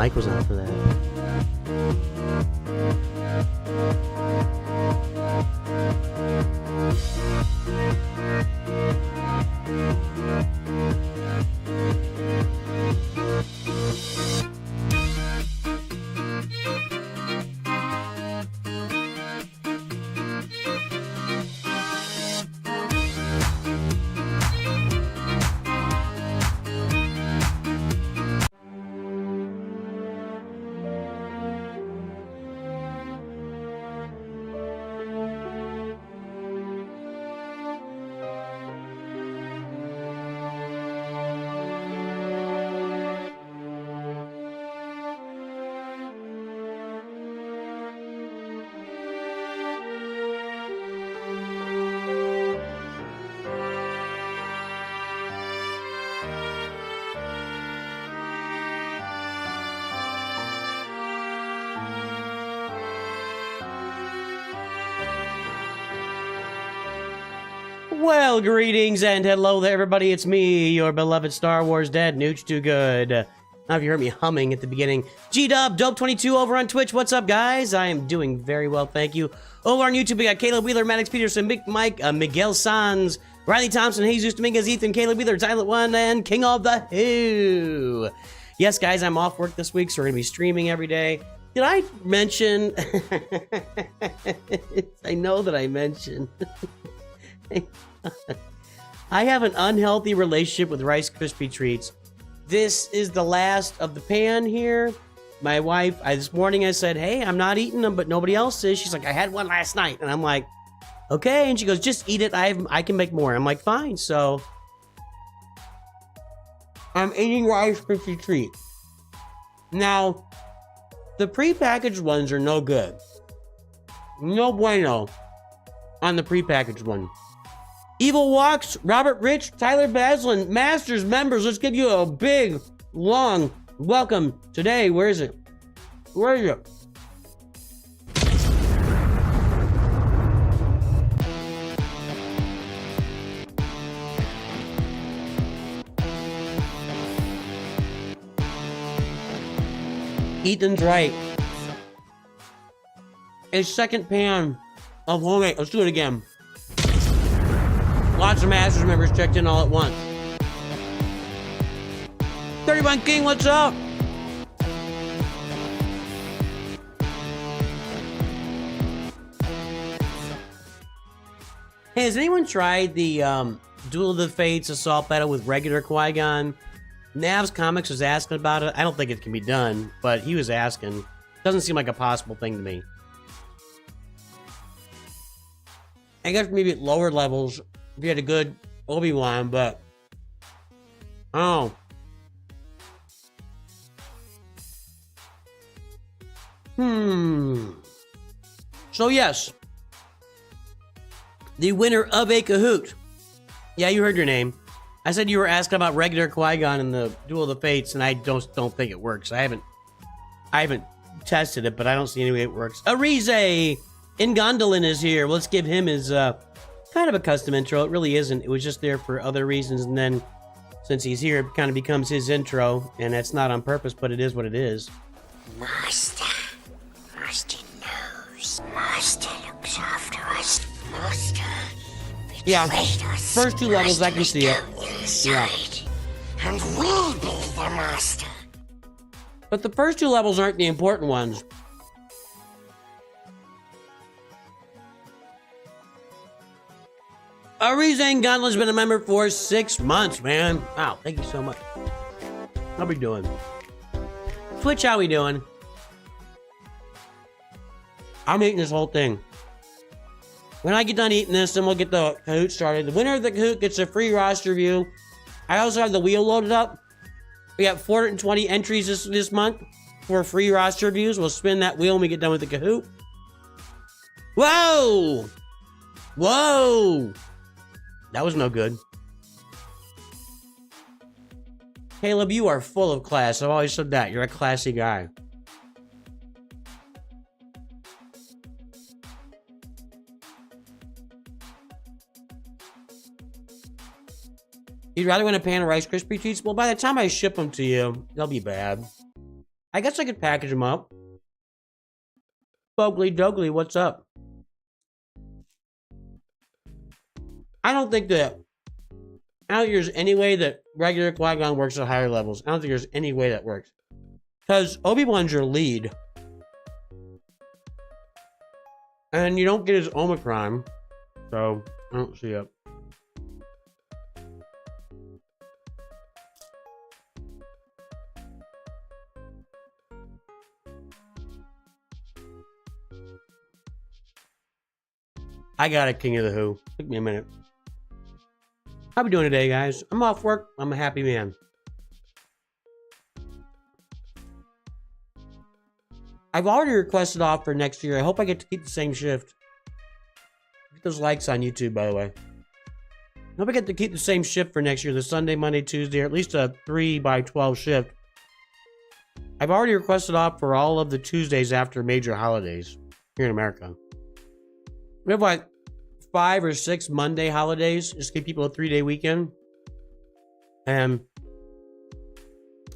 mic was on for that. Well, greetings and hello there, everybody. It's me, your beloved Star Wars dad, Nooch Too Good. Now, if you heard me humming at the beginning, G-Dub, Dope22 over on Twitch. What's up, guys? I am doing very well, thank you. Over on YouTube, we got Caleb Wheeler, Maddox Peterson, Big Mike, Miguel Sanz, Riley Thompson, Jesus Dominguez, Ethan, Caleb Wheeler, Silent One, and King of the Who. Yes, guys, I'm off work this week, so we're going to be streaming every day. Did I mention... I know that I mentioned... I have an unhealthy relationship with Rice Krispie treats. This is the last of the pan here. My wife, this morning I said, hey, I'm not eating them, but nobody else is. She's like, I had one last night. And I'm like, okay. And she goes, just eat it. I can make more. I'm like, fine. So I'm eating Rice Krispie treats. Now, the prepackaged ones are no good. No bueno on the prepackaged one. Evil Walks, Robert Rich, Tyler Baslin, Masters members, let's give you a big, long welcome today. Where is it? Where is it? Ethan's right. A second pan of homemade. Let's do it again. Lots of Masters members checked in all at once. 31 King, what's up? Hey, has anyone tried the Duel of the Fates assault battle with regular Qui-gon? Navs Comics was asking about it. I don't think it can be done, but he was asking. Doesn't seem like a possible thing to me. I guess maybe at lower levels, if you had a good Obi-Wan, but oh. So yes, the winner of a Kahoot. Yeah, you heard your name. I said you were asking about regular Qui-Gon in the Duel of the Fates, and I don't think it works. I haven't tested it, but I don't see any way it works. Arize in Gondolin is here. Let's give him his kind of a custom intro. It really isn't. It was just there for other reasons, and then since he's here, it kind of becomes his intro, and that's not on purpose, but it is what it is. Master knows. Master looks after us. Master yeah, us. First two levels, I can see it. Yeah. And we'll be the master. But the first two levels aren't the important ones. Arizane Gauntlet's been a member for 6 months, man. Wow, thank you so much. How we doing? Twitch, how we doing? I'm eating this whole thing. When I get done eating this, then we'll get the Kahoot started. The winner of the Kahoot gets a free roster view. I also have the wheel loaded up. We got 420 entries this month for free roster views. We'll spin that wheel when we get done with the Kahoot. Whoa! Whoa! That was no good. Caleb, you are full of class. I've always said that. You're a classy guy. You'd rather win a pan of Rice Krispie treats? Well, by the time I ship them to you, they'll be bad. I guess I could package them up. Bogly Dogley, what's up? I don't think there's any way that regular Qui-Gon works at higher levels. I don't think there's any way that works. Because Obi-Wan's your lead. And you don't get his Omicron. So, I don't see it. I got it, King of the Who. Took me a minute. How we doing today, guys? I'm off work. I'm a happy man. I've already requested off for next year. I hope I get to keep the same shift. Get those likes on YouTube, by the way. I hope I get to keep the same shift for next year. The Sunday, Monday, Tuesday, or at least a 3x12 shift. I've already requested off for all of the Tuesdays after major holidays here in America. We have like 5 or 6 Monday holidays. Just give people a 3-day weekend. And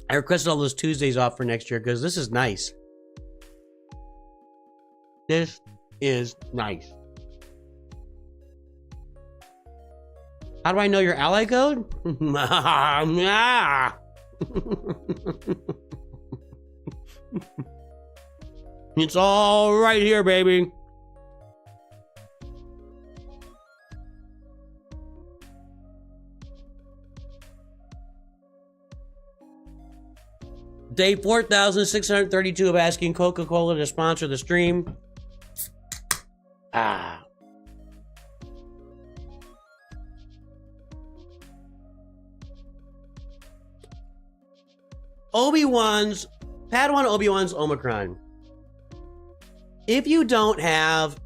I requested all those Tuesdays off for next year because this is nice. This is nice. How do I know your ally code? It's all right here, baby. Day 4,632 of asking Coca-Cola to sponsor the stream. Padawan Obi-Wan's Omicron. If you don't have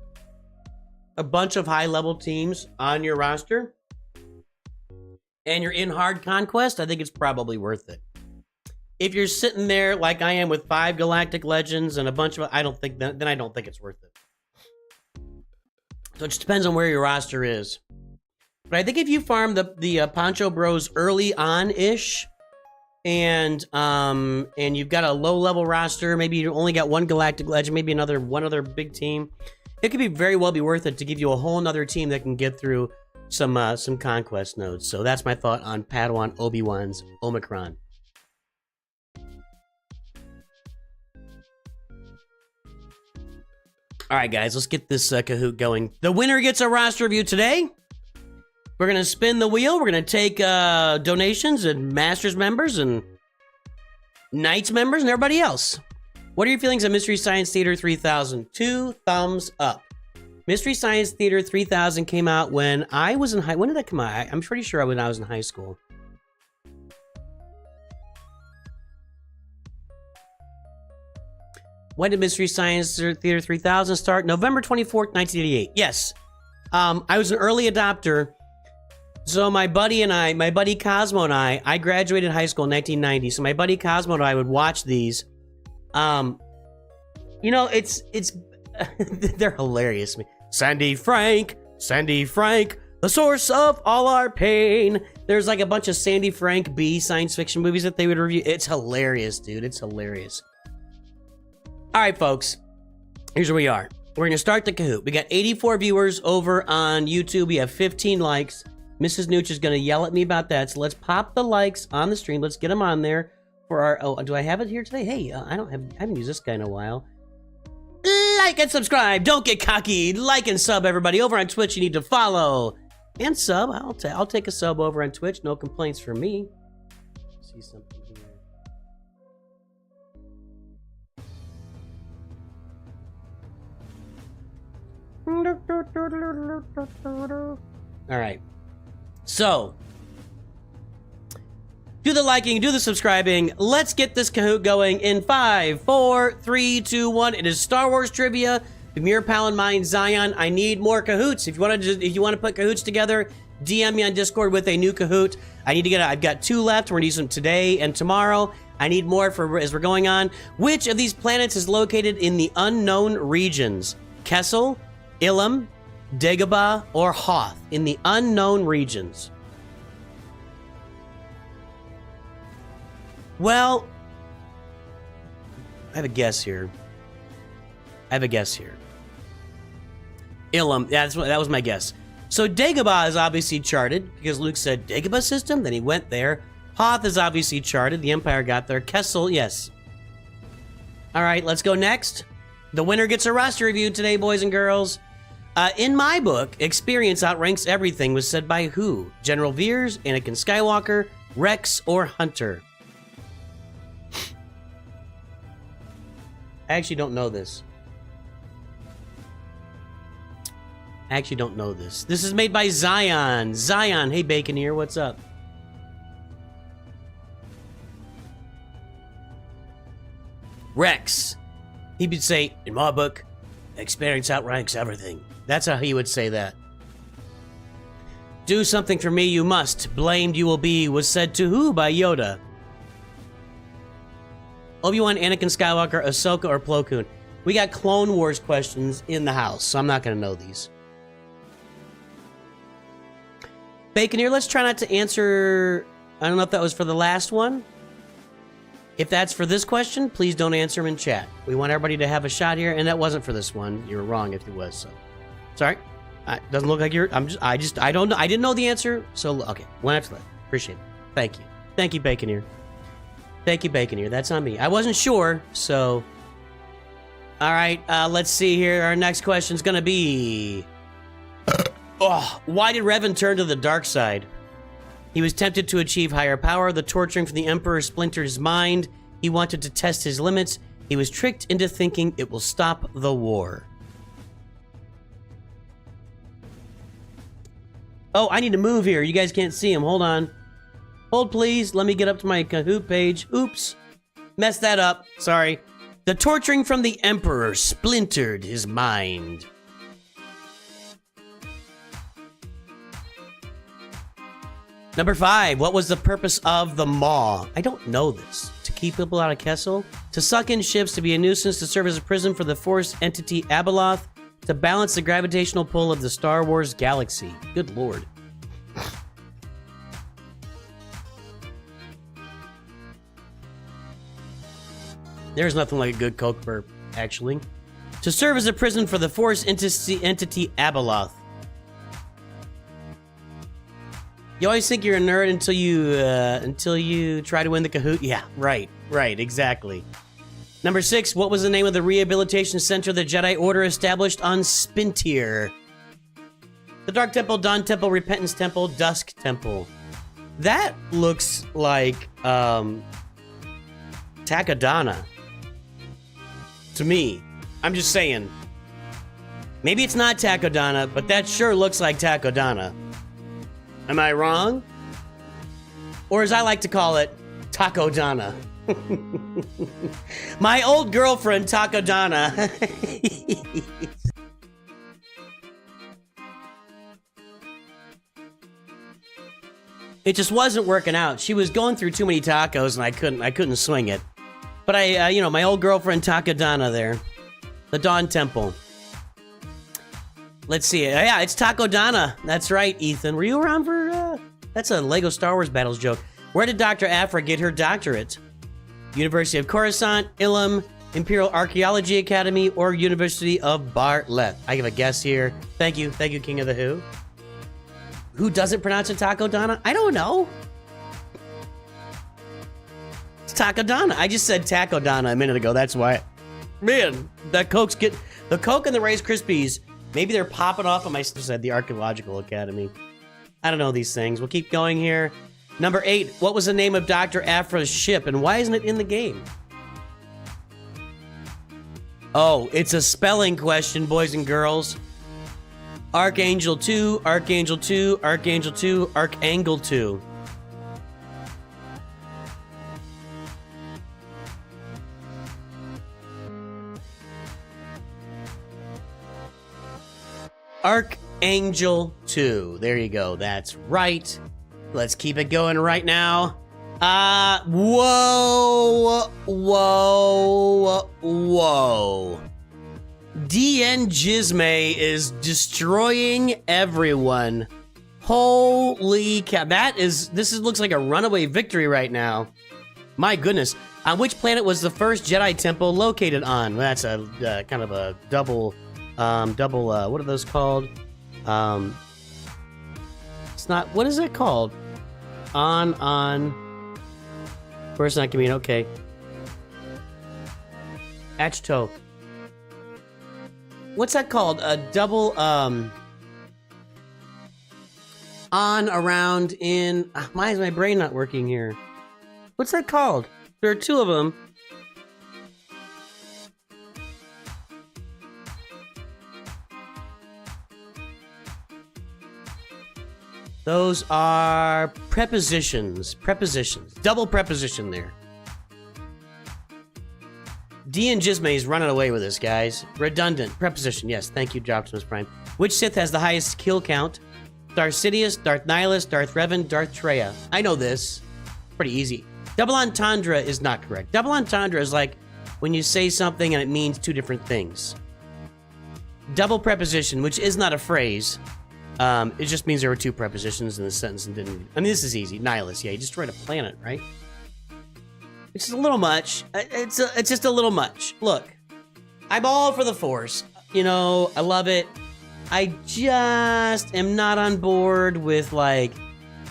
a bunch of high-level teams on your roster and you're in hard conquest, I think it's probably worth it. If you're sitting there like I am with 5 Galactic Legends and a bunch of, I don't think it's worth it. So it just depends on where your roster is. But I think if you farm the Poncho Bros early on-ish, and you've got a low-level roster, maybe you only got 1 Galactic Legend, maybe one other big team, it could very well be worth it to give you a whole nother team that can get through some conquest nodes. So that's my thought on Padawan Obi-Wan's Omicron. All right, guys, let's get this Kahoot going. The winner gets a roster review today. We're going to spin the wheel. We're going to take donations and Masters members and Knights members and everybody else. What are your feelings on Mystery Science Theater 3000? 2 thumbs up. Mystery Science Theater 3000 came out when I was in high... When did that come out? I'm pretty sure when I was in high school. When did Mystery Science Theater 3000 start? November 24th, 1988. Yes. I was an early adopter. So my buddy Cosmo and I graduated high school in 1990. So my buddy Cosmo and I would watch these. You know, it's they're hilarious. Sandy Frank, the source of all our pain. There's like a bunch of Sandy Frank B science fiction movies that they would review. It's hilarious, dude. It's hilarious. All right, folks, here's where we are. We're going to start the Kahoot. We got 84 viewers over on YouTube. We have 15 likes. Mrs. Nooch is going to yell at me about that. So let's pop the likes on the stream. Let's get them on there for our... Oh, do I have it here today? Hey, I haven't used this guy in a while. Like and subscribe. Don't get cocky. Like and sub, everybody. Over on Twitch, you need to follow. And sub. I'll take a sub over on Twitch. No complaints from me. Let's see something. All right, so do the liking, do the subscribing. Let's get this Kahoot going in 5, 4, 3, 2, 1. It is Star Wars trivia. Demir Pal and mine, Zion. I need more Kahoots. If you want to put Kahoots together, DM me on Discord with a new Kahoot. I've got 2 left. We're gonna use them today and tomorrow. I need more as we're going on. Which of these planets is located in the unknown regions? Kessel, Ilum, Dagobah, or Hoth in the unknown regions? Well, I have a guess here. Ilum. Yeah, that was my guess. So Dagobah is obviously charted because Luke said Dagobah system. Then he went there. Hoth is obviously charted. The Empire got there. Kessel, yes. All right, let's go next. The winner gets a roster review today, boys and girls. In my book, experience outranks everything was said by who? General Veers, Anakin Skywalker, Rex, or Hunter? I actually don't know this. This is made by Zion. Zion, hey Bacon here, what's up? Rex. He would say, in my book, experience outranks everything. That's how he would say that. Do something for me you must. Blamed you will be was said to who by Yoda? Obi-Wan, Anakin Skywalker, Ahsoka, or Plo Koon? We got Clone Wars questions in the house, so I'm not going to know these. Bacon here, let's try not to answer... I don't know if that was for the last one. If that's for this question, please don't answer them in chat. We want everybody to have a shot here, and that wasn't for this one. You were wrong if it was, so... Sorry. Doesn't look like you're... I don't know. I didn't know the answer, so... Okay, one after that. Appreciate it. Thank you. Thank you, Bacon here. Thank you, Bacon here. That's on me. I wasn't sure, so... All right, let's see here. Our next question's gonna be... why did Revan turn to the dark side? He was tempted to achieve higher power. The torturing from the Emperor splintered his mind. He wanted to test his limits. He was tricked into thinking it will stop the war. Oh, I need to move here. You guys can't see him. Hold on. Hold, please. Let me get up to my Kahoot page. Oops. Messed that up. Sorry. The torturing from the Emperor splintered his mind. Number 5. What was the purpose of the Maw? I don't know this. To keep people out of Kessel? To suck in ships, to be a nuisance, to serve as a prison for the Force entity Abeloth, to balance the gravitational pull of the Star Wars galaxy. Good lord. There's nothing like a good Coke burp, actually. To serve as a prison for the Force entity Abeloth. You always think you're a nerd until you try to win the Kahoot. Yeah, right, exactly. Number 6, what was the name of the rehabilitation center the Jedi Order established on Spintir? The Dark Temple, Dawn Temple, Repentance Temple, Dusk Temple. That looks like, Takodana. To me. I'm just saying. Maybe it's not Takodana, but that sure looks like Takodana. Am I wrong? Or as I like to call it, Takodana. My old girlfriend, Takodana. It just wasn't working out. She was going through too many tacos, and I couldn't swing it. But you know, my old girlfriend Takodana there, the Dawn Temple. Let's see. Yeah, it's Takodana. That's right, Ethan. Were you around for? That's a Lego Star Wars Battles joke. Where did Dr. Afra get her doctorate? University of Coruscant, Ilum, Imperial Archaeology Academy, or University of Bartlett? I give a guess here. Thank you, King of the Who. Who doesn't pronounce it Takodana? I don't know. It's Takodana. I just said Takodana a minute ago. That's why. Man, that Coke's the Coke and the Rice Krispies. Maybe they're popping off. I said the Archaeological Academy. I don't know these things. We'll keep going here. Number 8. What was the name of Dr. Afra's ship, and why isn't it in the game? Oh, it's a spelling question, boys and girls. Archangel 2, Archangel 2, Archangel 2, Archangel 2. Archangel 2. There you go. That's right. Let's keep it going right now. Whoa. DN Jizme is destroying everyone. Holy cow. This looks like a runaway victory right now. My goodness. On which planet was the first Jedi temple located on? Well, that's a kind of a double, what are those called? It's not, what is it called? On. First not commune, okay. Achto. What's that called? A double, on, around, in. Why is my brain not working here? What's that called? There are two of them. Those are prepositions. Prepositions. Double preposition there. D and Jizmay's running away with this, guys. Redundant. Preposition. Yes, thank you, Optimus Prime. Which Sith has the highest kill count? Darth Sidious, Darth Nihilus, Darth Revan, Darth Traya. I know this. Pretty easy. Double entendre is not correct. Double entendre is like when you say something and it means two different things. Double preposition, which is not a phrase, it just means there were two prepositions in the sentence and didn't. I mean, this is easy. Nihilus, yeah, you destroyed a planet, right? It's just a little much. It's just a little much. Look, I'm all for the Force. You know, I love it. I just am not on board with, like,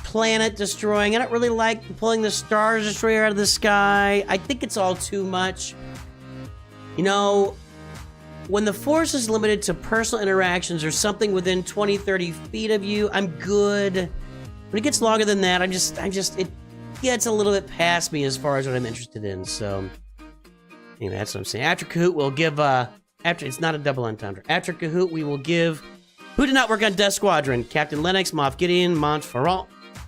planet destroying. I don't really like pulling the Star Destroyer out of the sky. I think it's all too much. You know, when the Force is limited to personal interactions or something within 20, 30 feet of you, I'm good. When it gets longer than that, it gets a little bit past me as far as what I'm interested in. So, anyway, that's what I'm saying. After Kahoot, we'll give, it's not a double entendre. After Kahoot, we will give, who did not work on Death Squadron? Captain Lennox, Moff Gideon, Montferrand,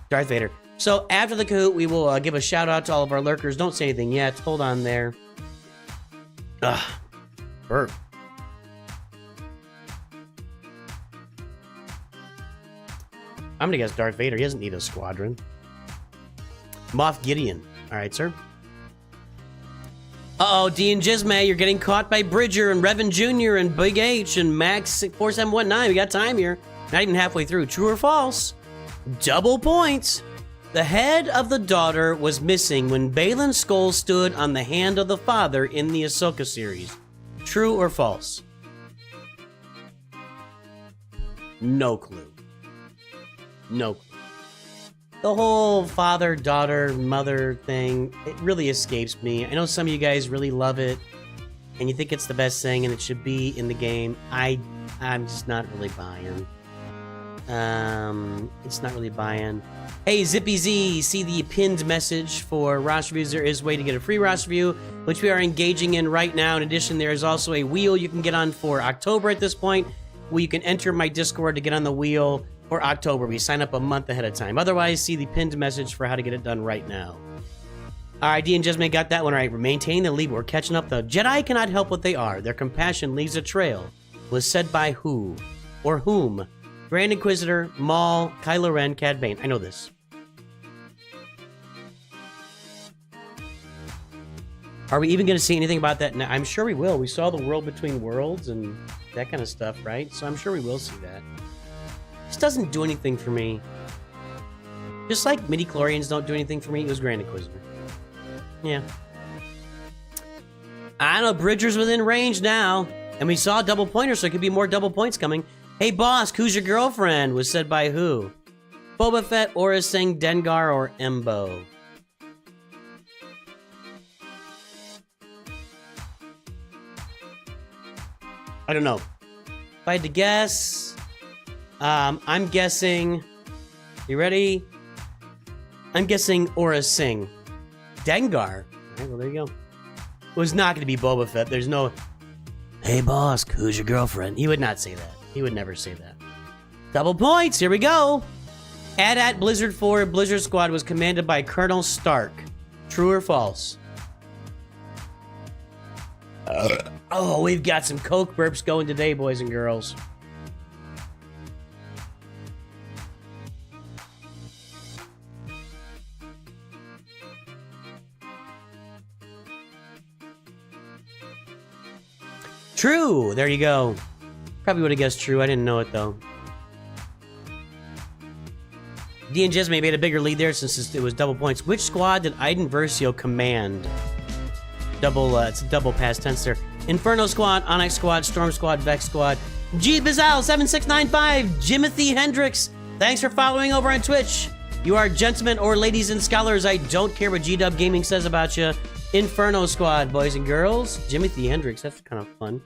Darth Vader. So after the Kahoot, we will give a shout out to all of our lurkers. Don't say anything yet. Hold on there. Burp. I'm gonna guess Darth Vader. He doesn't need a squadron. Moff Gideon. All right, sir. Uh-oh, D and Jizmay, you're getting caught by Bridger and Revan Jr. and Big H and Max 4719. We got time here. Not even halfway through. True or false? Double points. The head of the daughter was missing when Balin's skull stood on the hand of the father in the Ahsoka series. True or false? No clue. No clue. The whole father, daughter, mother thing, it really escapes me. I know some of you guys really love it, and you think it's the best thing, and it should be in the game. I'm just not really buying. It's not really buying. Hey, Zippy Z, see the pinned message for Ross Reviews. There is a way to get a free Ross Review, which we are engaging in right now. In addition, there is also a wheel you can get on for October at this point, where you can enter my Discord to get on the wheel for October. We sign up a month ahead of time. Otherwise, see the pinned message for how to get it done right now. All right, D and Jesmay got that one right. We're maintaining the lead. We're catching up, though. Jedi cannot help what they are. Their compassion leaves a trail. Was said by who? Or whom? Grand Inquisitor, Maul, Kylo Ren, Cad Bane. I know this. Are we even going to see anything about that now? I'm sure we will. We saw the World Between Worlds and that kind of stuff, right? So I'm sure we will see that. This doesn't do anything for me. Just like midi-chlorians don't do anything for me, it was Grand Inquisitor. Yeah. I don't know, Bridger's within range now. And we saw a double pointer, so it could be more double points coming. Hey, boss, who's your girlfriend? Was said by who? Boba Fett, Aurra Singh, Dengar, or Embo? I don't know. If I had to guess, I'm guessing. You ready? I'm guessing Aurra Singh. Dengar. All right, well, there you go. It was not going to be Boba Fett. There's no, hey, boss, who's your girlfriend? He would not say that. He would never say that. Double points. Here we go. AT-AT Blizzard 4 Blizzard Squad was commanded by Colonel Stark. True or false? Oh, we've got some Coke burps going today, boys and girls. True. There you go. Probably would have guessed true. I didn't know it, though. D and Jesmay made a bigger lead there since it was double points. Which squad did Iden Versio command? It's a double past tense there. Inferno Squad, Onyx Squad, Storm Squad, Vex Squad, G Bizal 7695, Jimothy Hendricks. Thanks for following over on Twitch. You are gentlemen or ladies and scholars. I don't care what G-Dub Gaming says about you. Inferno Squad, boys and girls. Jimothy Hendricks, that's kind of fun.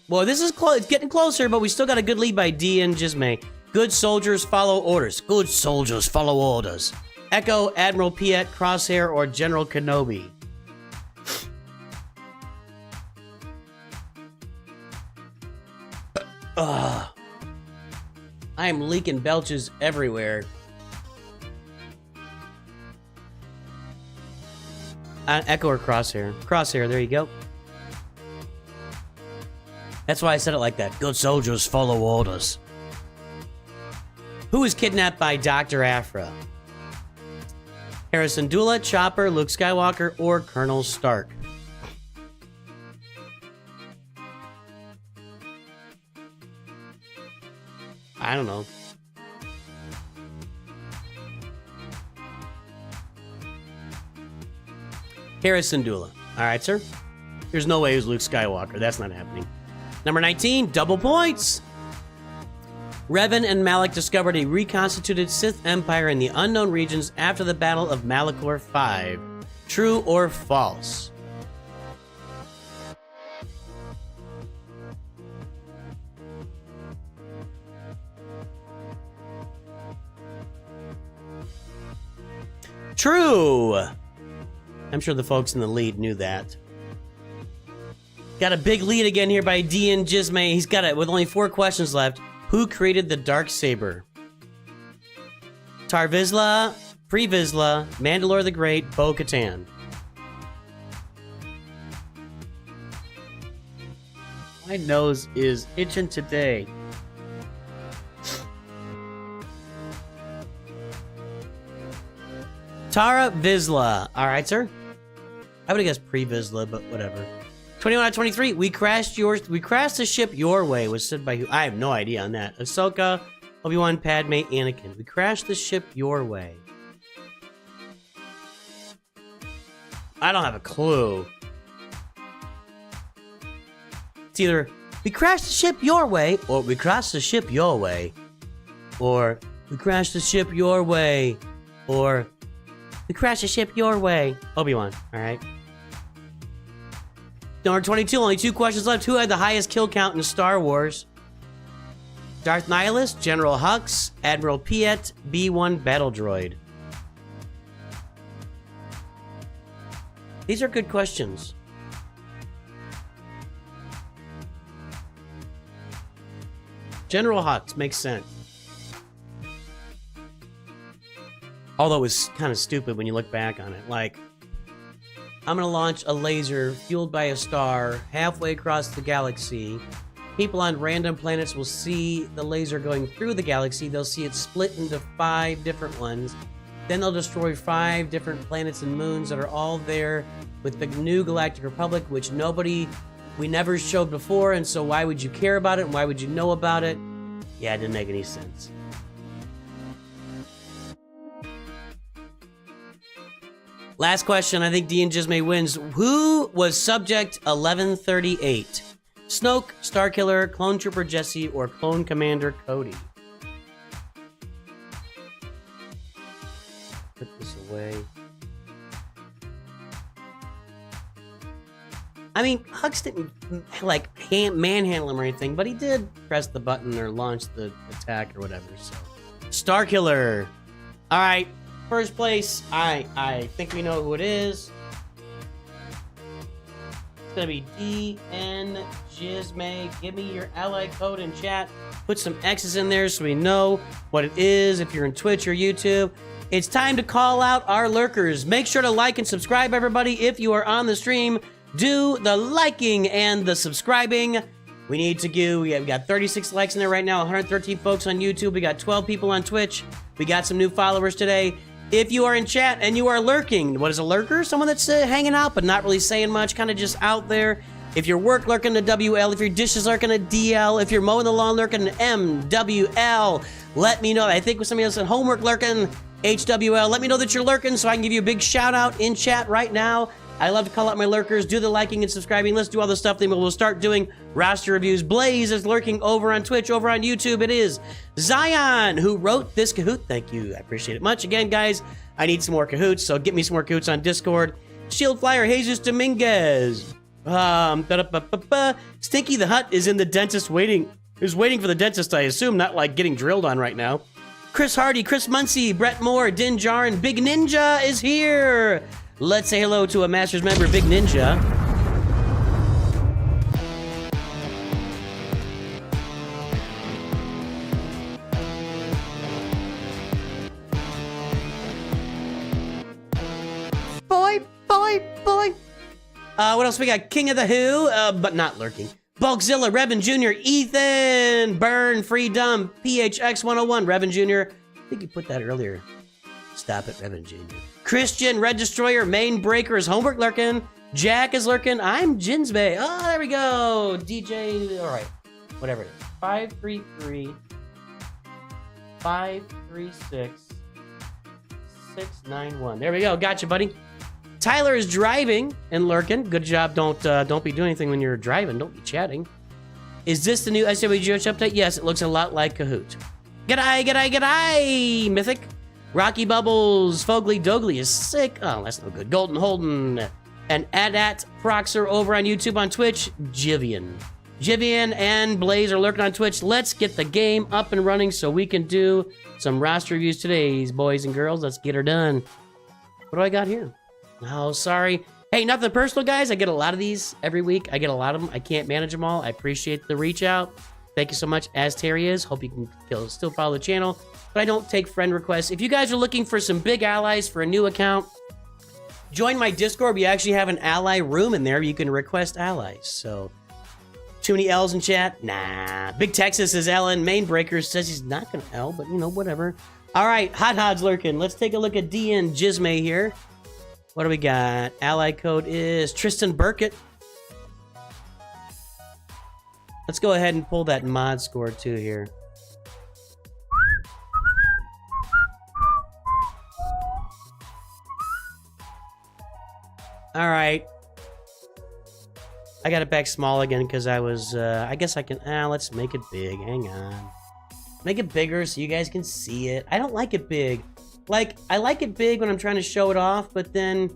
Well, this is close. It's getting closer, but we still got a good lead by D and Jizme. Good soldiers follow orders. Good soldiers follow orders. Echo, Admiral Piet, Crosshair, or General Kenobi. Ugh. I am leaking belches everywhere. Echo or Crosshair? Crosshair, there you go. That's why I said it like that. Good soldiers follow orders. Who was kidnapped by Dr. Aphra? Harrison Dula, Chopper, Luke Skywalker, or Colonel Stark? I don't know. Harrison Dula. All right, sir. There's no way it was Luke Skywalker. That's not happening. Number 19, double points. Revan and Malak discovered a reconstituted Sith Empire in the unknown regions after the Battle of Malachor 5. True or false? True! I'm sure the folks in the lead knew that. Got a big lead again here by D and Jizme. He's got it with only 4 questions left. Who created the Darksaber? Tar Vizsla, Pre Vizsla, Mandalore the Great, Bo-Katan. My nose is itching today. Tara Vizsla. All right, sir. I would have guessed Pre Vizsla, but whatever. 21 out of 23. We crashed the ship your way. Was said by who? I have no idea on that. Ahsoka, Obi-Wan, Padme, Anakin. We crashed the ship your way. I don't have a clue. It's either we crashed the ship your way, or we crashed the ship your way, or we crashed the ship your way, or we crashed the ship your way. Obi-Wan. All right. Number 22, only 2 questions left. Who had the highest kill count in Star Wars? Darth Nihilus, General Hux, Admiral Piet, B-1 Battle Droid. These are good questions. General Hux makes sense. Although it was kind of stupid when you look back on it. Like, I'm gonna launch a laser fueled by a star halfway across the galaxy. People on random planets will see the laser going through the galaxy. They'll see it split into 5 different ones. Then they'll destroy 5 different planets and moons that are all there with the new Galactic Republic, which we never showed before, and so why would you care about it and why would you know about it? Yeah, it didn't make any sense. Last question, I think D and Jizme wins. Who was Subject 1138? Snoke, Starkiller, Clone Trooper Jesse, or Clone Commander Cody? Put this away. I mean, Hux didn't, like, manhandle him or anything, but he did press the button or launch the attack or whatever, so. Starkiller. All right. First place, I think we know who it is. It's gonna be DN Jizme. Give me your ally code in chat. Put some X's in there so we know what it is if you're in Twitch or YouTube. It's time to call out our lurkers. Make sure to like and subscribe, everybody. If you are on the stream, do the liking and the subscribing. We got 36 likes in there right now, 113 folks on YouTube. We got 12 people on Twitch. We got some new followers today. If you are in chat and you are lurking, what is a lurker? Someone that's hanging out but not really saying much, kind of just out there. If your work lurking, a WL. If your dishes lurking, a DL. If you're mowing the lawn lurking, an MWL. Let me know. I think with somebody else at homework lurking, HWL. Let me know that you're lurking so I can give you a big shout out in chat right now. I love to call out my lurkers, do the liking and subscribing. Let's do all the stuff. Then we'll start doing roster reviews. Blaze is lurking over on Twitch, over on YouTube. It is Zion who wrote this Kahoot. Thank you. I appreciate it much. Again, guys, I need some more Kahoots, so get me some more Kahoots on Discord. Shield Flyer, Jesus Dominguez. Stinky the Hut is in the dentist waiting for the dentist, I assume, not like getting drilled on right now. Chris Hardy, Chris Muncie, Brett Moore, Din Jarin, Big Ninja is here. Let's say hello to a Masters member, Big Ninja. Boy. What else we got? King of the Who, but not lurking. Bulkzilla, Revan Jr., Ethan, Burn, Freedom, PHX101, Revan Jr. I think you put that earlier. Stop it, Revan Jr. Christian, Red Destroyer, Main Breaker is Homework lurking. Jack is lurking. I'm Jinsbei. Oh, there we go. DJ, all right. Whatever it is. 533 536 691. There we go. Gotcha, buddy. Tyler is driving and lurking. Good job. Don't be doing anything when you're driving. Don't be chatting. Is this the new SWGOH update? Yes, it looks a lot like Kahoot. G'day, Mythic. Rocky Bubbles, Fogly Dogley is sick. Oh, that's no good. Golden Holden and Adat Proxer over on YouTube, on Twitch. Jivian and Blaze are lurking on Twitch. Let's get the game up and running so we can do some roster reviews today, boys and girls. Let's get her done. What do I got here? Oh, sorry. Hey, nothing personal, guys. I get a lot of these every week. I get a lot of them. I can't manage them all. I appreciate the reach out. Thank you so much, as Terry is. Hope you can still follow the channel. But I don't take friend requests. If you guys are looking for some big allies for a new account, join my Discord. We actually have an ally room in there. You can request allies. So, too many L's in chat? Nah. Big Texas is Ellen. Main Breaker says he's not going to L, but you know, whatever. All right, Hot Hod's lurking. Let's take a look at DN Jizme here. What do we got? Ally code is Tristan Burkett. Let's go ahead and pull that mod score too here. All right. I got it back small again because I was, I guess I can, let's make it big. Hang on. Make it bigger so you guys can see it. I don't like it big. Like, I like it big when I'm trying to show it off, but then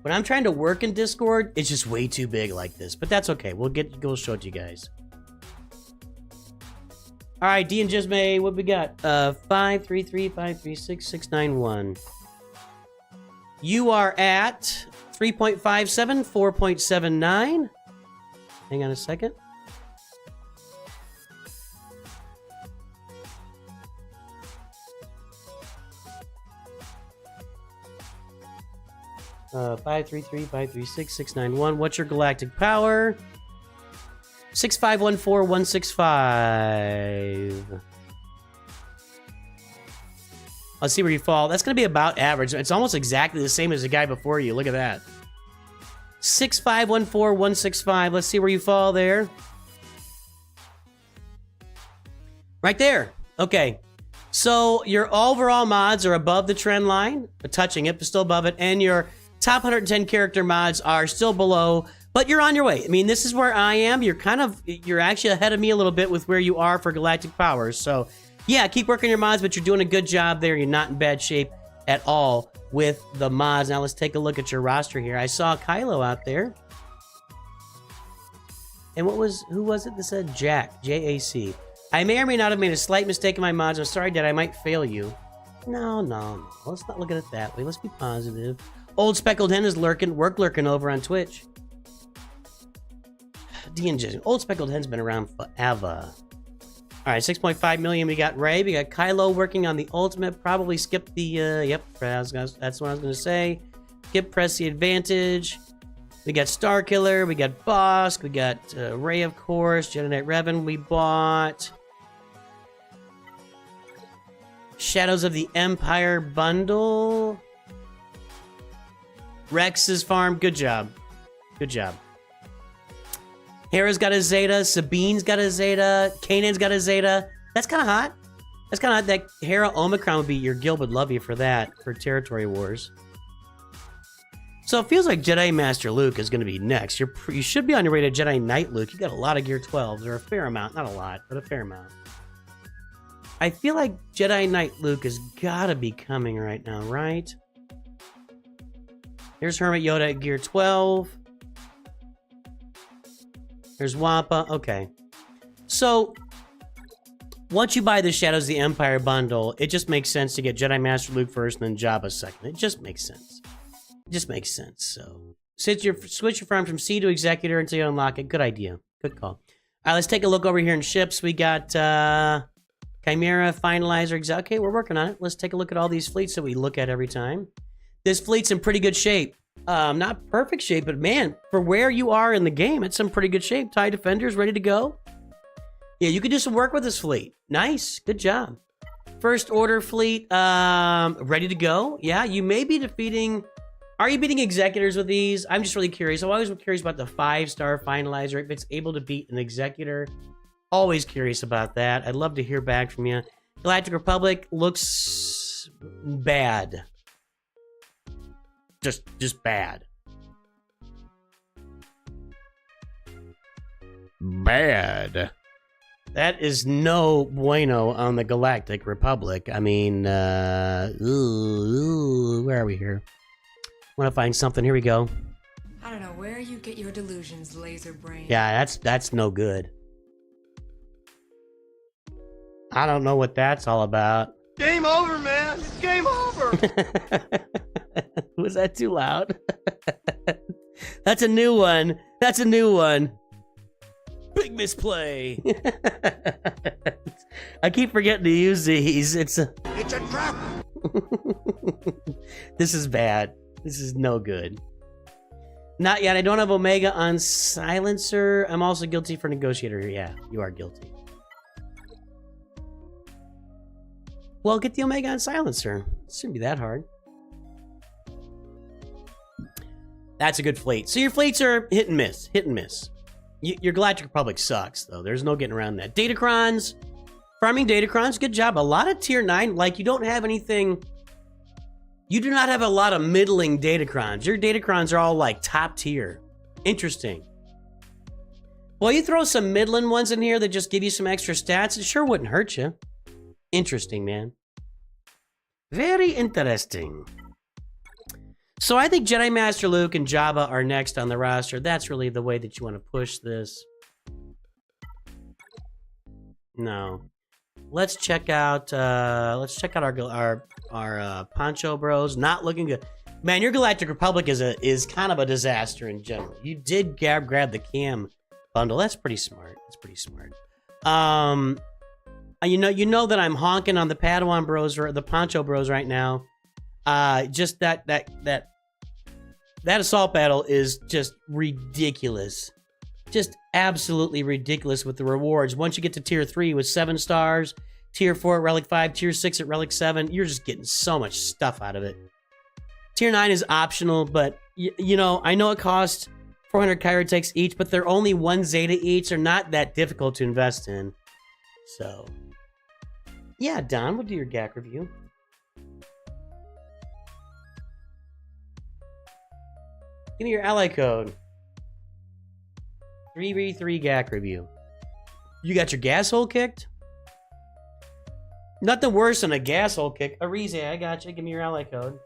when I'm trying to work in Discord, it's just way too big like this. But that's okay. We'll show it to you guys. All right, D and Jizme, what we got? 533 536 691. You are at 3.57, 4.79. Hang on a second. Uh, 533 536 691. What's your galactic power? 6514165. Let's see where you fall. That's going to be about average. It's almost exactly the same as the guy before you. Look at that. 6514165. Let's see where you fall there. Right there. Okay. So your overall mods are above the trend line, touching it, but still above it, and your top 110 character mods are still below, but you're on your way. I mean, this is where I am. You're actually ahead of me a little bit with where you are for galactic powers. So yeah, keep working your mods, but you're doing a good job there. You're not in bad shape at all with the mods. Now let's take a look at your roster here. I saw Kylo out there. And who was it that said Jack? J-A-C. I may or may not have made a slight mistake in my mods. I'm sorry, Dad. I might fail you. No. Let's not look at it that way. Let's be positive. Old Speckled Hen is lurking. Lurking over on Twitch. D&J. Old Speckled Hen's been around forever. All right, 6.5 million. We got Ray. We got Kylo working on the ultimate. Probably skip the, yep, that's what I was going to say. Press the advantage. We got Star Killer. We got Bosk. We got Ray, of course. Jedi Knight Revan. We bought Shadows of the Empire bundle. Rex's farm. Good job. Good job. Hera's got a Zeta. Sabine's got a Zeta. Kanan's got a Zeta. That's kind of hot. That's kind of hot. That Hera Omicron would be, your guild would love you for that, for Territory Wars. So it feels like Jedi Master Luke is going to be next. You should be on your way to Jedi Knight Luke. You got a lot of Gear 12s, or a fair amount. Not a lot, but a fair amount. I feel like Jedi Knight Luke has got to be coming right now, right? Here's Hermit Yoda at Gear 12. There's Wampa. Okay. So, once you buy the Shadows of the Empire bundle, it just makes sense to get Jedi Master Luke first and then Jabba second. It just makes sense. It just makes sense. So, switch your farm from C to Executor until you unlock it. Good idea. Good call. All right, let's take a look over here in ships. We got Chimera, Finalizer. Okay, we're working on it. Let's take a look at all these fleets that we look at every time. This fleet's in pretty good shape. Not perfect shape, but man, for where you are in the game, it's in pretty good shape. TIE Defender's ready to go. Yeah, you can do some work with this fleet. Nice. Good job. First Order fleet, ready to go. Yeah, you may be defeating... Are you beating Executors with these? I'm just really curious. I'm always curious about the 5-star Finalizer. If it's able to beat an Executor, always curious about that. I'd love to hear back from you. Galactic Republic looks bad. Just bad. Bad. That is no bueno on the Galactic Republic. I mean, where are we here? Want to find something? Here we go. I don't know where you get your delusions, laser brain. Yeah, that's no good. I don't know what that's all about. Game over, man. It's game over. Was that too loud? That's a new one. That's a new one. Big misplay. I keep forgetting to use these. It's a trap. This is bad. This is no good. Not yet. I don't have Omega on Silencer. I'm also guilty for Negotiator here. Yeah, you are guilty. Well, get the Omega on Silencer. It shouldn't be that hard. That's a good fleet. So your fleets are hit and miss. Hit and miss. Your Galactic Republic sucks, though. There's no getting around that. Datacrons. Farming Datacrons. Good job. A lot of tier 9. Like, you don't have anything... You do not have a lot of middling Datacrons. Your Datacrons are all, like, top tier. Interesting. Well, you throw some middling ones in here that just give you some extra stats. It sure wouldn't hurt you. Interesting, man. Very interesting. So I think Jedi Master Luke and Jabba are next on the roster. That's really the way that you want to push this. No. Let's check out our Poncho Bros. Not looking good. Man, your Galactic Republic is kind of a disaster in general. You did grab the cam bundle. That's pretty smart. That's pretty smart. You know that I'm honking on the Padawan Bros or the Poncho Bros right now. Just that assault battle is just ridiculous. Just absolutely ridiculous with the rewards. Once you get to tier 3 with 7 stars, tier 4 at Relic 5, tier 6 at Relic 7, you're just getting so much stuff out of it. Tier 9 is optional, but you know, I know it costs 400 kyber takes each, but they're only 1 Zeta each. They're not that difficult to invest in. So, yeah, Don, we'll do your GAC review. Give me your ally code. 3v3 GAC review. You got your gas hole kicked? Nothing worse than a gas hole kick. Arize, I got you. Give me your ally code.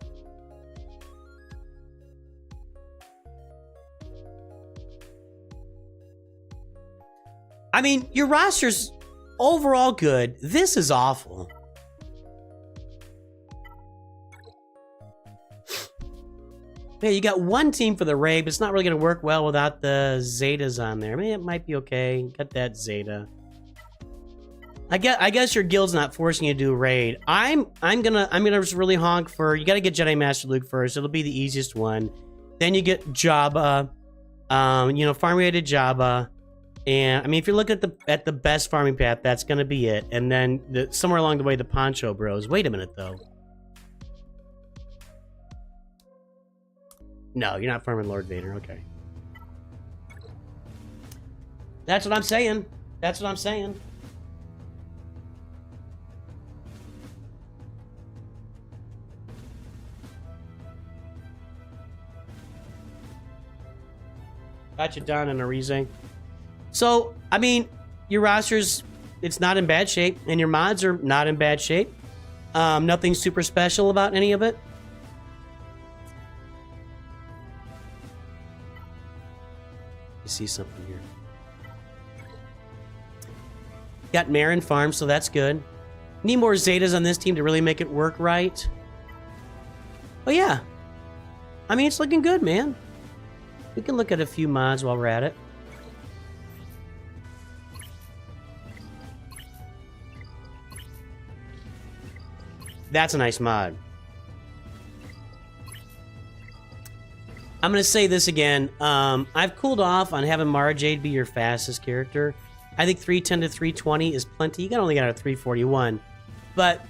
I mean, your roster's overall good. This is awful. Hey, you got one team for the raid, but it's not really going to work well without the Zetas on there. I mean, it might be okay. Got that Zeta. I guess your guild's not forcing you to do a raid. I'm gonna just really honk for. You got to get Jedi Master Luke first. It'll be the easiest one. Then you get Jabba. Farm rated Jabba. And I mean, if you look at the best farming path, that's gonna be it. And then somewhere along the way, the Poncho Bros. Wait a minute though. No, you're not farming Lord Vader. Okay. That's what I'm saying. That's what I'm saying. Got you done in a Rize. So, I mean, your roster's, it's not in bad shape, and your mods are not in bad shape. Nothing super special about any of it. You see something here. Got Marin Farm, so that's good. Need more Zetas on this team to really make it work right. But yeah. I mean, it's looking good, man. We can look at a few mods while we're at it. That's a nice mod. I'm going to say this again. I've cooled off on having Mara Jade be your fastest character. I think 310 to 320 is plenty. You only got a 341. But,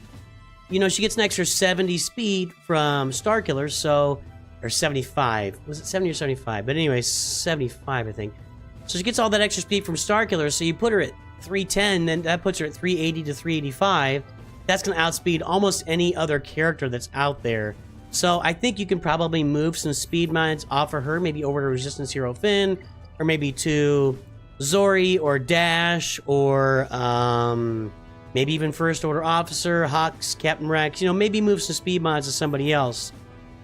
you know, she gets an extra 70 speed from Star Killers, so... Or 75. Was it 70 or 75? But anyway, 75, I think. So she gets all that extra speed from Star Killers, so you put her at 310, and that puts her at 380 to 385. That's going to outspeed almost any other character that's out there. So I think you can probably move some speed mods off of her, maybe over to Resistance Hero Finn, or maybe to Zori or Dash, or maybe even First Order Officer, Hawks, Captain Rex. You know, maybe move some speed mods to somebody else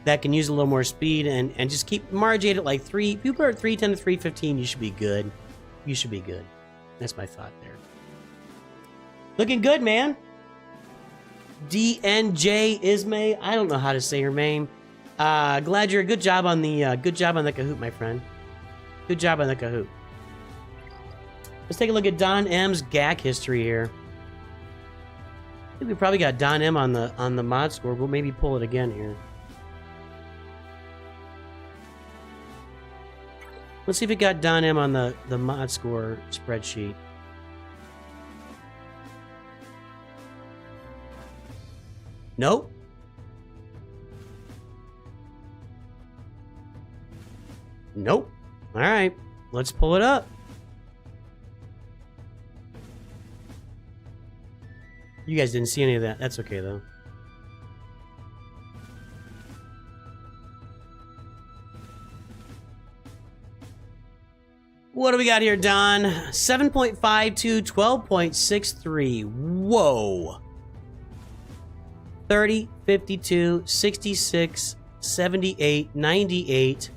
that can use a little more speed, and just keep Mara Jade at like 3. If you put her at 310 to 315, you should be good. You should be good. That's my thought there. Looking good, man. DNJ Ismay. I don't know how to say her name. Glad you're good job on the Kahoot, my friend. Good job on the Kahoot. Let's take a look at Don M's GAC history here. I think we probably got Don M on the mod score. We'll maybe pull it again here. Let's see if it got Don M on the mod score spreadsheet. Nope. Nope. All right, let's pull it up. You guys didn't see any of that. That's okay, though. What do we got here, Don? 7.52, 12.63. Whoa. 30, 52, 66, 78, 98,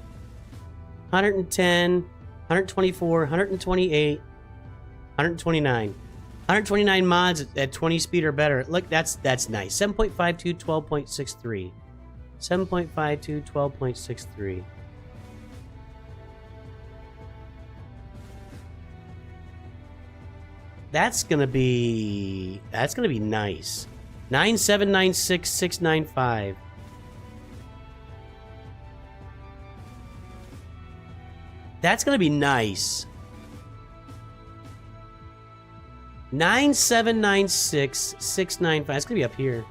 110, 124, 128, 129. 129 mods at 20 speed or better. Look, that's nice. 7.52, 12.63. 7.52, 12.63. That's gonna be nice. 9796695. That's gonna be nice. 9796695. It's gonna be up here.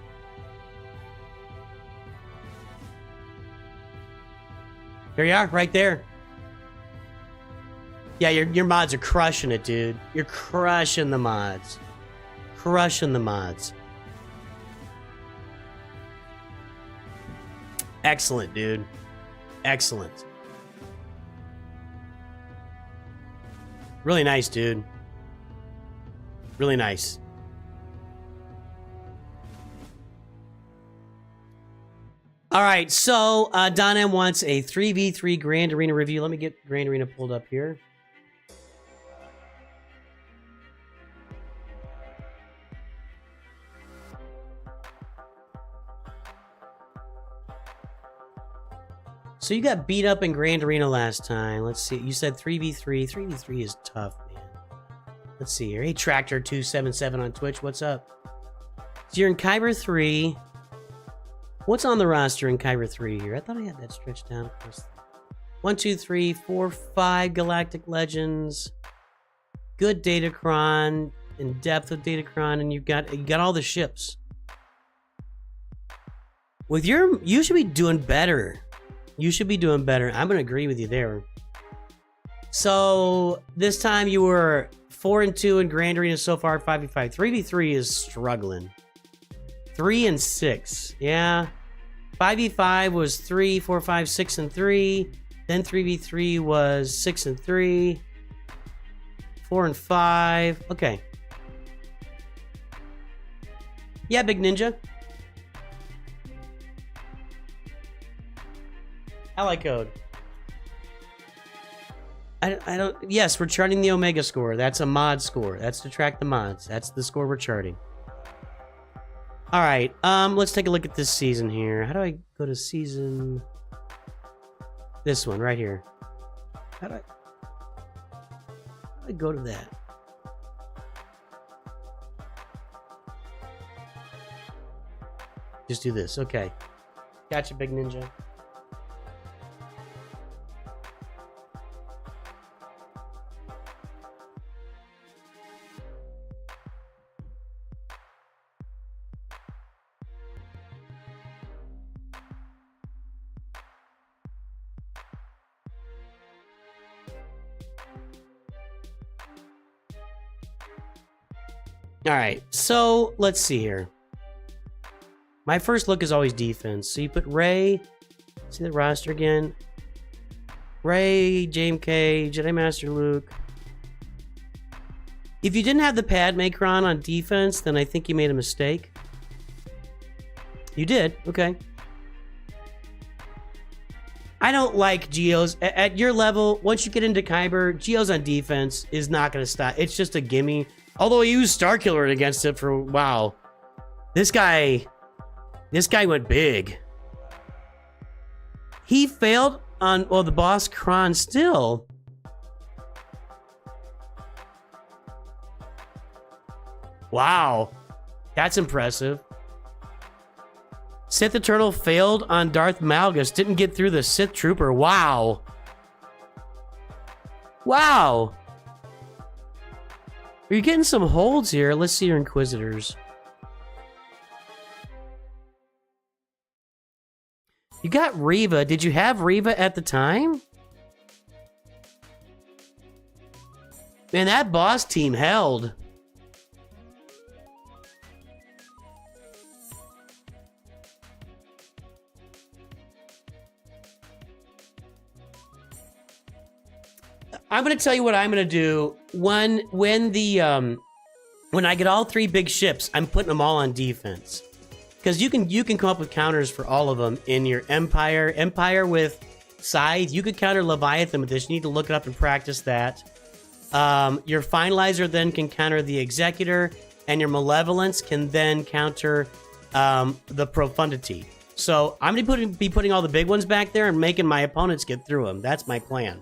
There you are, right there. Yeah, your mods are crushing it, dude. You're crushing the mods. Crushing the mods. Excellent, dude. Excellent. Really nice, dude. Really nice. All right, so Don M wants a 3v3 Grand Arena review. Let me get Grand Arena pulled up here. So you got beat up in Grand Arena last time. Let's see. You said 3v3. 3v3 is tough, man. Let's see here. Hey, Tractor277 on Twitch. What's up? So you're in Kyber 3. What's on the roster in Kyber 3 here? I thought I had that stretched down. 1, 2, 3, 4, 5 Galactic Legends. Good Datacron. In depth with Datacron. And you got all the ships. With you should be doing better. You should be doing better. I'm going to agree with you there. So, this time you were 4-2 in Grand Arena so far, 5v5. 3v3 is struggling. 3 and 6. Yeah. 5v5 was 3, 4, 5, 6, and 3. Then 3v3 was 6 and 3. 4 and 5. Okay. Yeah, Big Ninja. Ally code. I don't. Yes, we're charting the Omega score. That's a mod score. That's to track the mods. That's the score we're charting. All right. Let's take a look at this season here. How do I go to season? This one right here. How do I go to that? Just do this. Okay. Gotcha, Big Ninja. All right, so let's see here. My first look is always defense. So you put Ray, see the roster again. Ray, James K, Jedi Master Luke. If you didn't have the pad maker on defense, then I think you made a mistake. You did, okay. I don't like Geos. At your level, once you get into Kyber, Geos on defense is not going to stop. It's just a gimme. Although I used Starkiller against it for, wow. This guy went big. He failed on, well, the boss Kron still. Wow. That's impressive. Sith Eternal failed on Darth Malgus. Didn't get through the Sith Trooper. Wow. Wow. Are you getting some holds here? Let's see your Inquisitors. You got Reva. Did you have Reva at the time? Man, that boss team held. I'm gonna tell you what I'm gonna do when I get all three big ships. I'm putting them all on defense because you can come up with counters for all of them in your Empire with Scythe. You could counter Leviathan with this. You need to look it up and practice that. Your Finalizer then can counter the Executor, and your Malevolence can then counter the Profundity. So I'm gonna be putting all the big ones back there and making my opponents get through them. That's my plan.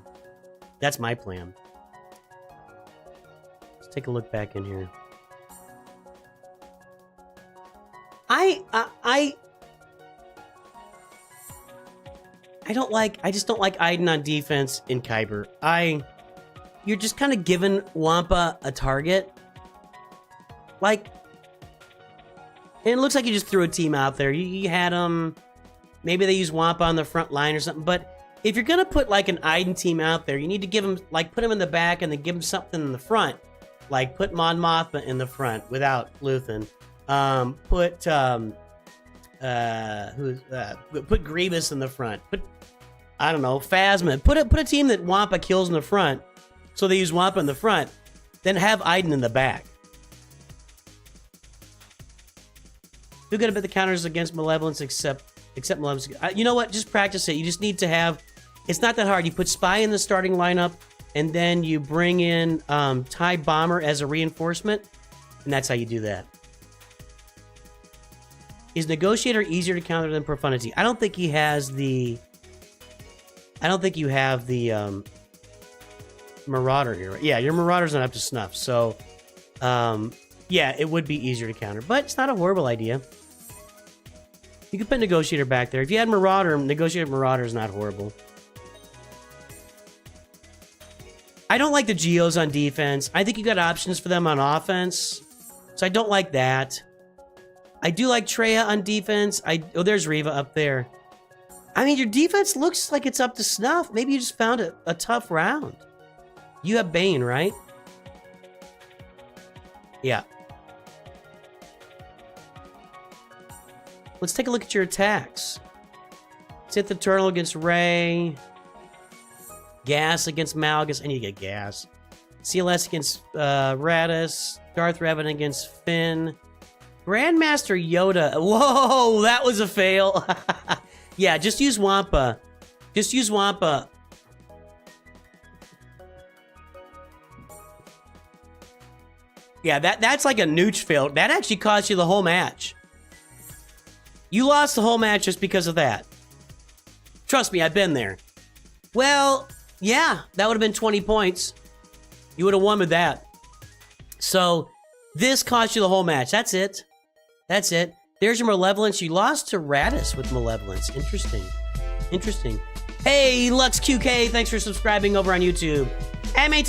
That's my plan. Let's take a look back in here. I just don't like Iden on defense in Kyber. You're just kind of giving Wampa a target. Like, and it looks like you just threw a team out there. You had them. Maybe they use Wampa on the front line or something, but if you're gonna put like an Iden team out there, you need to give them, like, put them in the back and then give them something in the front. Like put Mon Mothma in the front without Luthen. Put Grievous in the front. Put, I don't know, Phasma. Put a team that Wampa kills in the front, so they use Wampa in the front. Then have Iden in the back. Feel good about the counters against Malevolence, except Malevolence. You know what? Just practice it. You just need to have. It's not that hard. You put Spy in the starting lineup, and then you bring in TIE Bomber as a reinforcement, and that's how you do that. Is Negotiator easier to counter than Profundity? I don't think he has the. I don't think you have the Marauder here. Yeah, your Marauder's not up to snuff. So, yeah, it would be easier to counter, but it's not a horrible idea. You could put Negotiator back there. If you had Marauder, Negotiator Marauder is not horrible. I don't like the Geos on defense. I think you got options for them on offense, so I don't like that. I do like Traya on defense. Oh, there's Reva up there. I mean, your defense looks like it's up to snuff. Maybe you just found a tough round. You have Bane, right? Yeah. Let's take a look at your attacks. Sith Eternal against Rey. Gas against Malgus. I need to get Gas. CLS against Radis. Darth Revan against Finn. Grandmaster Yoda. Whoa, that was a fail. Yeah, just use Wampa. Just use Wampa. Yeah, that's like a nooch fail. That actually cost you the whole match. You lost the whole match just because of that. Trust me, I've been there. Well, yeah, that would have been 20 points. You would have won with that. So, this cost you the whole match. That's it. That's it. There's your Malevolence. You lost to Radis with Malevolence. Interesting. Interesting. Hey, LuxQK, thanks for subscribing over on YouTube.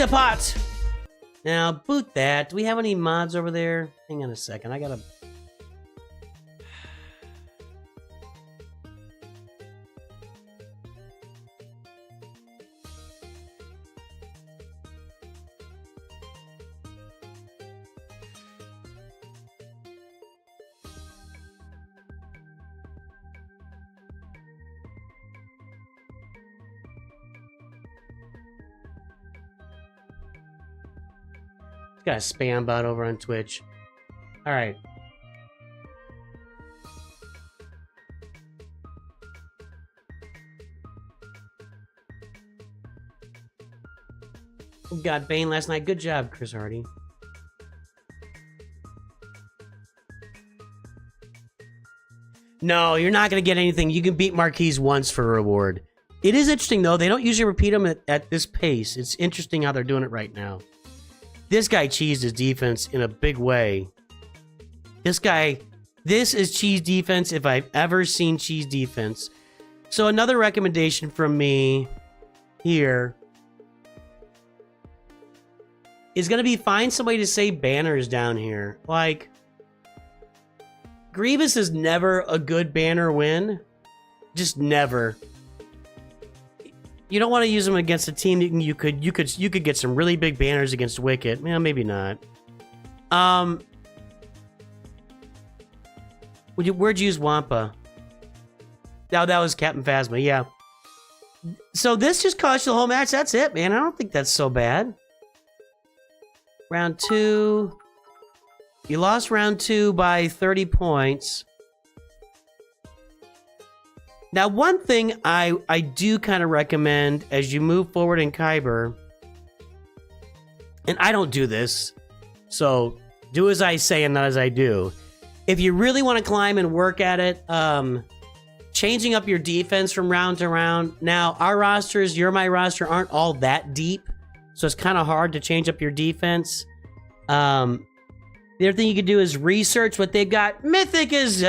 Pot. Now, boot that. Do we have any mods over there? Hang on a second. I gotta... Got a spam bot over on Twitch. All right. Got Bane last night. Good job, Chris Hardy. No, you're not going to get anything. You can beat Marquise once for a reward. It is interesting, though. They don't usually repeat them at this pace. It's interesting how they're doing it right now. This guy cheesed his defense in a big way. This is cheese defense if I've ever seen cheese defense. So another recommendation from me here is going to be find somebody to say banners down here. Like, Grievous is never a good banner win. Just never. You don't want to use them against a team that you could get some really big banners against Wicket. Well, maybe not. Where'd you use Wampa? Oh, that was Captain Phasma, yeah. So this just cost you the whole match. That's it, man. I don't think that's so bad. Round 2. You lost round 2 by 30 points. Now, one thing I do kind of recommend as you move forward in Kyber, and I don't do this, so do as I say and not as I do. If you really want to climb and work at it, changing up your defense from round to round. Now, our rosters, my roster, aren't all that deep, so it's kind of hard to change up your defense. The other thing you could do is research what they've got. Mythic is...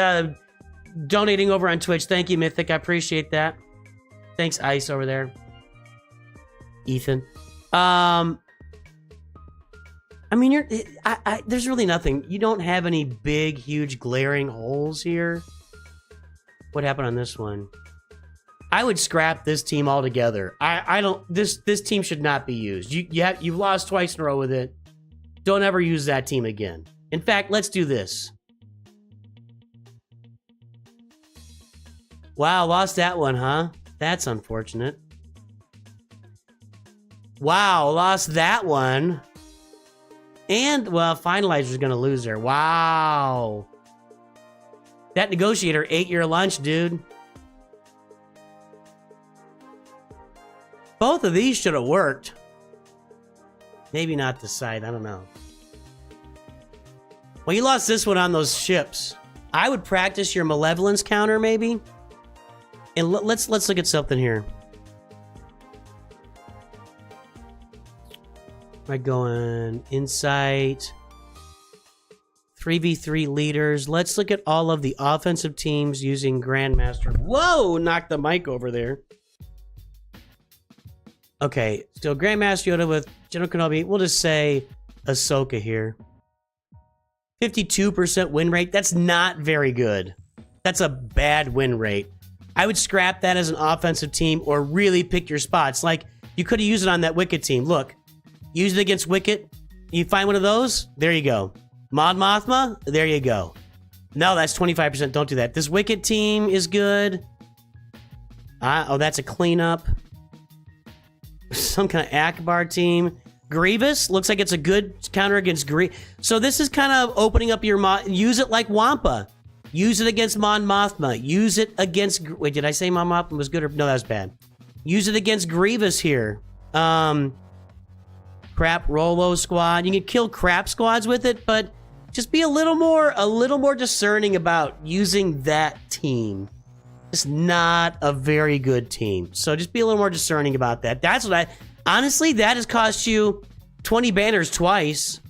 donating over on Twitch. Thank you, Mythic. I appreciate that. Thanks, Ice, over there. Ethan. I mean, there's really nothing. You don't have any big, huge, glaring holes here. What happened on this one? I would scrap this team altogether. I don't. This team should not be used. You've lost twice in a row with it. Don't ever use that team again. In fact, let's do this. Wow, lost that one, huh? That's unfortunate. Wow, lost that one. And, well, Finalizer's gonna lose there. Wow. That Negotiator ate your lunch, dude. Both of these should have worked. Maybe not the side, I don't know. Well, you lost this one on those ships. I would practice your Malevolence counter, maybe. And let's look at something here. Am I going Insight? 3v3 leaders. Let's look at all of the offensive teams using Grandmaster. Whoa! Knocked the mic over there. Okay, so Grandmaster Yoda with General Kenobi. We'll just say Ahsoka here. 52% win rate. That's not very good. That's a bad win rate. I would scrap that as an offensive team or really pick your spots. Like, you could have used it on that Wicket team. Look, use it against Wicket. You find one of those, there you go. Mod Mothma, there you go. No, that's 25%. Don't do that. This Wicket team is good. Oh, that's a cleanup. some kind of Akbar team. Grievous looks like it's a good counter against Grievous. So this is kind of opening up your mod. Use it like Wampa. Use it against Mon Mothma. Use it against... Wait, did I say Mon Mothma was good or... No, that was bad. Use it against Grievous here. Crap Rolo squad. You can kill crap squads with it, but just be a little more discerning about using that team. It's not a very good team. So just be a little more discerning about that. That's what I... Honestly, that has cost you 20 banners twice,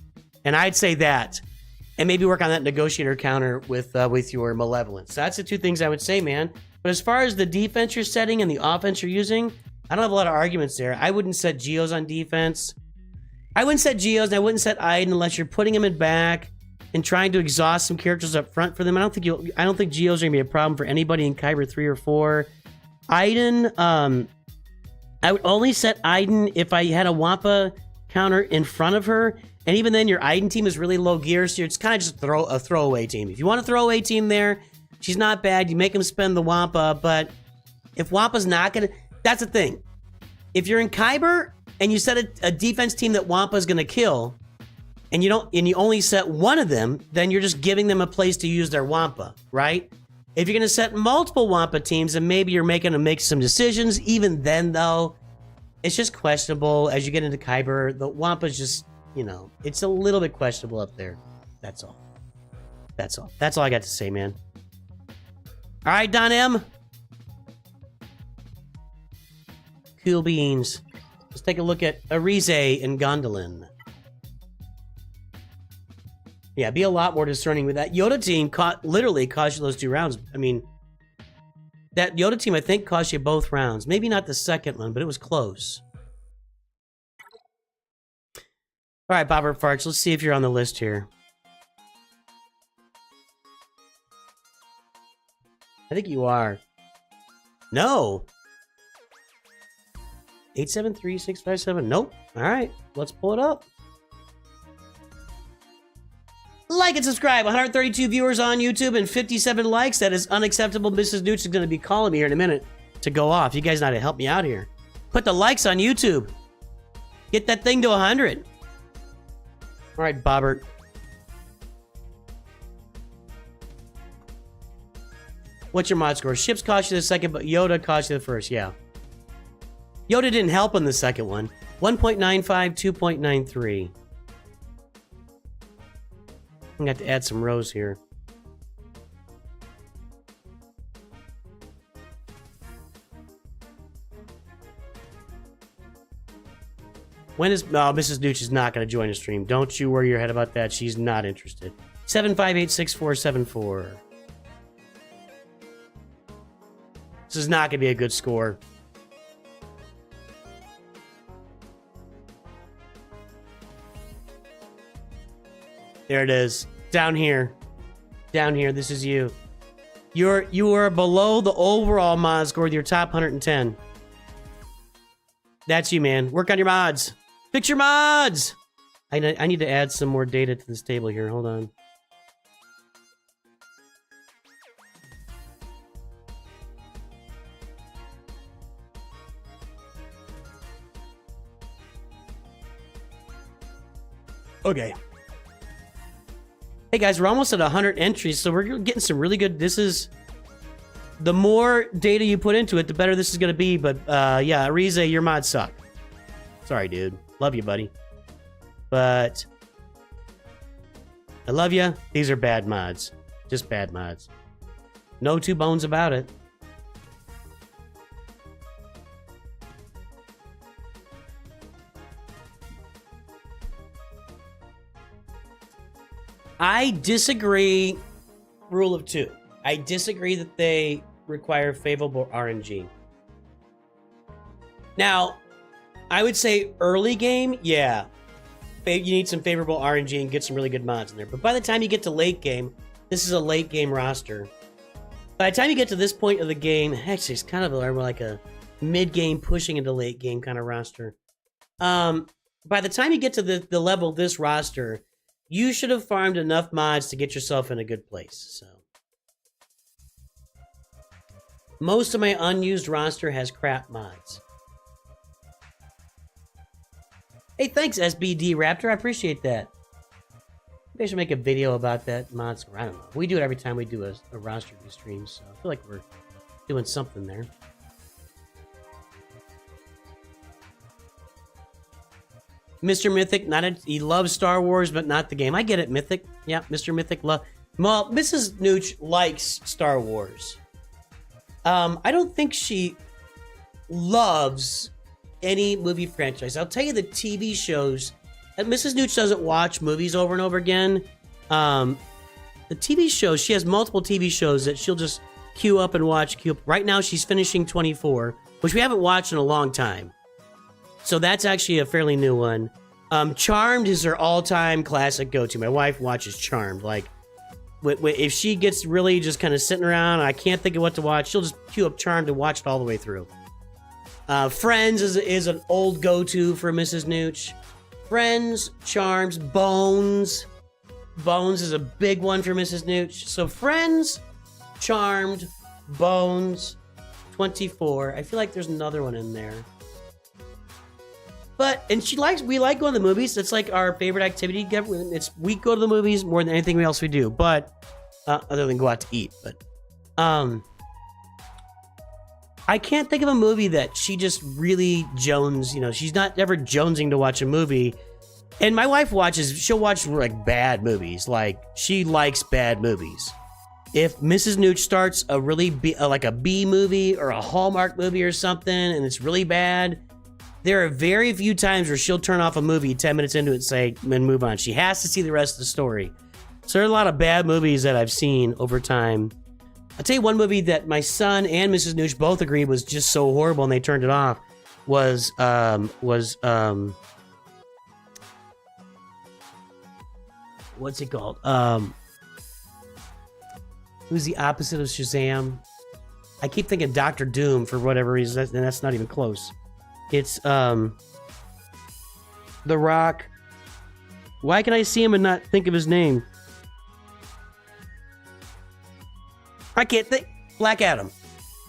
and I'd say that. And maybe work on that negotiator counter with your malevolence. So that's the two things I would say, man. But as far as the defense you're setting and the offense you're using, I don't have a lot of arguments there. I wouldn't set Geos on defense. I wouldn't set Geos, and I wouldn't set Iden unless you're putting them in back and trying to exhaust some characters up front for them. I don't think Geos are gonna be a problem for anybody in Kyber 3 or 4. Iden, I would only set Iden if I had a Wampa counter in front of her. And even then, your Iden team is really low gear, so it's kind of just a throwaway team. If you want a throwaway team there, she's not bad. You make them spend the Wampa, but if Wampa's not gonna... That's the thing. If you're in Kyber and you set a defense team that Wampa's gonna kill, and you only set one of them, then you're just giving them a place to use their Wampa, right? If you're gonna set multiple Wampa teams, then maybe you're making them make some decisions. Even then, though, it's just questionable. As you get into Kyber, the Wampa's just... You know, it's a little bit questionable up there. That's all. That's all. That's all I got to say, man. All right, Don M. Cool beans. Let's take a look at Arize and Gondolin. Yeah, be a lot more discerning with that. Yoda team literally cost you those 2 rounds. I mean, that Yoda team, I think, cost you both rounds. Maybe not the second one, but it was close. All right, Bobbert Farts, let's see if you're on the list here. I think you are. No. 873657. Nope. All right, let's pull it up. Like and subscribe. 132 viewers on YouTube and 57 likes. That is unacceptable. Mrs. Nooch is going to be calling me here in a minute to go off. You guys know how to help me out here. Put the likes on YouTube. Get that thing to 100. All right, Bobbert. What's your mod score? Ships cost you the second, but Yoda cost you the first. Yeah. Yoda didn't help in the second one. 1.95, 2.93. I'm gonna have to add some rows here. When is... Oh, Mrs. Nooch is not going to join the stream. Don't you worry your head about that. She's not interested. 7586474. This is not going to be a good score. There it is. Down here. Down here. This is you. You are below the overall mod score with your top 110. That's you, man. Work on your mods. Fix your mods! I need to add some more data to this table here. Hold on. Okay. Hey guys, we're almost at 100 entries, so we're getting some really good... This is... The more data you put into it, the better this is going to be. But, yeah, Arize, your mods suck. Sorry, dude. Love you, buddy. But... I love you. These are bad mods. Just bad mods. No two bones about it. I disagree. Rule of 2. I disagree that they require favorable RNG. Now, I would say early game, yeah. You need some favorable RNG and get some really good mods in there. But by the time you get to late game, this is a late game roster. By the time you get to this point of the game, actually, it's kind of like a mid-game pushing into late game kind of roster. By the time you get to the level of this roster, you should have farmed enough mods to get yourself in a good place. So, most of my unused roster has crap mods. Hey, thanks, SBD Raptor. I appreciate that. Maybe I should make a video about that monster. I don't know. We do it every time we do a roster review stream, so I feel like we're doing something there. Mr. Mythic, he loves Star Wars, but not the game. I get it, Mythic. Yeah, Mr. Mythic well, Mrs. Nooch likes Star Wars. I don't think she loves any movie franchise. I'll tell you the TV shows. And Mrs. Nooch doesn't watch movies over and over again. The TV shows, she has multiple TV shows that she'll just queue up and watch. Right now, she's finishing 24, which we haven't watched in a long time. So that's actually a fairly new one. Charmed is her all-time classic go-to. My wife watches Charmed. Like, if she gets really just kind of sitting around, I can't think of what to watch, she'll just queue up Charmed and watch it all the way through. Friends is an old go-to for Mrs. Nooch. Friends, Charms, Bones. Bones is a big one for Mrs. Nooch. So Friends, Charmed, Bones, 24. I feel like there's another one in there. And we like going to the movies. It's like our favorite activity. We go to the movies more than anything else we do. But, other than go out to eat. But, I can't think of a movie that she just really jones, she's not ever jonesing to watch a movie. And my wife she'll watch like bad movies. Like, she likes bad movies. If Mrs. Nooch starts a really like a B movie or a Hallmark movie or something and it's really bad, there are very few times where she'll turn off a movie 10 minutes into it and move on. She has to see the rest of the story. So there are a lot of bad movies that I've seen over time. I'll tell you one movie that my son and Mrs. Nooch both agreed was just so horrible and they turned it off was what's it called? Who's the opposite of Shazam? I keep thinking Doctor Doom for whatever reason, and that's not even close. It's The Rock. Why can I see him and not think of his name? I can't think. Black Adam.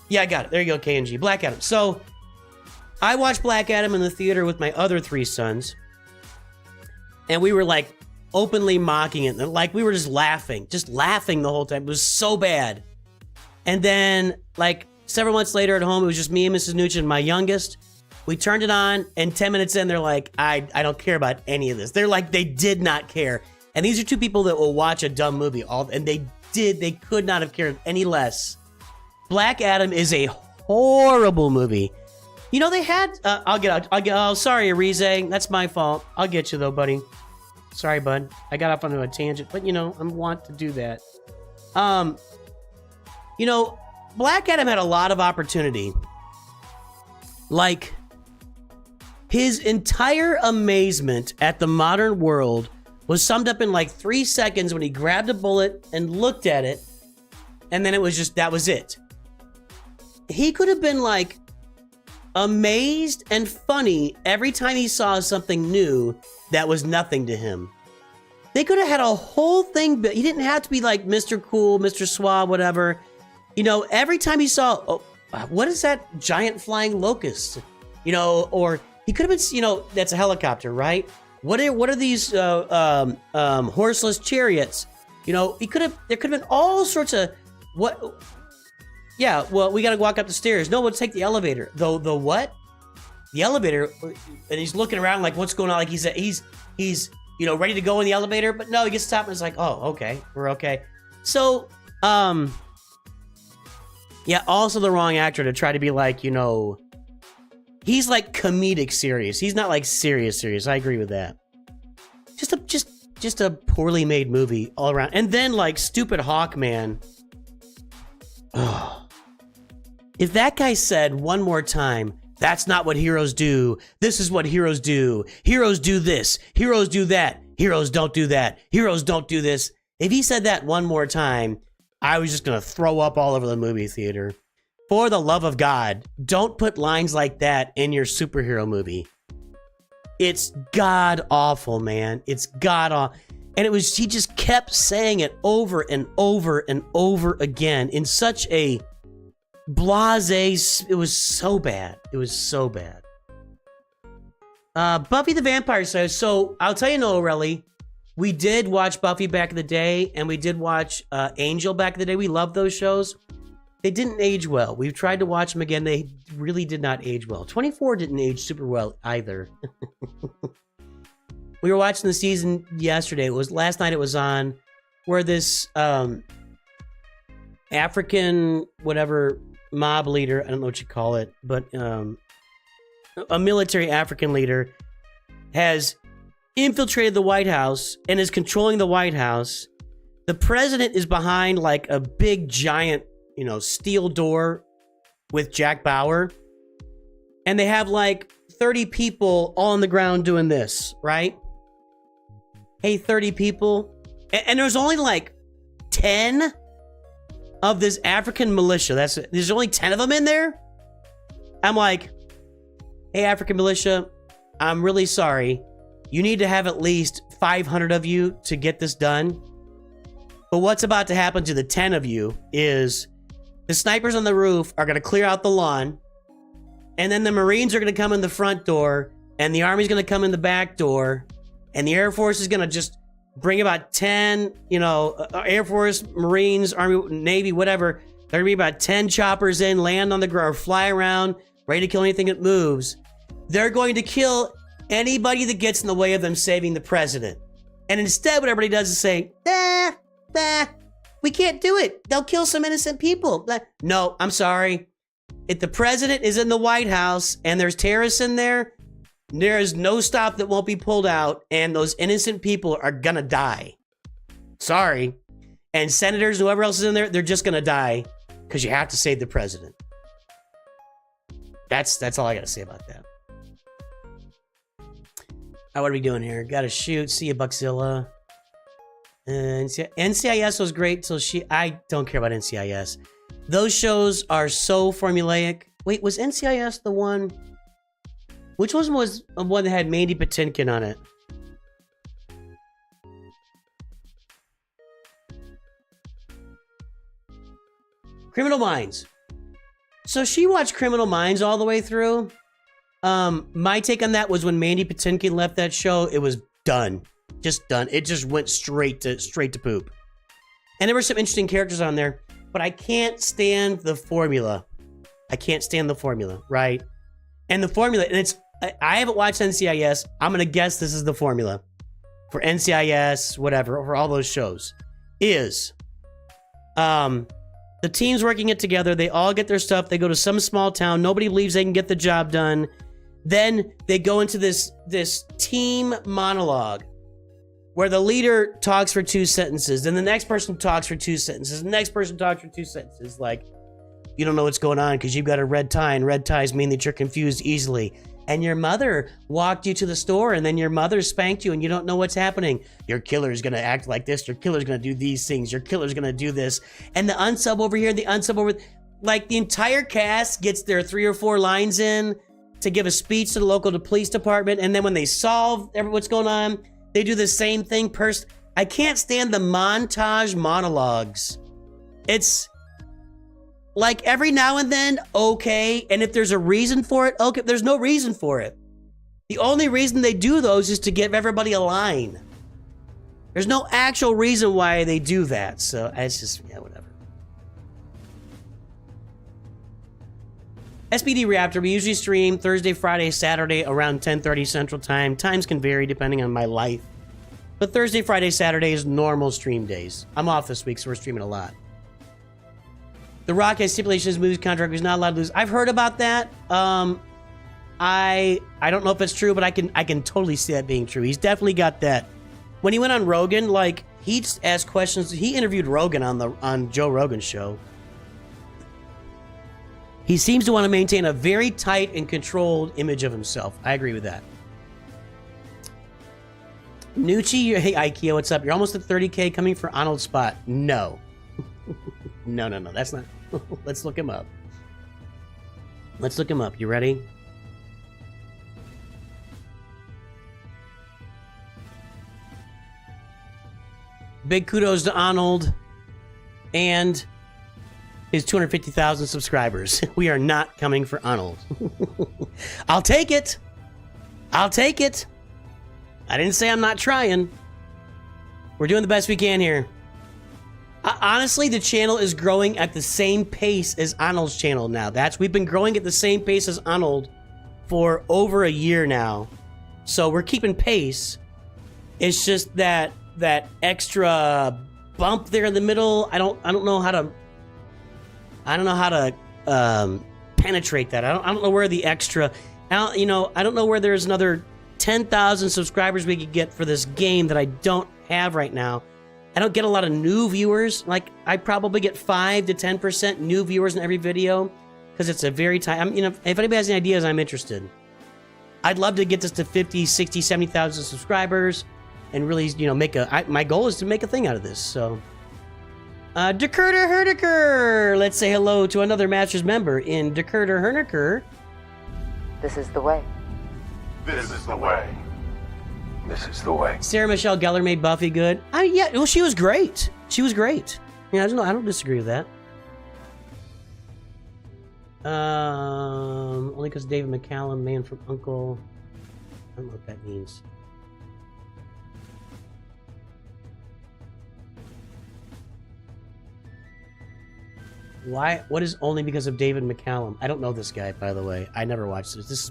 Yeah, I got it. There you go, KNG. Black Adam. So, I watched Black Adam in the theater with my other three sons. And we were like openly mocking it. Like, we were just laughing the whole time. It was so bad. And then, like, several months later at home, it was just me and Mrs. Nooch and my youngest. We turned it on, and 10 minutes in, they're like, I don't care about any of this. They're like, they did not care. And these are two people that will watch a dumb movie, and they could not have cared any less. Black Adam is a horrible movie. They had, oh, sorry, Arize, that's my fault. I'll get you though, buddy. Sorry, bud. I got off onto a tangent, but I want to do that. Black Adam had a lot of opportunity. Like, his entire amazement at the modern world was summed up in like 3 seconds when he grabbed a bullet and looked at it, and then it was just, that was it. He could have been like amazed and funny every time he saw something new that was nothing to him. They could have had a whole thing, but he didn't have to be like Mr. Cool, Mr. Suave, whatever. Every time he saw, what is that giant flying locust? Or he could have been, that's a helicopter, right? What are these horseless chariots? There could have been all sorts of what. Yeah, well, we got to walk up the stairs. No, we'll take the elevator. The what? The elevator, and he's looking around like, what's going on? Like he's ready to go in the elevator, but no, he gets stopped and it's like, oh, okay, we're okay. So, yeah, also the wrong actor to try to be like, he's like comedic serious. He's not like serious. I agree with that. Just a poorly made movie all around. And then like stupid Hawkman. Oh. If that guy said one more time, that's not what heroes do. This is what heroes do. Heroes do this. Heroes do that. Heroes don't do that. Heroes don't do this. If he said that one more time, I was just going to throw up all over the movie theater. For the love of God, don't put lines like that in your superhero movie. It's god awful, man. It's god awful. And he just kept saying it over and over and over again in such a blasé, it was so bad. It was so bad. Buffy the Vampire Slayer. So I'll tell you, no, Relly, we did watch Buffy back in the day, and we did watch Angel back in the day. We loved those shows. They didn't age well. We've tried to watch them again. They really did not age well. 24 didn't age super well either. We were watching the season yesterday. It was last night. It was on where this African whatever mob leader, I don't know what you call it, but a military African leader has infiltrated the White House and is controlling the White House. The president is behind like a big giant, steel door with Jack Bauer. And they have like 30 people all on the ground doing this, right? Hey, 30 people. And there's only like 10 of this African militia. There's only 10 of them in there. I'm like, hey, African militia, I'm really sorry. You need to have at least 500 of you to get this done. But what's about to happen to the 10 of you is the snipers on the roof are going to clear out the lawn. And then the Marines are going to come in the front door. And the Army's going to come in the back door. And the Air Force is going to just bring about 10, Air Force, Marines, Army, Navy, whatever. There are going to be about 10 choppers in, land on the ground, or fly around, ready to kill anything that moves. They're going to kill anybody that gets in the way of them saving the president. And instead, what everybody does is say, we can't do it. They'll kill some innocent people. No, I'm sorry. If the president is in the White House and there's terrorists in there, there is no stop that won't be pulled out, and those innocent people are gonna die. Sorry. And senators, whoever else is in there, they're just gonna die because you have to save the president. That's all I gotta say about that. What are we doing here? Gotta shoot. See you, Buckzilla. NCIS was great till I don't care about NCIS. Those shows are so formulaic. Wait, was NCIS the one? Which one was the one that had Mandy Patinkin on it? Criminal Minds. So she watched Criminal Minds all the way through. My take on that was when Mandy Patinkin left that show, it was done. Just done. It just went straight to poop. And there were some interesting characters on there, but I can't stand the formula. Right? And the formula, and I haven't watched NCIS. I'm going to guess this is the formula for NCIS, whatever, for all those shows, is the team's working it together. They all get their stuff. They go to some small town. Nobody believes they can get the job done. Then they go into this team monologue where the leader talks for 2 sentences. Then the next person talks for 2 sentences. The next person talks for 2 sentences. Like, you don't know what's going on because you've got a red tie, and red ties mean that you're confused easily. And your mother walked you to the store, and then your mother spanked you, and you don't know what's happening. Your killer's going to act like this. Your killer's going to do these things. Your killer's going to do this. And the unsub over here, the unsub over... Like, the entire cast gets their 3 or 4 lines in to give a speech to the local police department, and then when they solve what's going on, they do the same thing. I can't stand the montage monologues. It's... like every now and then, okay. And if there's a reason for it, okay. There's no reason for it. The only reason they do those is to give everybody a line. There's no actual reason why they do that. So it's just, yeah, whatever. SPD Reactor, we usually stream Thursday, Friday, Saturday around 10:30 Central Time. Times can vary depending on my life. But Thursday, Friday, Saturday is normal stream days. I'm off this week, so we're streaming a lot. The Rock has stipulations, moves contract, he's not allowed to lose. I've heard about that. I don't know if it's true, but I can totally see that being true. He's definitely got that. When he went on Rogan, like, he asked questions. He interviewed Rogan on Joe Rogan's show. He seems to want to maintain a very tight and controlled image of himself. I agree with that. Nucci, hey Ikea, what's up? You're almost at 30K coming for Arnold's spot. No. No, that's not. Let's look him up. You ready? Big kudos to Arnold and his 250,000 subscribers. We are not coming for Arnold. I'll take it. I'll take it. I didn't say I'm not trying. We're doing the best we can here. Honestly, the channel is growing at the same pace as Arnold's channel now. We've been growing at the same pace as Arnold for over a year now. So we're keeping pace. It's just that extra bump there in the middle. I don't know how to penetrate that. I don't know where the extra, I don't know where there's another 10,000 subscribers we could get for this game that I don't have right now. I don't get a lot of new viewers. Like, I probably get 5 to 10% new viewers in every video because it's a very time. If anybody has any ideas, I'm interested. I'd love to get this to 50, 60, 70,000 subscribers and really, my goal is to make a thing out of this. So, Dekurter Herniker, let's say hello to another Masters member in Dekurter Herniker. This is the way. This is the way. This is the way. Sarah Michelle Gellar made Buffy good. Yeah, well, she was great. She was great. Yeah, I don't disagree with that. Only because David McCallum, Man from Uncle. I don't know what that means. Why? What is only because of David McCallum? I don't know this guy, by the way. I never watched this.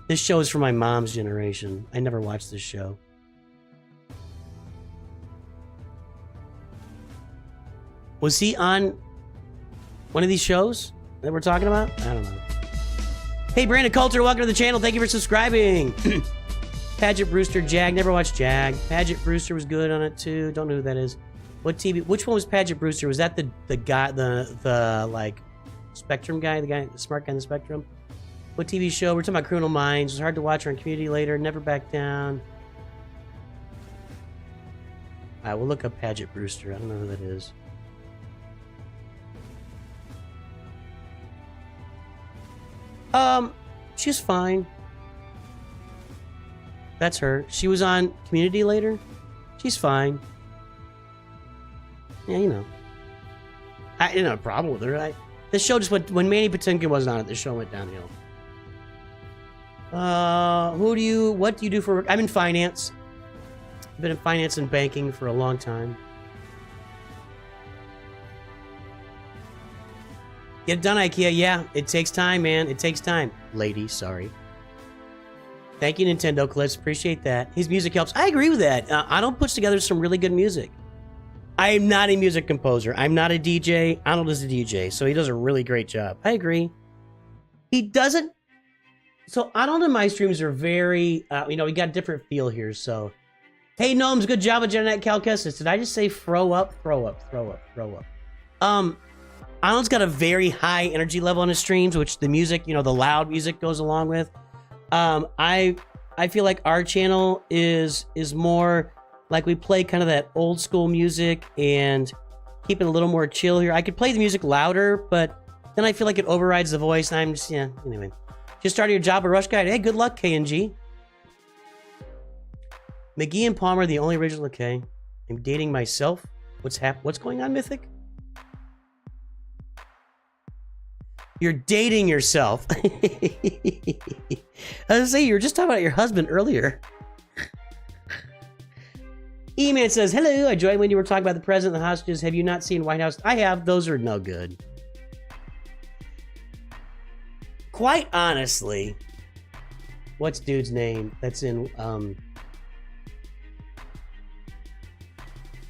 This show is for my mom's generation. I never watched this show. Was he on one of these shows that we're talking about? I don't know. Hey, Brandon Coulter, welcome to the channel. Thank you for subscribing. Paget Brewster, Jag. Never watched Jag. Paget Brewster was good on it too. Don't know who that is. What TV? Which one was Paget Brewster? Was that the guy, the like Spectrum guy, the smart guy in the Spectrum? What TV show? We're talking about Criminal Minds. It was hard to watch on Community later. Never Back Down. All right, we'll look up Paget Brewster. I don't know who that is. She's fine. That's her. She was on Community later. She's fine. Yeah, I didn't have a problem with her. The show just went, when Manny Patinkin wasn't on it, the show went downhill. What do you do for work? I'm in finance. I've been in finance and banking for a long time. Get it done, IKEA. Yeah, it takes time, man. It takes time. Lady, sorry. Thank you, Nintendo Clips. Appreciate that. His music helps. I agree with that. Arnold puts together some really good music. I am not a music composer. I'm not a DJ. Arnold is a DJ, so he does a really great job. I agree. He doesn't. So Arnold and my streams are very, we got a different feel here. So, hey Gnomes, good job with Janet Calcustis. Did I just say throw up? Throw up, throw up, throw up. Arnold's got a very high energy level on his streams, which the music, the loud music goes along with. I feel like our channel is more like we play kind of that old school music and keep it a little more chill here. I could play the music louder, but then I feel like it overrides the voice, and I'm just, anyway. Just started your job at Rush Guide. Hey, good luck, KNG. McGee and Palmer, the only original. Okay. I'm dating myself. What's going on, Mythic? You're dating yourself. I was gonna say, you were just talking about your husband earlier. E-Man says, hello, I joined when you were talking about the president and the hostages. Have you not seen White House? I have. Those are no good. Quite honestly, what's dude's name that's in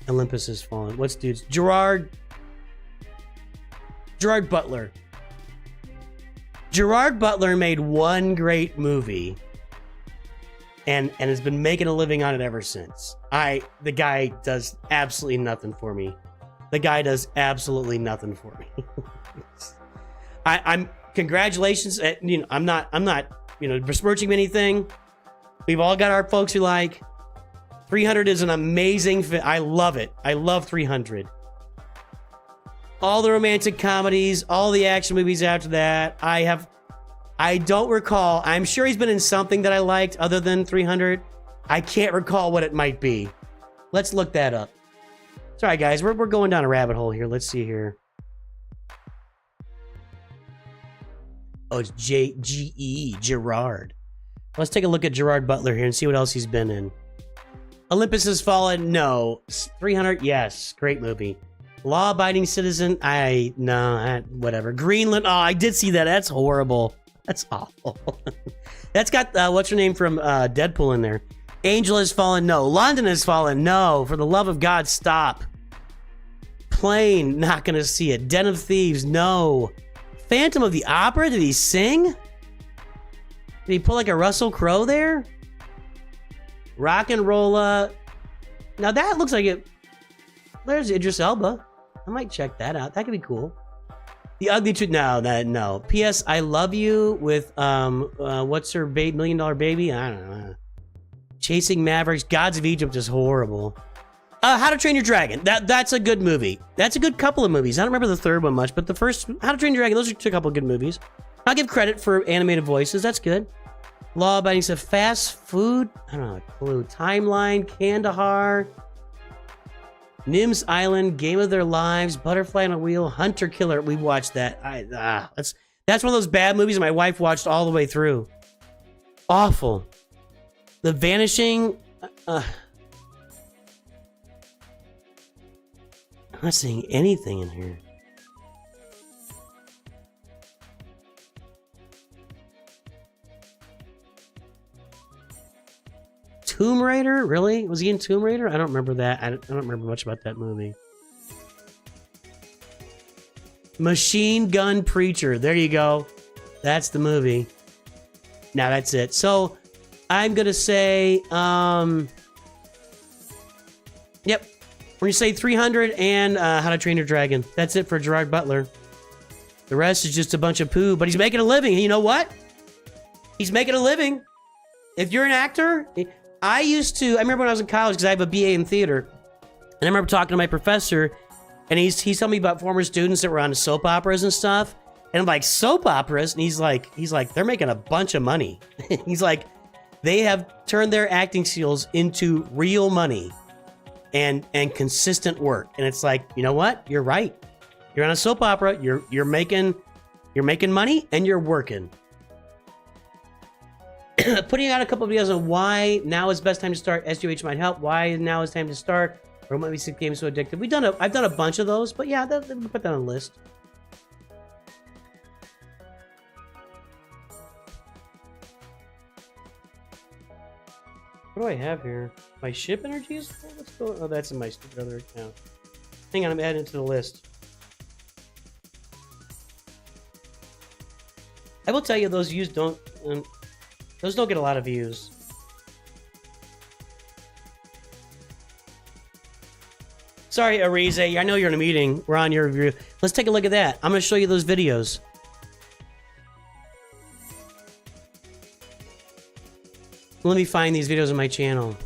Olympus Has Fallen? What's dude's? Gerard Butler. Gerard Butler made one great movie and has been making a living on it ever since. The guy does absolutely nothing for me. The guy does absolutely nothing for me. I'm congratulations. I'm not besmirching anything. We've all got our folks who like 300 is an amazing fit. I love it. I love 300. All the romantic comedies, all the action movies after that. I don't recall. I'm sure he's been in something that I liked other than 300. I can't recall what it might be. Let's look that up. Sorry, guys. We're going down a rabbit hole here. Let's see here. Oh, it's Gerard. Let's take a look at Gerard Butler here and see what else he's been in. Olympus Has Fallen, no. 300, yes. Great movie. Law-abiding citizen, whatever. Greenland, oh, I did see that. That's horrible. That's awful. That's got, what's her name from Deadpool in there. Angel Has Fallen, no. London Has Fallen, no. For the love of God, stop. Plane, not gonna see it. Den of Thieves, no. Phantom of the Opera, did he sing? Did he pull like a Russell Crowe there? Rock and Rolla. Now that looks like it. There's Idris Elba. I might check that out. That could be cool. The Ugly Truth. No. P.S. I Love You with what's her $1 million baby? I don't know. Chasing Mavericks. Gods of Egypt is horrible. How to Train Your Dragon. That's a good movie. That's a good couple of movies. I don't remember the third one much, but the first How to Train Your Dragon. Those are a couple of good movies. I'll give credit for animated voices. That's good. Law Abiding stuff. Fast Food. I don't know. Clue. Timeline. Kandahar. Nim's Island. Game of Their Lives. Butterfly on a Wheel. Hunter Killer. We watched that. That's one of those bad movies my wife watched all the way through. Awful. The Vanishing. I'm not seeing anything in here. Tomb Raider? Really? Was he in Tomb Raider? I don't remember that. I don't remember much about that movie. Machine Gun Preacher. There you go. That's the movie. Now that's it. So I'm gonna say, yep. We're gonna say 300 and How to Train Your Dragon. That's it for Gerard Butler. The rest is just a bunch of poo, but he's making a living. You know what? He's making a living. If you're an actor, I remember when I was in college, because I have a BA in theater, and I remember talking to my professor, and he's telling me about former students that were on soap operas and stuff, and I'm like, soap operas? And he's like, they're making a bunch of money. He's like, they have turned their acting skills into real money and consistent work. And it's like, you know what? You're right. You're on a soap opera. You're making money and you're working. Putting out a couple of videos on why now is the best time to start. SWGOH might help. Why now is time to start. Or what makes the game so addictive. I've done a bunch of those, but yeah, we put that on a list. What do I have here? My ship energies? What's going? Oh, that's in my stupid other account. Hang on, I'm adding it to the list. I will tell you, those views don't get a lot of views. Sorry, Arize. I know you're in a meeting. We're on your review. Let's take a look at that. I'm going to show you those videos. Let me find these videos on my channel.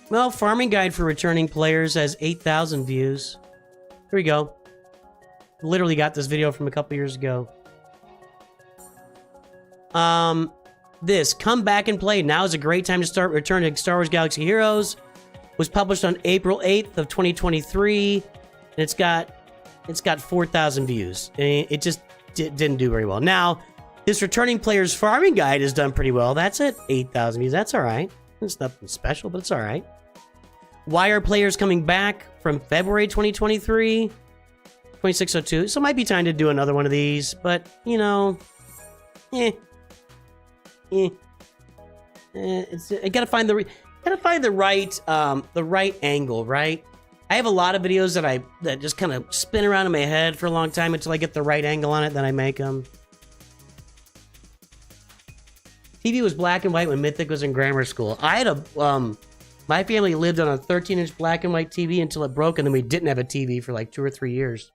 Well, Farming Guide for Returning Players has 8,000 views. Here we go. Literally got this video from a couple years ago. This, Come Back and Play. Now is a great time to start returning Star Wars Galaxy Heroes. Was published on April 8th of 2023. And it's got 4,000 views. It just didn't do very well. Now, this Returning Players Farming Guide has done pretty well. That's at 8,000 views. That's all right. It's nothing special, but it's all right. Why are players coming back from February 2023? 2602. So it might be time to do another one of these, but you know, it's I gotta find the right angle, right? I have a lot of videos that just kind of spin around in my head for a long time until I get the right angle on it, then I make them. TV was black and white when Mythic was in grammar school. I had my family lived on a 13-inch black and white TV until it broke, and then we didn't have a TV for like 2 or 3 years.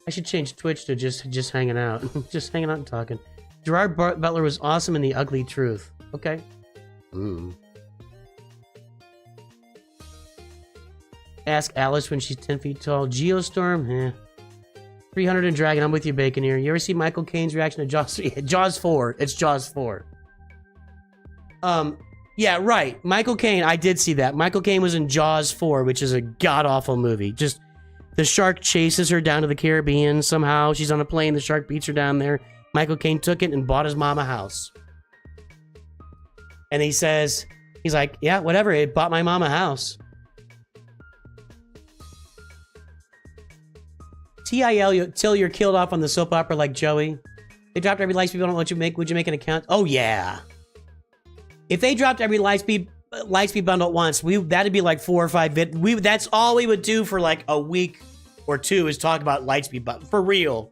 I should change Twitch to just hanging out. Just hanging out and talking. Gerard Butler was awesome in The Ugly Truth. Okay. Ask Alice when she's 10 feet tall. Geostorm? 300 and Dragon. I'm with you, Bacon here. You ever see Michael Caine's reaction to Jaws 3? Jaws 4. It's Jaws 4. Yeah, right. Michael Caine, I did see that. Michael Caine was in Jaws 4, which is a god-awful movie. Just, the shark chases her down to the Caribbean somehow. She's on a plane. The shark beats her down there. Michael Caine took it and bought his mom a house. And he says, he's like, yeah, whatever. It bought my mom a house. TIL till you're killed off on the soap opera like Joey. They dropped every Lightspeed bundle. Would you make an account? Oh yeah. If they dropped every Lightspeed bundle at once, that'd be like 4 or 5 that's all we would do for like a week or two is talk about Lightspeed bundle for real.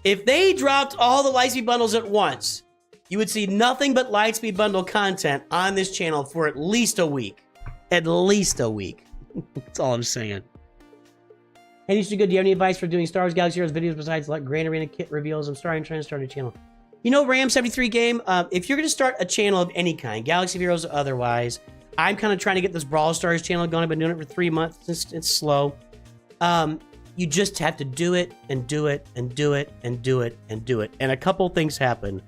If they dropped all the Lightspeed bundles at once, you would see nothing but Lightspeed bundle content on this channel for at least a week. At least a week. That's all I'm saying. Hey, you should go. Do you have any advice for doing Star Wars Galaxy Heroes videos besides like Grand Arena kit reveals? I'm trying to start a channel. You know, Ram73 game, if you're going to start a channel of any kind, Galaxy Heroes or otherwise, I'm kind of trying to get this Brawl Stars channel going. I've been doing it for 3 months. It's slow. You just have to do it and do it and do it and do it and do it. And a couple things happen.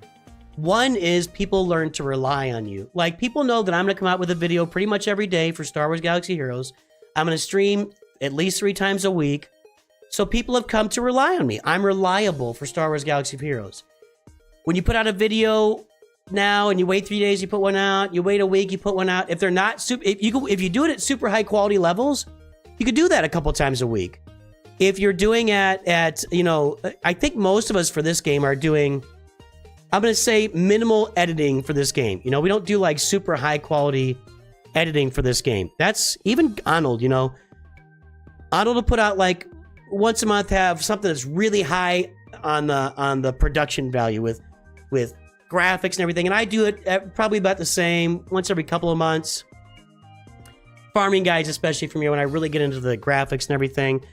One is people learn to rely on you. Like, people know that I'm going to come out with a video pretty much every day for Star Wars Galaxy Heroes. I'm going to stream at least 3 times a week. So people have come to rely on me. I'm reliable for Star Wars Galaxy of Heroes. When you put out a video now and you wait 3 days, you put one out. You wait a week, you put one out. If they're not super, if you do it at super high quality levels, you could do that a couple times a week. If you're doing at you know, I think most of us for this game are doing, I'm going to say minimal editing for this game. You know, we don't do like super high quality editing for this game. That's even Arnold, you know. Arnold will put out like once a month, have something that's really high on the production value with graphics and everything. And I do it at probably about the same once every couple of months. Farming guides, especially for me, when I really get into the graphics and everything.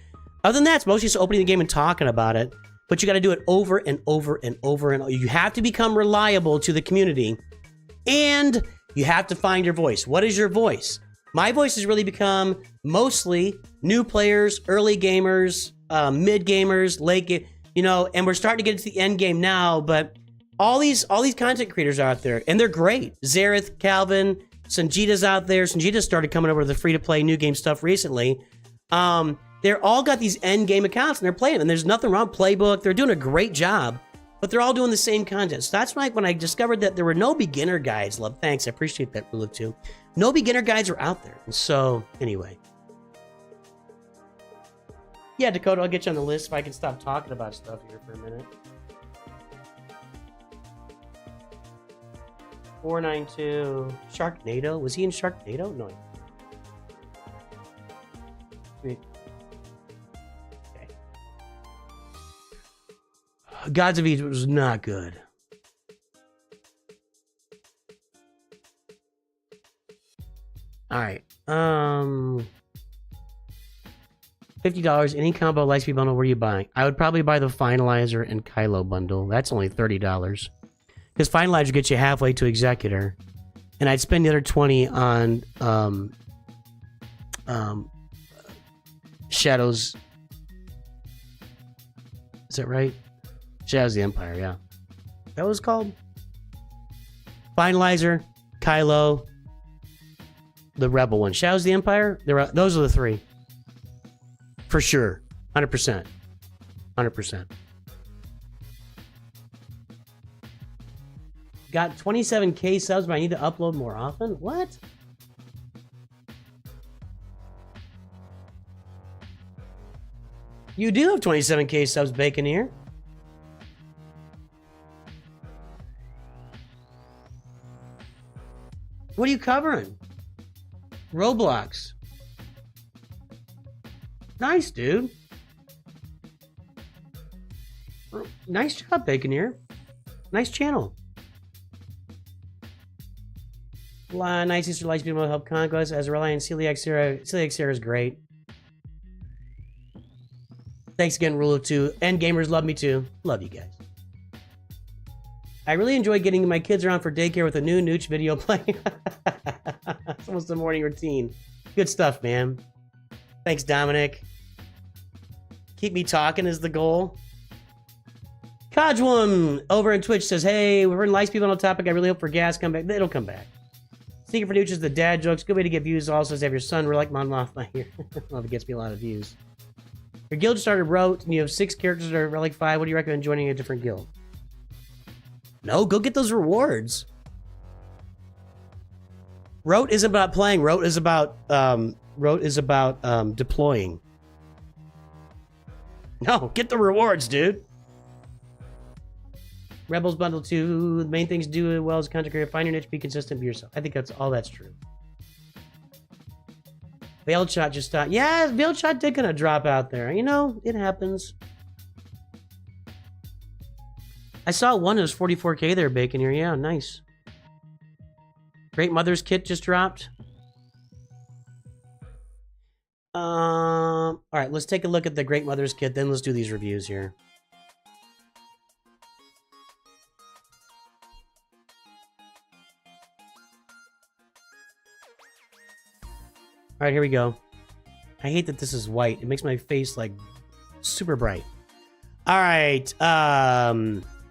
Other than that, it's mostly just opening the game and talking about it. But you got to do it over and over and over and over. You have to become reliable to the community. And you have to find your voice. What is your voice? My voice has really become mostly new players, early gamers, mid gamers, late game, you know, and we're starting to get into the end game now, but all these content creators are out there, and they're great. Zareth, Calvin, Sanjita's out there. Sanjita started coming over to the free-to-play new game stuff recently. They're all got these end game accounts, and they're playing, and there's nothing wrong. Playbook, they're doing a great job, but they're all doing the same content. So that's like when I discovered that there were no beginner guides. Love, thanks, I appreciate that, Rule of Two. No beginner guides are out there. And so, anyway. Yeah, Dakota, I'll get you on the list if I can stop talking about stuff here for a minute. 492. Sharknado? Was he in Sharknado? No. Wait. Okay. Gods of Egypt was not good. Alright. $50, any combo Lightspeed bundle, where are you buying? I would probably buy the Finalizer and Kylo bundle. That's only $30. Because Finalizer gets you halfway to Executor. And I'd spend the other 20 on Shadows. Is that right? Shadows of the Empire, yeah. That was called? Finalizer, Kylo, the Rebel one. Shadows of the Empire? Those are the 3. For sure. 100%. 100%. Got 27k subs, but I need to upload more often? What? You do have 27k subs, Bacon here. What are you covering? Roblox. Nice, dude. Nice job, Bacon here. Nice channel. Nice Easter Lightspeed will help Conquest as a Reliant Celiac Sierra. Celiac Sierra is great. Thanks again, Rule of Two. And gamers love me too. Love you guys. I really enjoy getting my kids around for daycare with a new NOOCH video playing. It's almost a morning routine. Good stuff, man. Thanks, Dominic. Keep me talking is the goal. Kajwam over on Twitch says, hey, we're in nice people on the topic. I really hope for gas come back. It'll come back. Sneaking for Nooch is the dad jokes. Good way to get views. Also says, have your son. We're like Mon Mothma here. Well, if it gets me a lot of views. Your guild started wrote, and you have 6 characters that are like 5. What do you recommend joining a different guild? No, go get those rewards. Rote isn't about playing. Rote is about deploying. No, get the rewards, dude. Rebels Bundle 2. The main things do it well as a content creator. Find your niche, be consistent, be yourself. I think that's true. Veiled Shot just stopped. Yeah, Veiled Shot did kind of drop out there. You know, it happens. I saw one that was 44K there, Bacon here. Yeah, nice. Great Mother's Kit just dropped. All right, let's take a look at the Great Mother's Kit, then let's do these reviews here. All right, here we go. I hate that this is white. It makes my face, like, super bright. All right.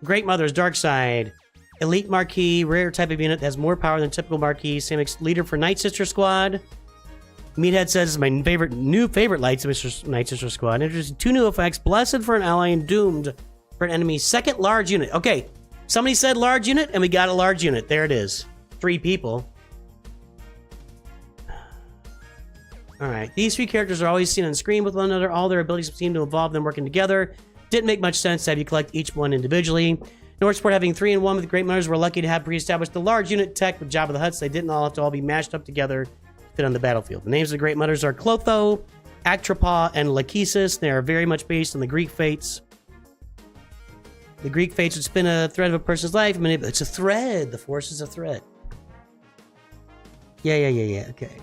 Great Mother's Dark Side. Elite Marquee. Rare type of unit that has more power than typical Marquee. Same leader for Night Sister Squad. Meathead says, my new favorite Night Sister Squad. Introducing 2 new effects. Blessed for an ally and doomed for an enemy. Second large unit. Okay. Somebody said large unit, and we got a large unit. There it is. 3 people. Alright, these 3 characters are always seen on screen with one another. All their abilities seem to involve them working together. Didn't make much sense to have you collect each one individually. North Sport having 3 in 1 with Great Mothers, we're lucky to have pre-established the large unit tech with Jabba the Hutt. They didn't all have to all be mashed up together to fit on the battlefield. The names of the Great Mothers are Clotho, Actropaw, and Lachesis. They are very much based on the Greek fates. The Greek fates would spin a thread of a person's life. I mean, it's a thread. The Force is a thread. Yeah. Okay.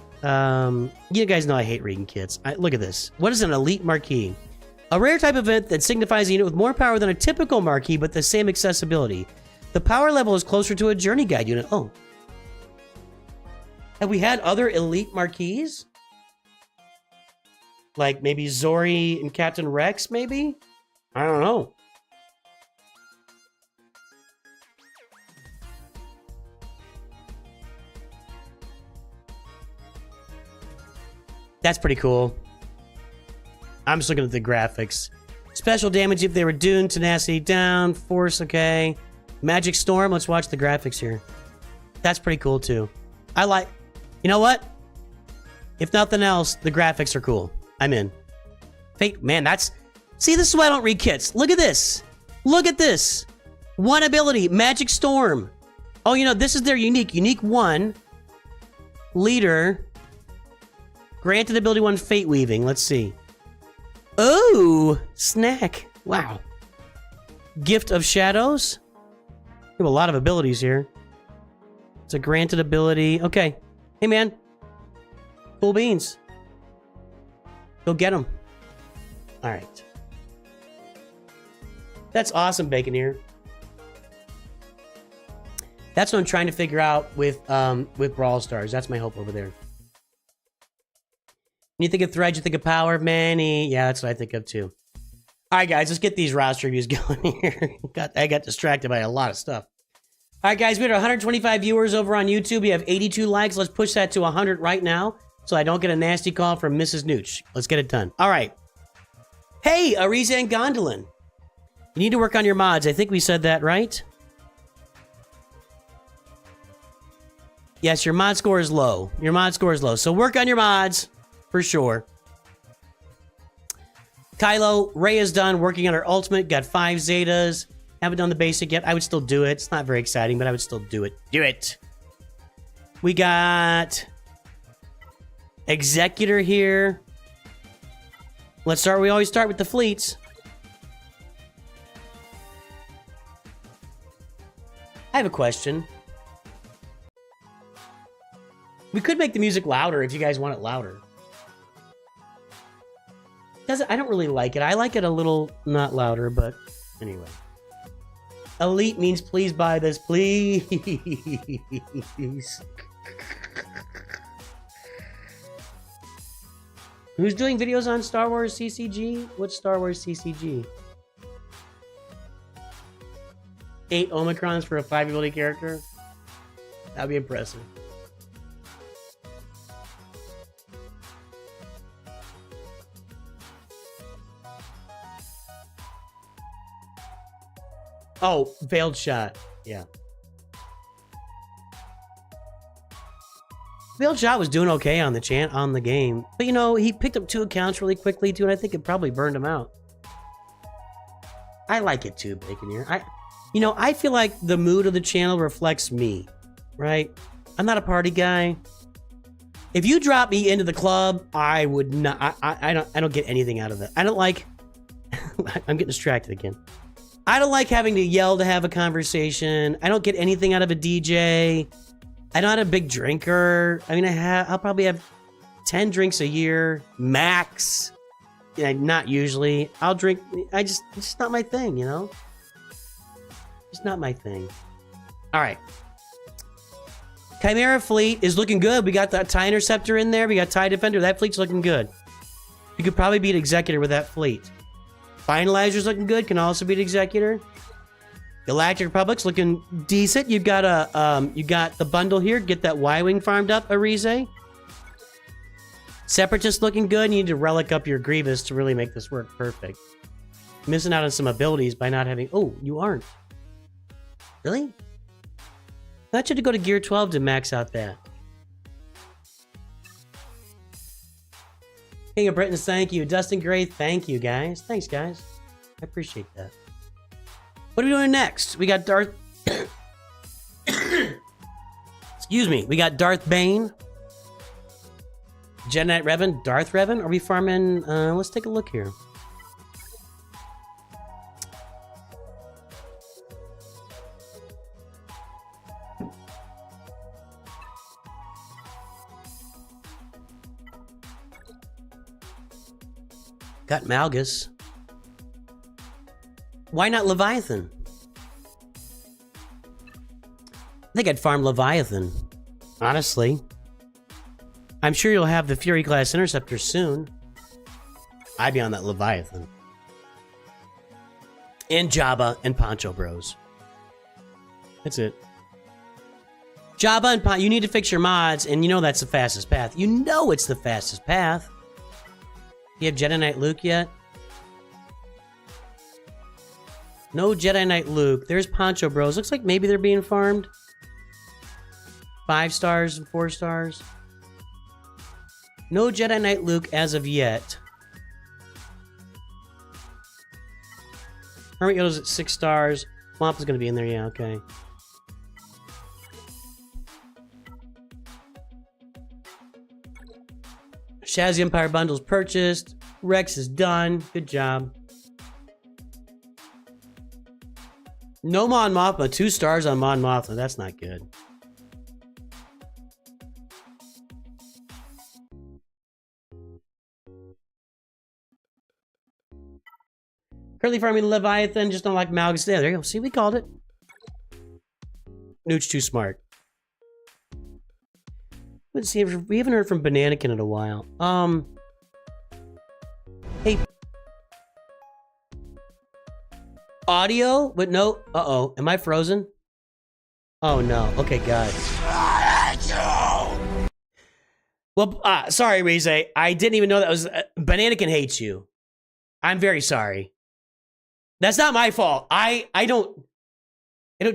You guys know I hate reading kits. Look at this. What is an Elite Marquee? A rare type of event that signifies a unit with more power than a typical Marquee, but the same accessibility. The power level is closer to a Journey Guide unit. Oh. Have we had other Elite Marquees? Like maybe Zori and Captain Rex, maybe? I don't know. That's pretty cool. I'm just looking at the graphics. Special damage if they were doomed. Tenacity down. Force, okay. Magic Storm. Let's watch the graphics here. That's pretty cool, too. I like... You know what? If nothing else, the graphics are cool. I'm in. Fate... Man, that's... See, this is why I don't read kits. Look at this. Look at this. 1 ability. Magic Storm. Oh, you know, this is their unique. Unique 1. Leader... Granted ability 1, Fate Weaving. Let's see. Oh, snack. Wow. Gift of Shadows. We have a lot of abilities here. It's a granted ability. Okay. Hey, man. Cool beans. Go get them. All right. That's awesome, Bacon here. That's what I'm trying to figure out with Brawl Stars. That's my hope over there. When you think of threads, you think of power, many. Yeah, that's what I think of too. All right, guys, let's get these roster reviews going here. I got distracted by a lot of stuff. All right, guys, we had 125 viewers over on YouTube. We have 82 likes. Let's push that to 100 right now so I don't get a nasty call from Mrs. Nooch. Let's get it done. All right. Hey, Ariza and Gondolin. You need to work on your mods. I think we said that, right? Yes, your mod score is low. Your mod score is low. So work on your mods. For sure. Kylo, Rey is done working on her ultimate. Got 5 Zetas. Haven't done the basic yet. I would still do it. It's not very exciting, but I would still do it. Do it. We got Executor here. Let's start. We always start with the fleets. I have a question. We could make the music louder if you guys want it louder. I don't really like it. I like it a little not louder, but anyway. Elite means please buy this, please. Who's doing videos on Star Wars CCG? What's Star Wars CCG? 8 Omicrons for a 5-ability character? That'd be impressive. Oh, Veiled Shot. Yeah. Veiled Shot was doing okay on the game. But you know, he picked up 2 accounts really quickly too, and I think it probably burned him out. I like it too, Bacon here. I feel like the mood of the channel reflects me, right? I'm not a party guy. If you drop me into the club, I would not. I don't get anything out of it. I don't like. I'm getting distracted again. I don't like having to yell to have a conversation. I don't get anything out of a DJ. I'm not a big drinker. I mean, I'll probably have 10 drinks a year max. Yeah, not usually. I'll drink. It's just not my thing, you know. It's not my thing. All right. Chimera fleet is looking good. We got that TIE Interceptor in there. We got TIE Defender. That fleet's looking good. You could probably beat Executor with that fleet. Finalizer's looking good. Can also beat Executor. Galactic Republic's looking decent. You got the bundle here. Get that Y-Wing farmed up, Arize. Separatist looking good. You need to relic up your Grievous to really make this work perfect. Missing out on some abilities by not having... Oh, you aren't. Really? I thought you had to go to Gear 12 to max out that. King of Britain, thank you. Dustin Gray, thank you, guys. Thanks, guys. I appreciate that. What are we doing next? We got Darth... Excuse me. We got Darth Bane. Jedi Knight Revan. Darth Revan? Are we farming... let's take a look here. Got Malgus. Why not Leviathan? I think I'd farm Leviathan. Honestly. I'm sure you'll have the Fury class interceptor soon. I'd be on that Leviathan. And Jabba and Poncho Bros. That's it. Jabba and Poncho, you need to fix your mods, and you know that's the fastest path. You know it's the fastest path. You have Jedi Knight Luke yet? No Jedi Knight Luke. There's Poncho Bros. Looks like maybe they're being farmed. 5 stars and 4 stars. No Jedi Knight Luke as of yet. Hermit Yoda's at 6 stars. Swamp is going to be in there. Yeah, okay. Shazzy Empire bundles purchased. Rex is done. Good job. No Mon Mothma. 2 stars on Mon Mothma. That's not good. Currently farming Leviathan. Just don't like Malgus. There you go. See, we called it. Nooch too smart. Let's see. We haven't heard from Bananakin in a while. Hey. Audio? But no. Uh-oh. Am I frozen? Oh, no. Okay, God. Well, sorry, Rize. I didn't even know that was... Bananakin hates you. I'm very sorry. That's not my fault. I don't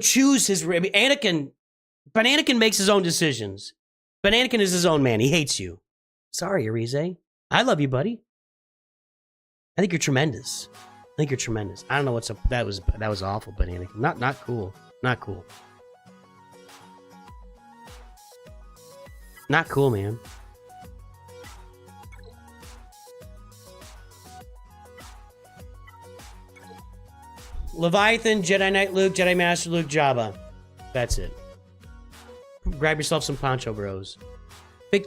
choose his... I mean, Bananakin makes his own decisions. Bananakin is his own man. He hates you. Sorry, Arize. I love you, buddy. I think you're tremendous. I think you're tremendous. I don't know what's up. That was awful, Bananakin. Not cool. Not cool. Not cool, man. Leviathan, Jedi Knight Luke, Jedi Master Luke, Jabba. That's it. Grab yourself some Poncho Bros.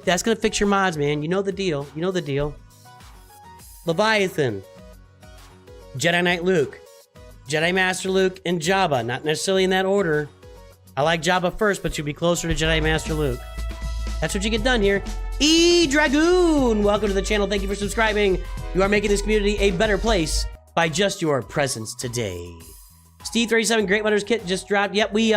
That's gonna fix your mods, man. You know the deal. You know the deal. Leviathan, Jedi Knight Luke, Jedi Master Luke, and Jabba. Not necessarily in that order. I like Jabba first, but you'll be closer to Jedi Master Luke. That's what you get done here. Dragoon, welcome to the channel. Thank you for subscribing. You are making this community a better place by just your presence today. Steve 37 Great Wonders kit just dropped. Yep, we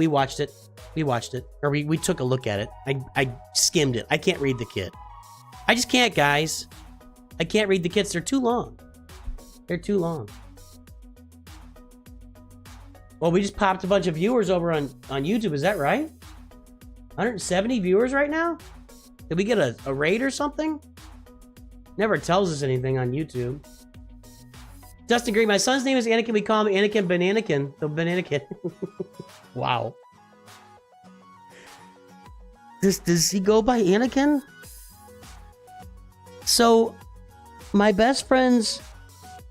watched it. We watched it, or we took a look at it. I skimmed it. I can't read the kit. I just can't, guys. I can't read the kits. They're too long. They're too long. Well, we just popped a bunch of viewers over on YouTube. Is that right? 170 viewers right now? Did we get a raid or something? Never tells us anything on YouTube. Dustin Green, my son's name is Anakin. We call him Anakin Bananakin. The Bananakin. Wow. Does he go by Anakin? So, my best friend's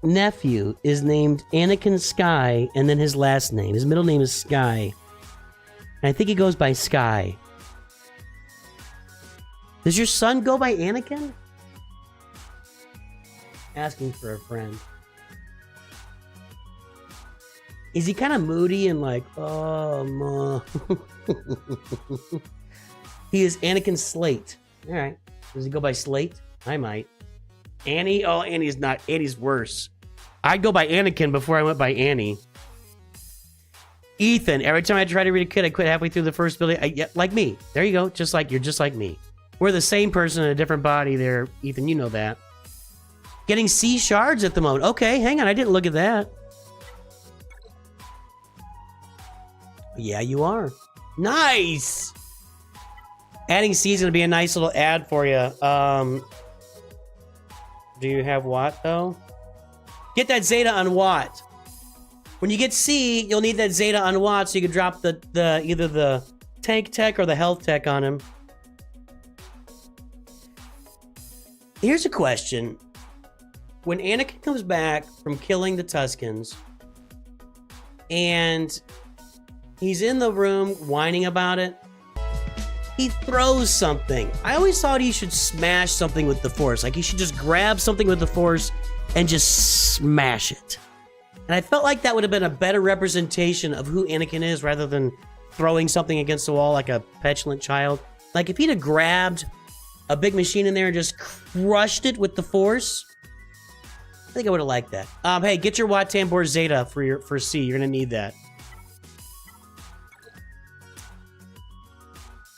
nephew is named Anakin Sky, and then his last name. His middle name is Sky. And I think he goes by Sky. Does your son go by Anakin? Asking for a friend. Is he kind of moody and like, oh, ma? He is Anakin Slate. All right. Does he go by Slate? I might. Annie? Oh, Annie's not. Annie's worse. I'd go by Anakin before I went by Annie. Ethan. Every time I try to read a kid, I quit halfway through the first building. Yeah, like me. There you go. You're just like me. We're the same person in a different body there, Ethan. You know that. Getting C shards at the moment. Okay, hang on. I didn't look at that. Yeah, you are. Nice! Adding C is going to be a nice little ad for you. Do you have Watt, though? Get that Zeta on Watt. When you get C, you'll need that Zeta on Watt so you can drop the either the tank tech or the health tech on him. Here's a question. When Anakin comes back from killing the Tuskens, and he's in the room whining about it, he throws something. I always thought he should smash something with the Force. Like, he should just grab something with the Force and just smash it. And I felt like that would have been a better representation of who Anakin is rather than throwing something against the wall like a petulant child. Like, if he'd have grabbed a big machine in there and just crushed it with the Force, I think I would have liked that. Hey, get your Watt Tambor Zeta for C. You're gonna need that.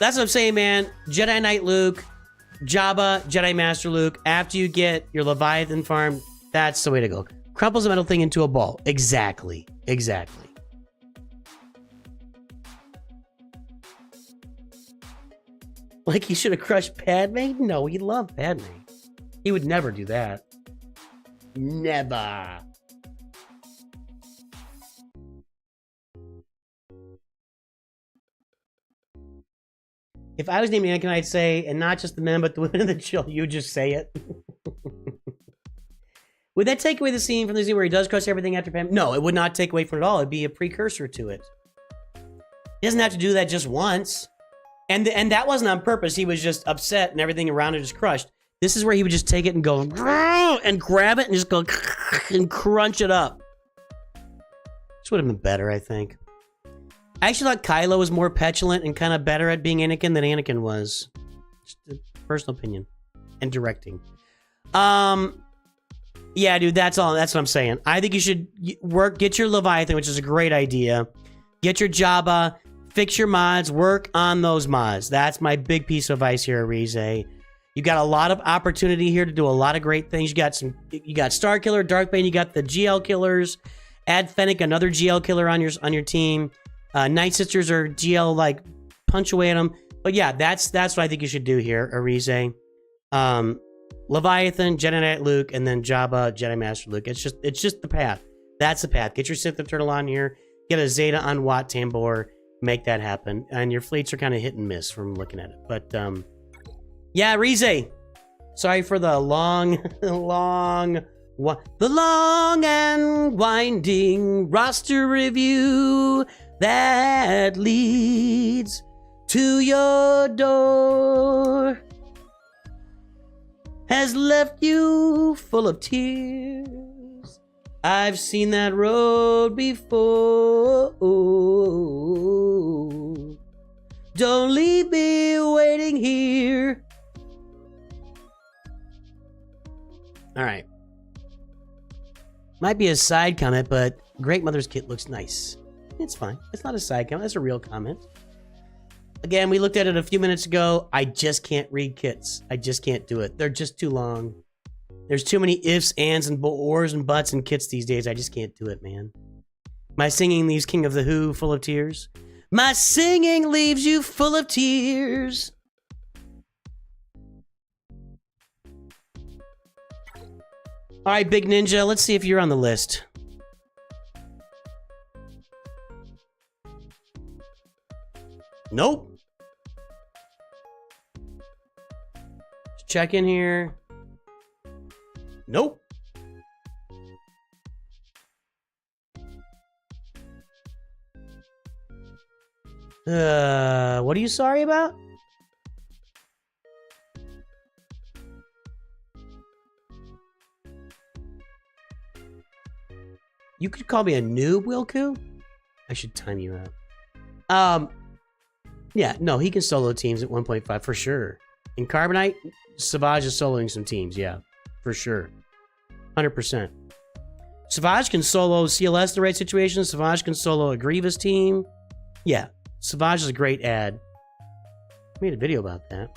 That's what I'm saying, man. Jedi Knight Luke, Jabba, Jedi Master Luke. After you get your Leviathan farm, that's the way to go. Crumples the metal thing into a ball. Exactly. Exactly. Like he should have crushed Padme? No, he loved Padme. He would never do that. Never. If I was named Anakin, I'd say, and not just the men, but the women and the children. You just say it. Would that take away the scene from the scene where he does crush everything after Padme? No, it would not take away from it at all. It'd be a precursor to it. He doesn't have to do that just once. And that wasn't on purpose. He was just upset and everything around it just crushed. This is where he would just take it and go and grab it and just go and crunch it up. This would have been better, I think. I actually thought Kylo was more petulant and kind of better at being Anakin than Anakin was. Just a personal opinion. And directing. Yeah, dude, that's all. That's what I'm saying. I think you should get your Leviathan, which is a great idea. Get your Jabba, fix your mods, work on those mods. That's my big piece of advice here, Arize. You got a lot of opportunity here to do a lot of great things. You got Starkiller, Darkbane, you got the GL killers. Add Fennec, another GL killer on your team. Night Sisters are GL, like, punch away at them. But yeah, that's what I think you should do here, Arize. Leviathan, Jedi Knight Luke, and then Jabba, Jedi Master Luke. It's just the path. That's the path. Get your Sith and Turtle on here. Get a Zeta on Watt Tambor. Make that happen. And your fleets are kind of hit and miss from looking at it. But, yeah, Rize. Sorry for the long and winding roster review that leads to your door has left you full of tears. I've seen that road before. Don't leave me waiting All right. Might be a side comment, but Great Mother's kit looks nice. It's fine. It's not a side comment. That's a real comment. Again, we looked at it a few minutes ago. I just can't read kits. I just can't do it. They're just too long. There's too many ifs, ands, and ors and buts and kits these days. I just can't do it, man. My singing leaves King of the Who full of tears. My singing leaves you full of tears. All right, Big Ninja, let's see if you're on the list. Nope. Let's check in here. Nope. What are you sorry about? You could call me a noob, Wilku? I should time you out. Yeah, no, he can solo teams at 1.5 for sure. In Carbonite, Savage is soloing some teams, yeah, for sure. 100%. Savage can solo CLS in the right situation. Savage can solo a Grievous team. Yeah, Savage is a great ad. I made a video about that.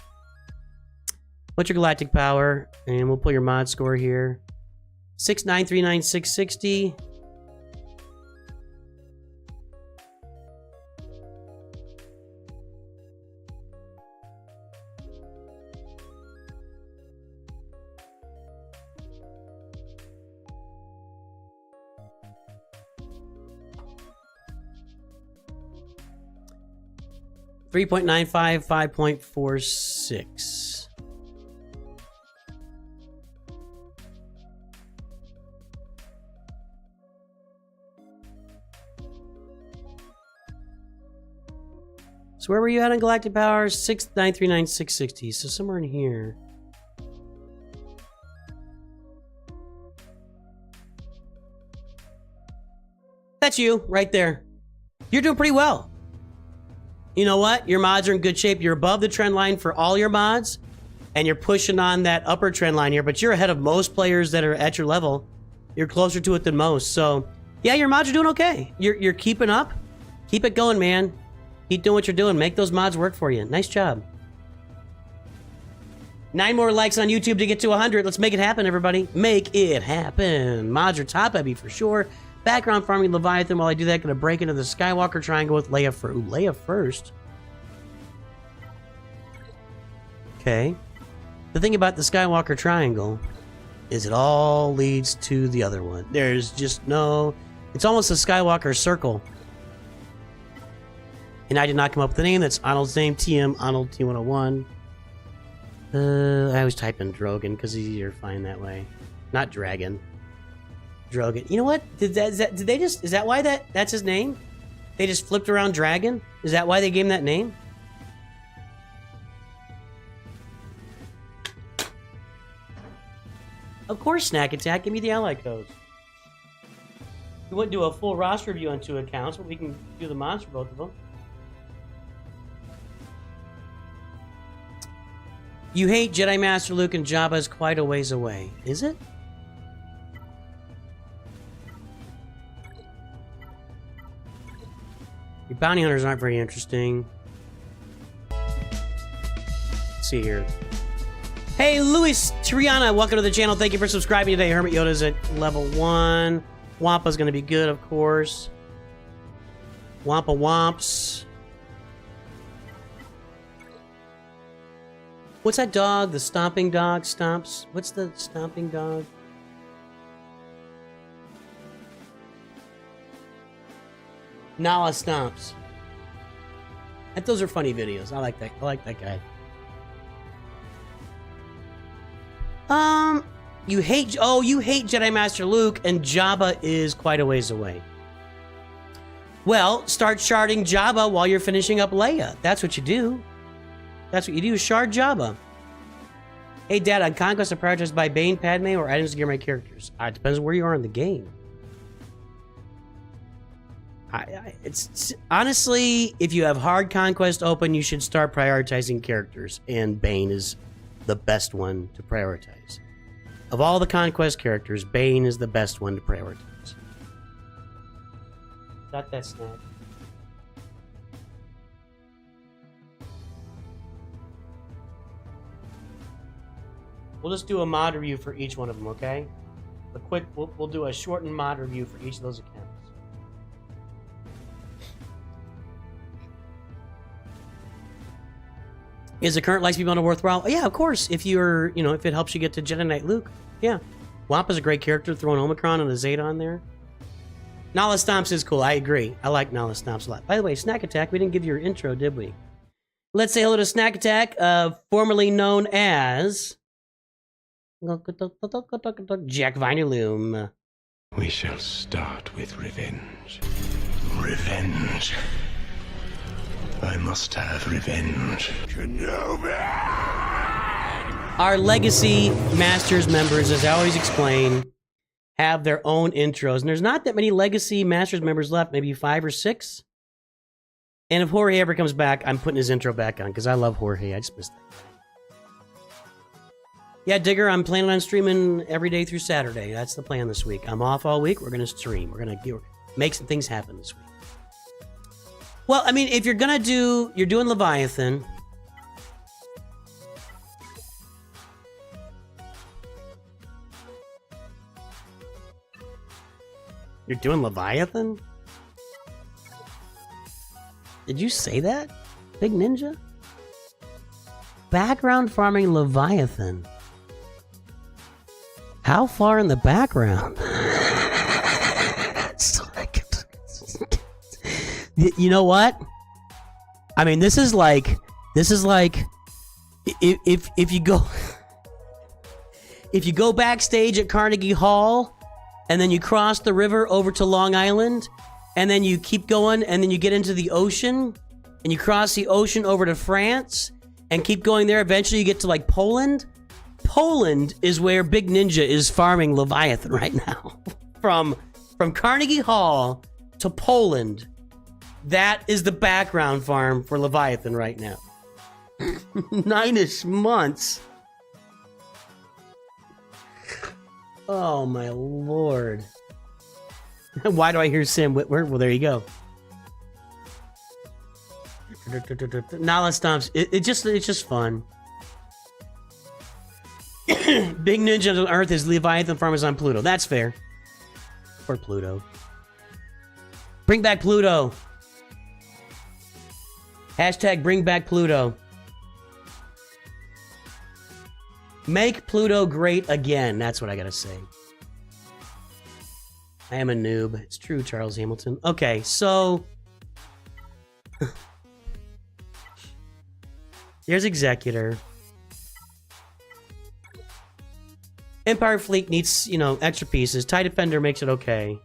What's your galactic power? And we'll pull your mod score here. 6939660. .95, 5.46. So where were you at on galactic power? 6939660. So somewhere in here. That's you right there. You're doing pretty well. You know what? Your mods are in good shape. You're above the trend line for all your mods, and you're pushing on that upper trend line here, but you're ahead of most players that are at your level. You're closer to it than most. So, yeah, your mods are doing okay. You're keeping up. Keep it going, man. Keep doing what you're doing. Make those mods work for you. Nice job. 9 more likes on YouTube to get to 100. Let's make it happen, everybody. Make it happen. Mods are top heavy for sure. Background farming Leviathan. While I do that, gonna break into the Skywalker Triangle with Leia first. Ooh, Leia first. Okay. The thing about the Skywalker Triangle is it all leads to the other one. There's just no... It's almost a Skywalker Circle. And I did not come up with the name. That's Arnold's name. TM Arnold T101. I always type in Drogon because it's easier to find that way. Not Dragon. Drogon. You know what? Did they just... Is that why that's his name? They just flipped around Dragon? Is that why they gave him that name? Of course, Snack Attack. Give me the ally codes. We wouldn't do a full roster review on 2 accounts, but we can do the mods for both of them. You hate Jedi Master Luke and Jabba is quite a ways away. Is it? Your bounty hunters aren't very interesting. Let's see here. Hey, Luis Triana, welcome to the channel. Thank you for subscribing today. Hermit Yoda's at level 1. Wampa's going to be good, of course. Wampa Womps. What's that dog? The stomping dog stomps? What's the stomping dog? Nala stomps. Those are funny videos. I like that. I like that guy. You hate Jedi Master Luke, and Jabba is quite a ways away. Well, start sharding Jabba while you're finishing up Leia. That's what you do. That's what you do, shard Jabba. Hey, Dad, on Conquest, I prioritize by Bane, Padme, or items to gear my characters. It depends where you are in the game. It's honestly, if you have hard Conquest open, you should start prioritizing characters, and Bane is the best one to prioritize. Of all the Conquest characters, Bane is the best one to prioritize. Got that snack. We'll just do a mod review for each one of them, okay? A quick, we'll do a shortened mod review for each of those accounts. Is the current Lightspeed bundle worthwhile? Yeah, of course. If you're, you know, if it helps you get to Jedi Knight Luke. Yeah. Wampa's a great character, throwing Omicron and a Zeta on there. Nala Stomps is cool. I agree. I like Nala Stomps a lot. By the way, Snack Attack, we didn't give you your intro, did we? Let's say hello to Snack Attack, formerly known as Jack Vinerloom. We shall start with revenge. Revenge. I must have revenge. Kenobi! Our Legacy Masters members, as I always explain, have their own intros. And there's not that many Legacy Masters members left, maybe 5 or 6. And if Jorge ever comes back, I'm putting his intro back on, because I love Jorge. I just missed that. Yeah, Digger, I'm planning on streaming every day through Saturday. That's the plan this week. I'm off all week. We're going to stream. We're going to make some things happen this week. Well, I mean, if you're going to do... You're doing Leviathan. You're doing Leviathan? Did you say that? Big Ninja? Background farming Leviathan. How far in the background? You know what? I mean, this is like if you go backstage at Carnegie Hall and then you cross the river over to Long Island and then you keep going and then you get into the ocean and you cross the ocean over to France and keep going there, eventually you get to like Poland. Poland is where Big Ninja is farming Leviathan right now. From Carnegie Hall to Poland. That is the background farm for Leviathan right now. 9-ish months. Oh my lord. Why do I hear Sam Whitwer? Well, there you go. Nala Stomps. It's just fun. Big Ninja on Earth is Leviathan farmers on Pluto. That's fair. Or Pluto. Bring back Pluto. Hashtag bring back Pluto. Make Pluto great again. That's what I gotta say. I am a noob. It's true, Charles Hamilton. Okay, so... Here's Executor. Empire Fleet needs, you know, extra pieces. TIE Defender makes it okay.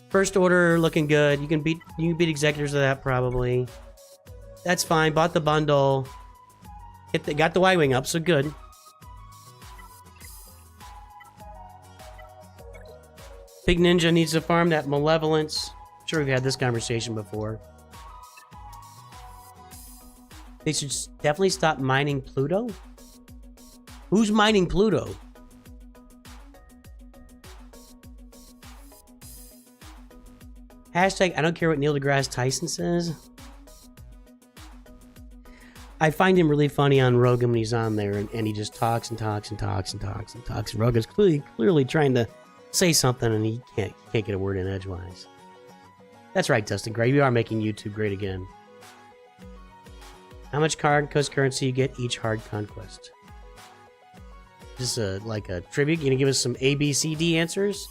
First Order looking good. You can beat Executors with that probably. That's fine. Bought the bundle. Got the Y-Wing up, so good. Big Ninja needs to farm that Malevolence. I'm sure we've had this conversation before. They should definitely stop mining Pluto. Who's mining Pluto? Hashtag I don't care what Neil deGrasse Tyson says. I find him really funny on Rogan when he's on there, and he just talks and talks and talks and talks and talks. And Rogan's clearly trying to say something, and he can't get a word in edgewise. That's right, Dustin Gray. We are making YouTube great again. How much Conquest currency you get each hard conquest? Just like a tribute? You gonna give us some A, B, C, D answers?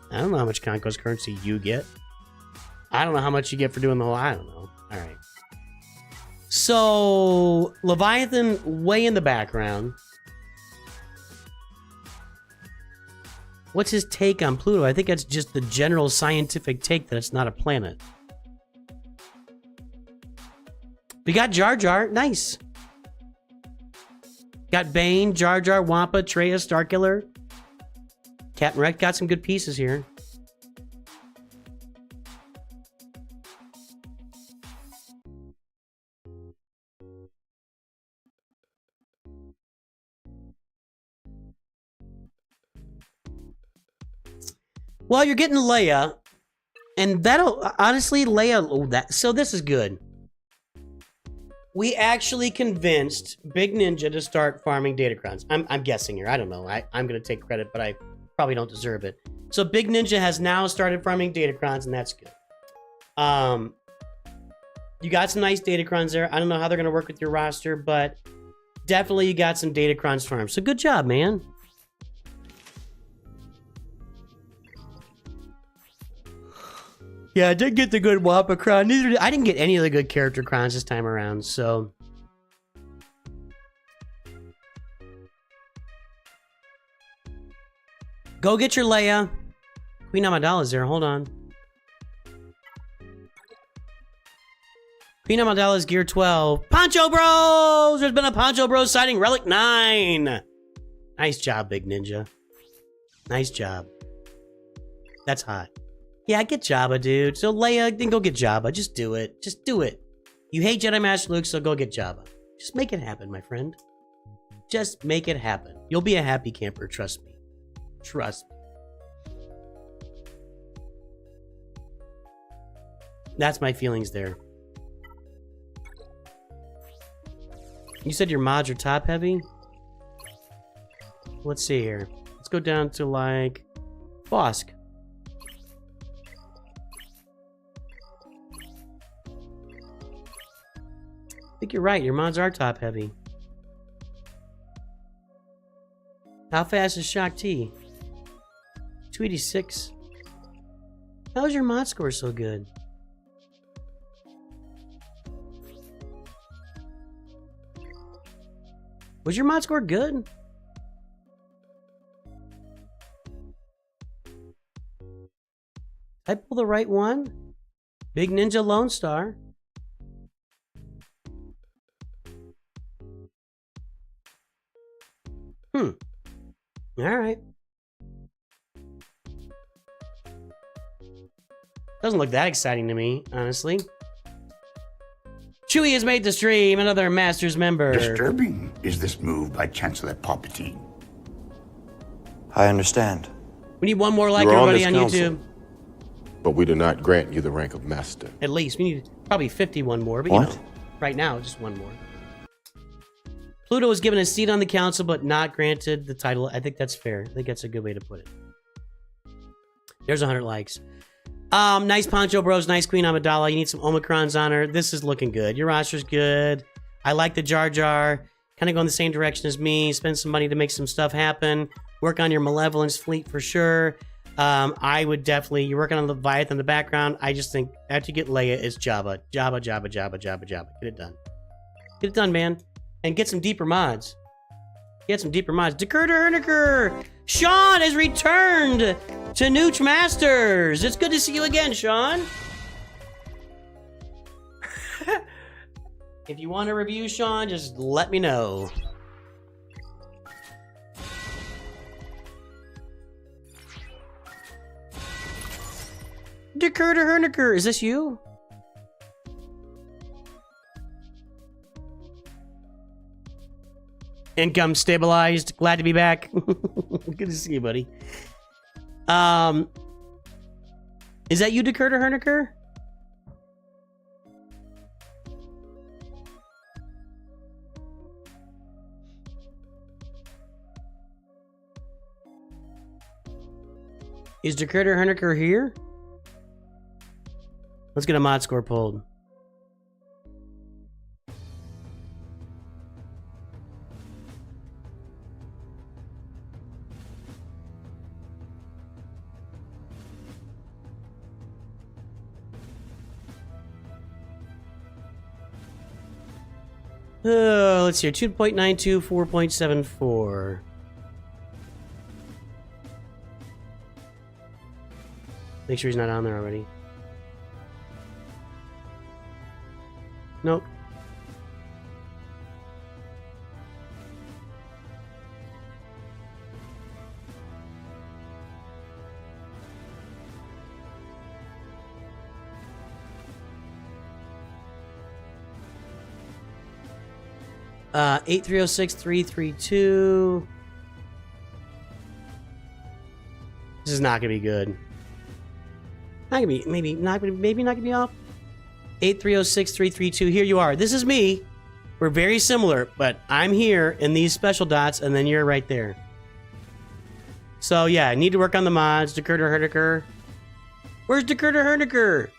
I don't know how much Conquest currency you get. I don't know how much you get for doing the whole... I don't know. Alright. So, Leviathan way in the background. What's his take on Pluto? I think that's just the general scientific take that it's not a planet. We got Jar Jar. Nice. Got Bane, Jar Jar, Wampa, Traya, Starkiller. Captain Wreck got some good pieces here. Well, you're getting Leia, and that'll honestly Leia. Oh, so this is good. We actually convinced Big Ninja to start farming datacrons. I'm guessing here. I don't know. I'm gonna take credit, but I probably don't deserve it. So Big Ninja has now started farming datacrons, and that's good. You got some nice datacrons there. I don't know how they're gonna work with your roster, but definitely you got some datacrons farmed. So good job, man. Yeah, I did get the good Wappa crown. I didn't get any of the good character crowns this time around, so. Go get your Leia. Queen Amidala's there, hold on. Queen Amidala's gear 12. Poncho Bros! There's been a Poncho Bros sighting, Relic 9. Nice job, Big Ninja. Nice job. That's hot. Yeah, get Jabba, dude. So Leia, then go get Jabba. Just do it. Just do it. You hate Jedi Master Luke, so go get Jabba. Just make it happen, my friend. Just make it happen. You'll be a happy camper, trust me. Trust me. That's my feelings there. You said your mods are top heavy? Let's see here. Let's go down to like Bosk. I think you're right. Your mods are top heavy. How fast is Shock T? 286. How is your mod score so good? Was your mod score good? I pull the right one? Big Ninja Lone Star. Alright. Doesn't look that exciting to me, honestly. Chewie has made the stream, another Masters member. Disturbing is this move by Chancellor Palpatine. I understand. We need one more like You're everybody on on this YouTube. council, but we do not grant you the rank of master. At least. We need probably 51 more, but What? you know, right now, just one more. Pluto was given a seat on the council, but not granted the title. I think that's fair. I think that's a good way to put it. There's 100 likes. Nice Poncho Bros, nice Queen Amidala. You need some Omicrons on her. This is looking good. Your roster's good. I like the Jar Jar. Kind of going the same direction as me. Spend some money to make some stuff happen. Work on your Malevolence fleet for sure. I would definitely... You're working on the Leviathan in the background. I just think after you get Leia, it's Jabba. Jabba, Jabba, Jabba, Jabba, Jabba. Get it done. Get it done, man. And get some deeper mods. Get some deeper mods. Dekurter Herniker! Sean has returned to NOOCH Masters! It's good to see you again, Sean. If you want a review, Sean, just let me know. Dekurter Herniker, is this you? Income stabilized. Glad to be back. Good to see you, buddy. Is that you, Dekurter Herniker? Is Dekurter Herniker here? Let's get a mod score pulled. Let's see here. 2.92, 4.74. Make sure he's not on there already. Nope. Uh, 8306-332. This is not gonna be good. Not gonna be, maybe not gonna be off. 8306332. Here you are. This is me. We're very similar, but I'm here in these special dots, and then you're right there. So yeah, I need to work on the mods. Dakota Herdiker. Where's Dakota Herdiker?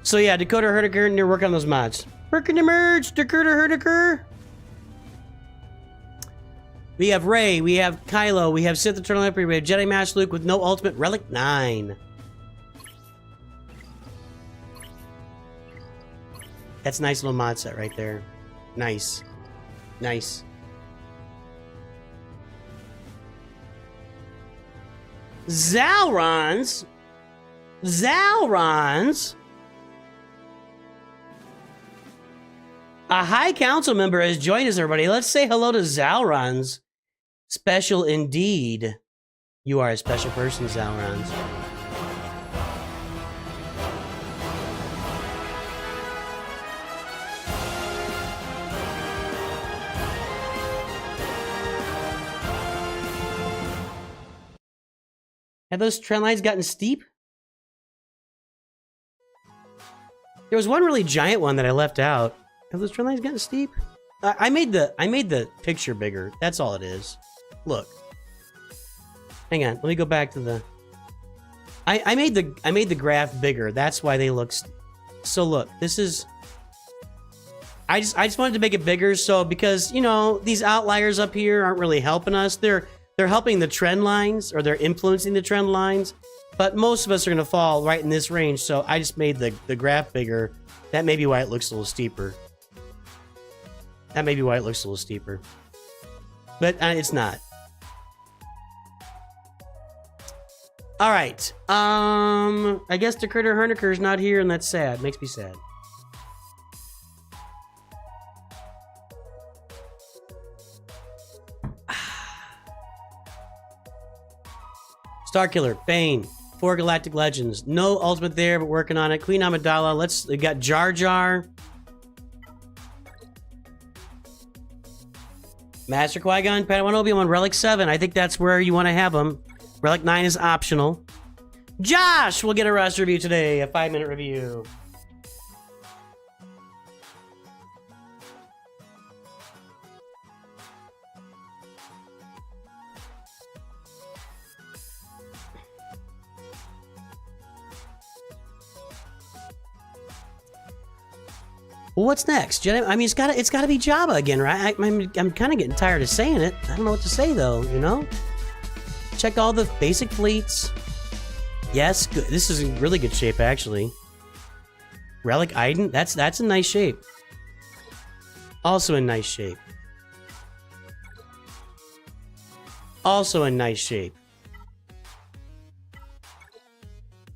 So yeah, Dakota Herdiker, and you're working on those mods. Working the merge, Dakota Herdiker. We have Rey, we have Kylo, we have Sith Eternal Emperor, we have Jedi Master Luke with no ultimate, Relic 9. That's a nice little mod set right there. Nice. Nice. Zalrons. A High Council member has joined us, everybody. Let's say hello to Zalrons. Special indeed. You are a special person, Zalrons. Have those trend lines gotten steep? There was one really giant one that I left out. Have those trend lines gotten steep? I made the picture bigger. That's all it is. Look. Hang on. Let me go back to the. I made the graph bigger. That's why they look. So look, this is. I just wanted to make it bigger, so because you know these outliers up here aren't really helping us. They're helping the trend lines, or they're influencing the trend lines. But most of us are gonna fall right in this range, so I just made the graph bigger. That may be why it looks a little steeper. That may be why it looks a little steeper. But it's not. Alright. I guess the Critter Herniker's not here, and that's sad. Makes me sad. Starkiller, Bane, 4 Galactic Legends. No ultimate there, but working on it. Queen Amidala. We got Jar Jar. Master Qui-gon, Padawan Obi-Wan, Relic 7. I think that's where you want to have them. Relic 9 is optional. Josh will get a roster review today. A 5-minute review. Well, what's next? Jedi, I mean, it's gotta be Jabba again, right? I'm kind of getting tired of saying it. I don't know what to say though, you know? Check all the basic fleets. Yes, good. This is in really good shape, actually. Relic Iden, that's in nice shape. Also in nice shape. Also in nice shape.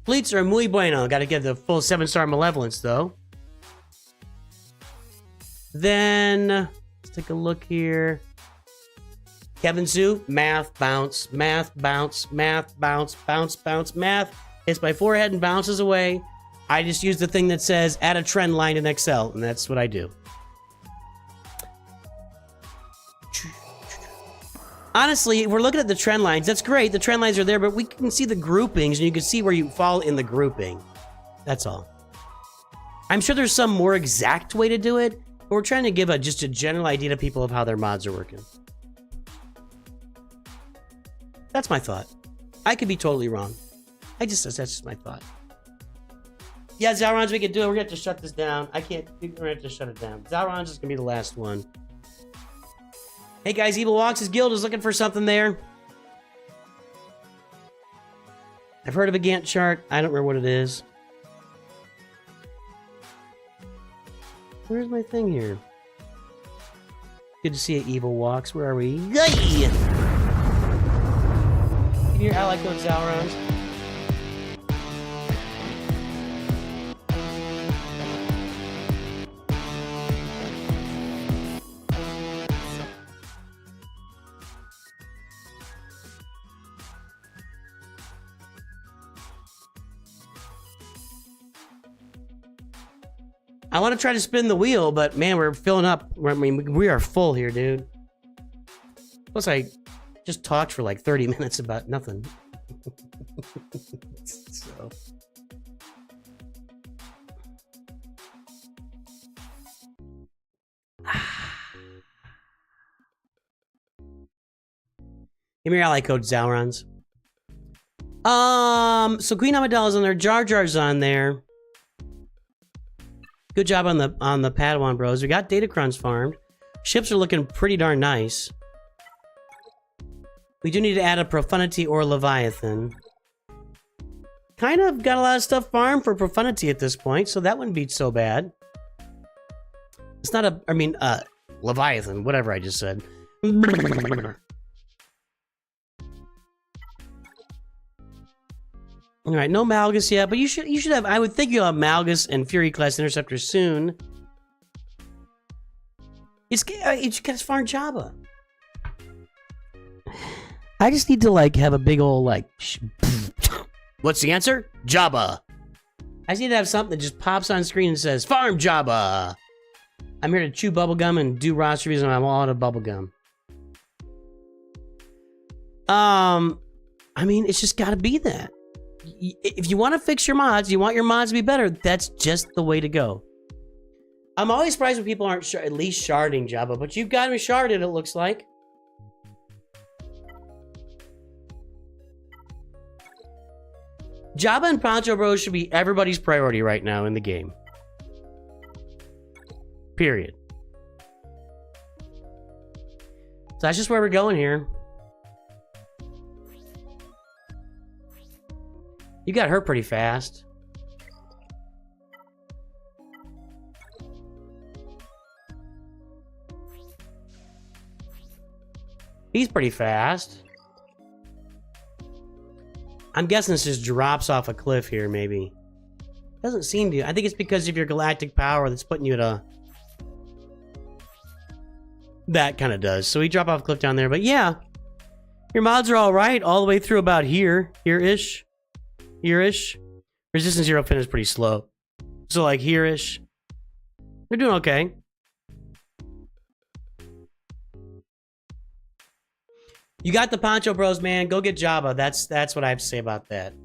Fleets are muy bueno. Gotta get the full 7-star malevolence, though. Then, let's take a look here. Kevin Sue, math, bounce, math, bounce, math, bounce, bounce, bounce, math. Hits my forehead and bounces away. I just use the thing that says add a trend line in Excel, and that's what I do. Honestly, we're looking at the trend lines. That's great. The trend lines are there, but we can see the groupings, and you can see where you fall in the grouping. That's all. I'm sure there's some more exact way to do it, but we're trying to give just a general idea to people of how their mods are working. That's my thought. I could be totally wrong. That's just my thought. Yeah, Zalrons, we can do it. We're gonna have to shut this down. We're gonna have to shut it down. Zalrons is gonna be the last one. Hey guys, Evil Walks' guild is looking for something there. I've heard of a Gantt chart. I don't remember what it is. Where's my thing here? Good to see you, Evil Walks. Where are we? Yay! Here, I like those Zalrons. I want to try to spin the wheel, but man, we're filling up. I mean, we are full here, dude. Plus, I just talked for like 30 minutes about nothing. So. Give me your ally code, Zalrons. So Queen Amidala's on there, Jar Jar's on there. Good job on the Padawan bros. We got Datacrons farmed. Ships are looking pretty darn nice. We do need to add a Profundity or Leviathan. Kind of got a lot of stuff farmed for Profundity at this point, so that wouldn't be so bad. It's not a, I mean, Leviathan, whatever I just said. All right, no Malgus yet, but you should have. I would think you'll have Malgus and Fury class interceptors soon. It's got farm Jabba. I just need to like have a big old like. What's the answer? Jabba. I just need to have something that just pops on screen and says "Farm Jabba." I'm here to chew bubblegum and do roster reviews, and I'm all out of bubblegum. I mean, it's just got to be that. If you want to fix your mods, you want your mods to be better, that's just the way to go. I'm always surprised when people aren't at least sharding Jabba, but you've got him sharded, it looks like. Jabba and Poncho Bros should be everybody's priority right now in the game. Period. So that's just where we're going here. You got hurt pretty fast. He's pretty fast. I'm guessing this just drops off a cliff here, maybe. Doesn't seem to. I think it's because of your galactic power that's putting you at a... That kind of does. So we drop off a cliff down there. But yeah, your mods are all right all the way through about here-ish. Here-ish. Resistance 0 fin is pretty slow. So like here-ish. They're doing okay. You got the Poncho Bros, man. Go get Jabba. That's what I have to say about that.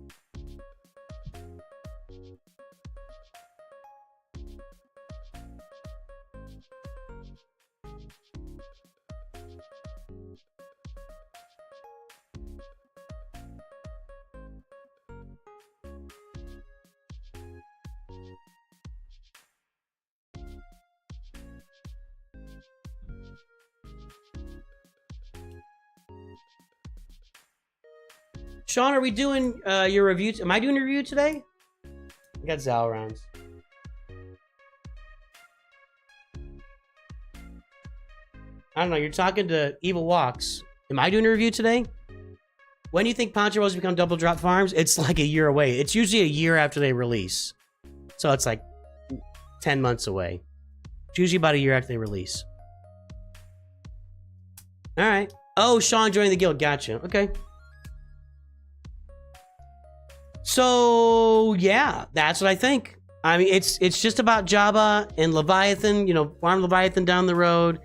Sean, are we doing your review? Am I doing a review today? I got Zalrons. I don't know. You're talking to Evil Walks. Am I doing a review today? When do you think Poncho Bros become double drop farms? It's like a year away. It's usually a year after they release. So it's like 10 months away. It's usually about a year after they release. All right. Oh, Sean joining the guild. Gotcha. Okay. So, yeah, that's what I think. I mean, it's just about Jabba and Leviathan, you know, farm Leviathan down the road.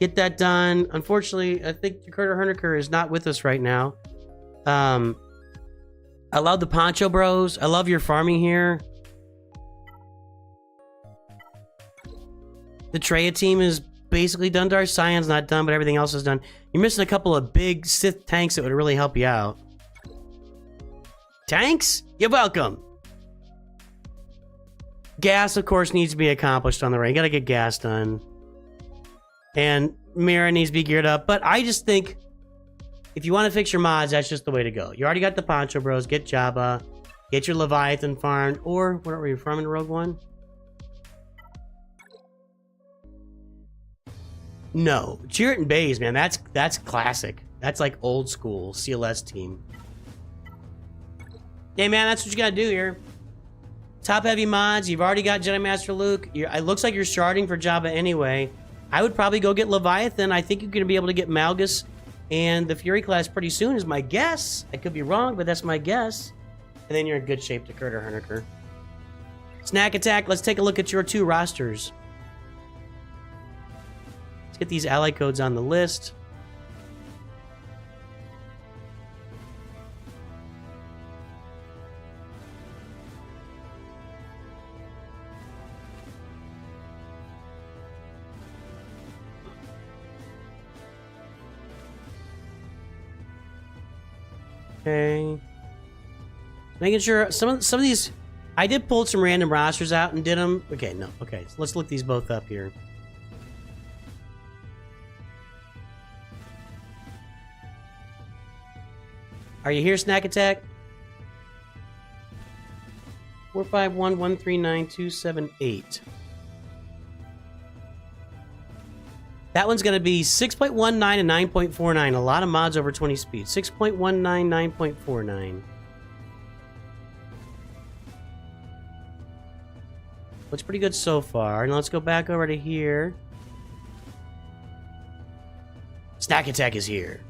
Get that done. Unfortunately, I think Dakota Herniker is not with us right now. I love the Poncho Bros. I love your farming here. The Treya team is basically done. Darth Scion's not done, but everything else is done. You're missing a couple of big Sith tanks that would really help you out. Tanks? You're welcome. Gas, of course, needs to be accomplished on the right. You gotta get gas done. And Mira needs to be geared up. But I just think if you want to fix your mods, that's just the way to go. You already got the Poncho Bros. Get Jabba. Get your Leviathan farmed. Or, what are we farming, Rogue One? No. Chirrut Bays, man. That's classic. That's like old school CLS team. Hey man, that's what you gotta do here. Top heavy mods. You've already got Jedi Master Luke. It looks like you're starting for Jabba anyway. I would probably go get Leviathan. I think you're gonna be able to get Malgus and the Fury class pretty soon is my guess. I could be wrong, but that's my guess. And then you're in good shape to Dakota Herniker. Snack Attack, let's take a look at your 2 rosters. Let's get these ally codes on the list. Okay. Making sure some of these, I did pull some random rosters out and did them. Okay, no. Okay, so let's look these both up here. Are you here, Snack Attack? 451139278. That one's going to be 6.19 and 9.49. A lot of mods over 20 speed. 6.19, 9.49. Looks pretty good so far. Now let's go back over to here. Snack Attack is here.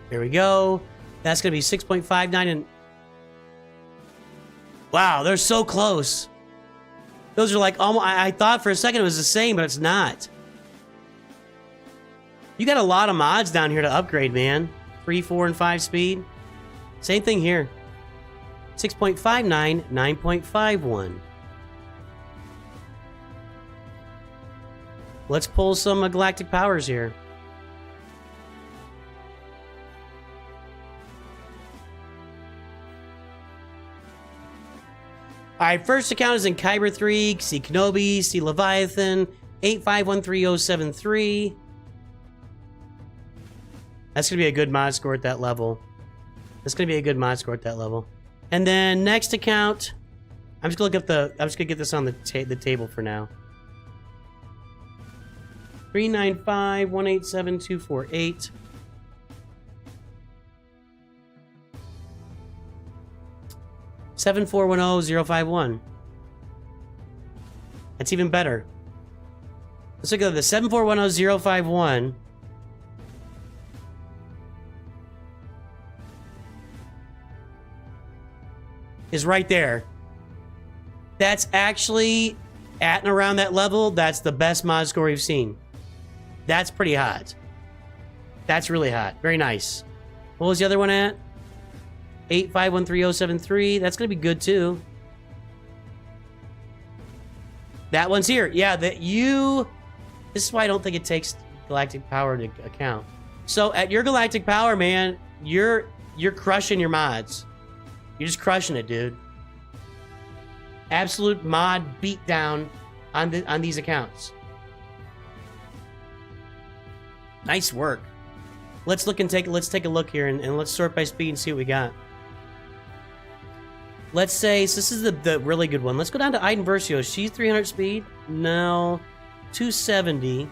There we go. That's going to be 6.59 and... Wow, they're so close. Those are like almost... I thought for a second it was the same, but it's not. You got a lot of mods down here to upgrade, man. 3, 4, and 5 speed. Same thing here. 6.59, 9.51. Let's pull some galactic powers here. Alright, first account is in Kyber 3, see Kenobi, see Leviathan, 8513073. That's going to be a good mod score at that level. That's going to be a good mod score at that level. And then next account, I'm just going to look up the, I'm just going to get this on the table for now. 395187248. $7410-051. That's even better. Let's look at the 7410-051. Is right there. That's actually at and around that level. That's the best mod score we've seen. That's pretty hot. That's really hot. Very nice. What was the other one at? 8513073. That's gonna be good too. That one's here. Yeah, that you. This is why I don't think it takes galactic power to account. So at your galactic power, man, you're crushing your mods. You're just crushing it, dude. Absolute mod beatdown on these accounts. Nice work. Let's take a look here and let's sort by speed and see what we got. Let's say, so this is the really good one. Let's go down to Iden Versio. She's 300 speed. No. 270.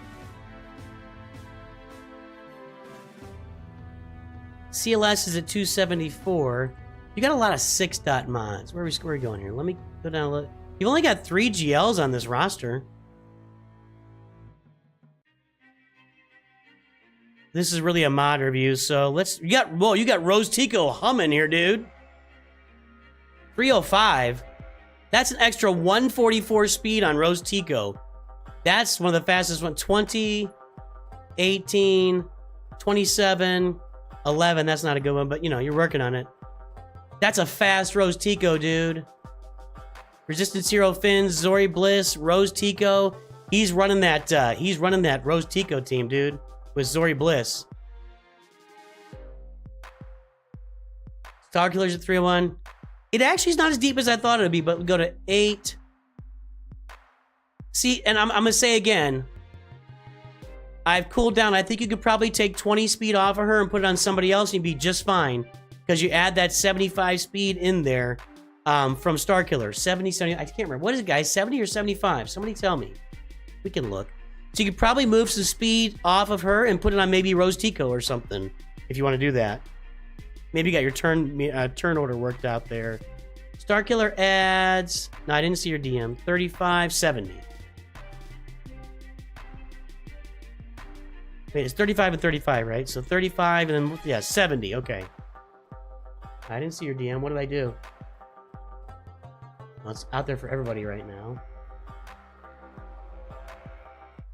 CLS is at 274. You got a lot of 6-dot mods. Where are we going here? Let me go down a little. You've only got 3 GLs on this roster. This is really a mod review, so let's... you got Rose Tico humming here, dude. 305. That's an extra 144 speed on Rose Tico. That's one of the fastest ones. 20, 18, 27, 11. That's not a good one, but you know, you're working on it. That's a fast Rose Tico, dude. Resistance Hero Fins, Zori Bliss, Rose Tico. He's running that Rose Tico team, dude, with Zori Bliss. Star Killer's at 301. It actually is not as deep as I thought it would be, but we go to 8. See, and I'm gonna say again, I've cooled down. I think you could probably take 20 speed off of her and put it on somebody else and you'd be just fine. Because you add that 75 speed in there from Star Killer. 70, I can't remember. What is it, guys? 70 or 75? Somebody tell me. We can look. So you could probably move some speed off of her and put it on maybe Rose Tico or something, if you want to do that. Maybe you got your turn order worked out there. Star Killer adds... No, I didn't see your DM. 35, 70. Wait, it's 35 and 35, right? So 35 and then, yeah, 70. Okay. I didn't see your DM. What did I do? Well, it's out there for everybody right now.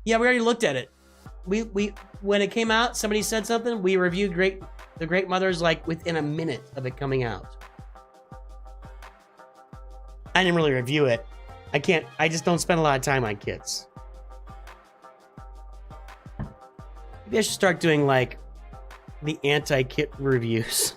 Yeah, we already looked at it. We when it came out, somebody said something. We reviewed The Great Mothers like within a minute of it coming out. I didn't really review it. I just don't spend a lot of time on kits. Maybe I should start doing like the anti-kit reviews.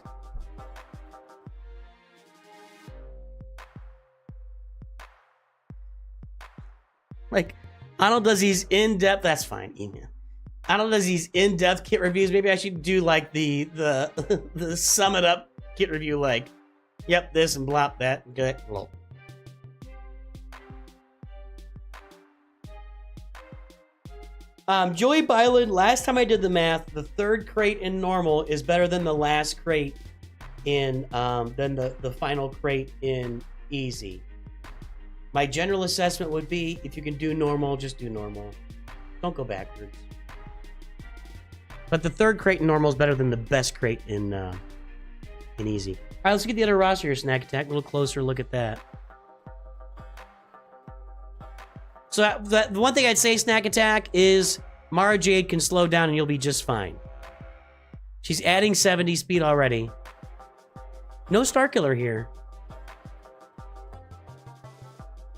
Like, Arnold does these in-depth, that's fine, email. Arnold does these in-depth kit reviews. Maybe I should do like the sum it up kit review, like, yep, this and blop that. Okay, well. Joey Byland, last time I did the math, the third crate in normal is better than the last crate in, than the final crate in easy. My general assessment would be, if you can do normal, just do normal. Don't go backwards. But the third crate in normal is better than the best crate in easy. All right, let's get the other roster here, Snack Attack. A little closer look at that. So the one thing I'd say, Snack Attack, is Mara Jade can slow down and you'll be just fine. She's adding 70 speed already. No Starkiller here.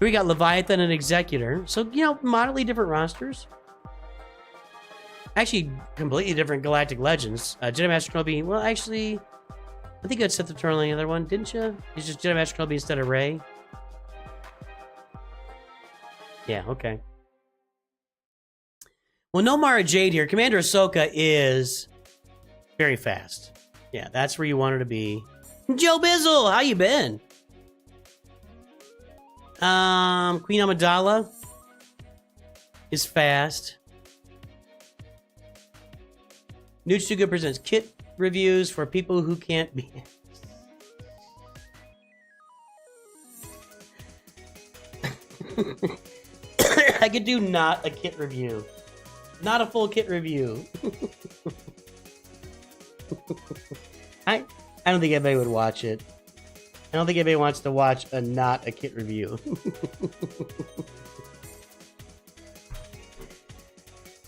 We got Leviathan and Executor. So, you know, moderately different rosters. Actually, completely different Galactic Legends. Jedi Master Kenobi, well, actually, I think I'd set the turn on the other one, didn't you? It's just Jedi Master Kenobi instead of Rey. Yeah, okay. Well, no Mara Jade here. Commander Ahsoka is very fast. Yeah, that's where you want her to be. Joe Bizzle, how you been? Queen Amidala is fast. Nooch Too Good presents kit reviews for people who can't be. I could do not a kit review. Not a full kit review. I don't think anybody would watch it. I don't think anybody wants to watch a not a kit review.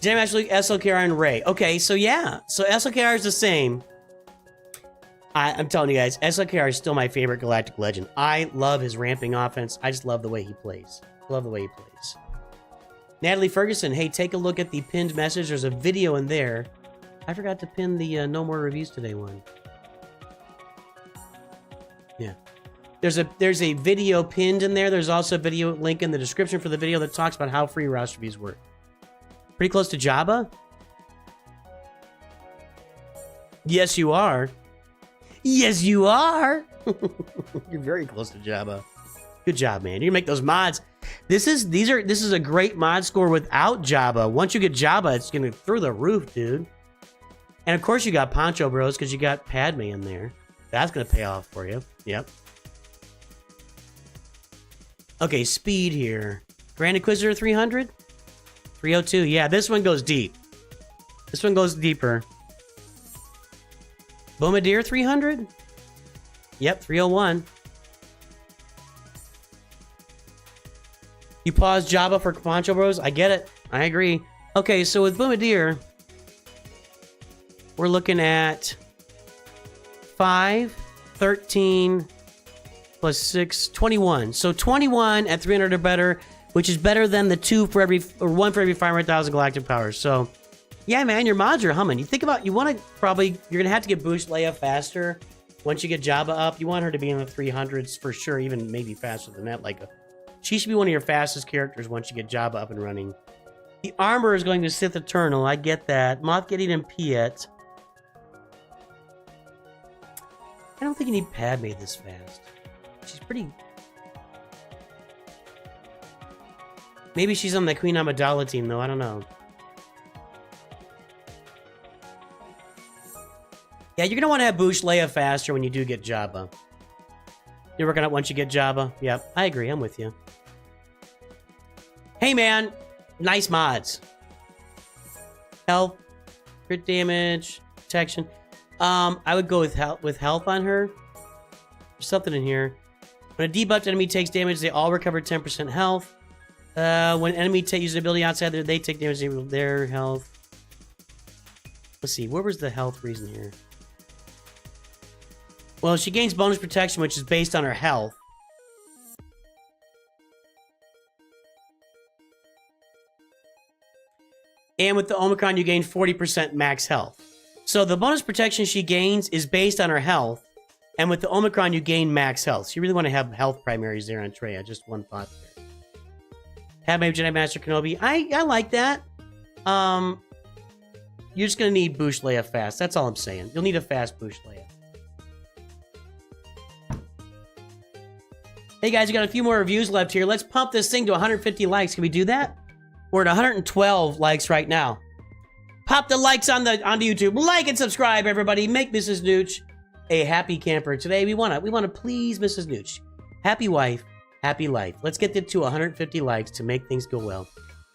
Jedi Master Luke, SLKR, and Rey. Okay, so yeah. So SLKR is the same. I'm telling you guys, SLKR is still my favorite Galactic Legend. I love his ramping offense. I just love the way he plays. Love the way he plays. Natalie Ferguson, hey, take a look at the pinned message. There's a video in there. I forgot to pin the No More Reviews Today one. Yeah. There's a video pinned in there. There's also a video link in the description for the video that talks about how free roster reviews work. Pretty close to Jabba? Yes, you are. Yes, you are. You're very close to Jabba. Good job, man. You can make those mods. This is a great mod score without Jabba. Once you get Jabba, it's gonna through the roof, dude. And of course you got Poncho Bros because you got Padme in there. That's gonna pay off for you. Yep. Okay, speed here. Grand Inquisitor 300? 302. Yeah, this one goes deep. This one goes deeper. Bombardier 300? Yep, 301. You pause Jabba for Poncho Bros? I get it. I agree. Okay, so with Bombardier, we're looking at 5, 13, plus 6, 21. So 21 at 300 or better, which is better than the 1 for every 500,000 galactic powers. So, yeah, man, your mods are humming. You think about, you want to probably, you're going to have to get Boost Leia faster. Once you get Jabba up, you want her to be in the 300s for sure, even maybe faster than that. She should be one of your fastest characters once you get Jabba up and running. The armor is going to Sith Eternal. I get that. Moth Gideon and Piet. I don't think you need Padme this fast. She's pretty... Maybe she's on the Queen Amidala team, though. I don't know. Yeah, you're going to want to have Boosh Leia faster when you do get Jabba. You're working out once you get Jabba. Yep, I agree. I'm with you. Hey, man. Nice mods. Health, Crit damage, protection. I would go with health on her. There's something in here. When a debuffed enemy takes damage, they all recover 10% health. When enemy uses an ability outside there, they take damage to their health. Let's see, where was the health reason here? Well, she gains bonus protection, which is based on her health. And with the Omicron, you gain 40% max health. So the bonus protection she gains is based on her health. And with the Omicron, you gain max health. So you really want to have health primaries there on Treya. Just one thought there. Have my Jedi Master Kenobi. I like that. You're just going to need Boosh Leia fast. That's all I'm saying. You'll need a fast Boosh Leia. Hey guys, we got a few more reviews left here. Let's pump this thing to 150 likes. Can we do that? We're at 112 likes right now. Pop the likes onto YouTube. Like and subscribe, everybody. Make Mrs. Nooch a happy camper. Today we wanna please Mrs. Nooch. Happy wife, happy life. Let's get it to 150 likes to make things go well.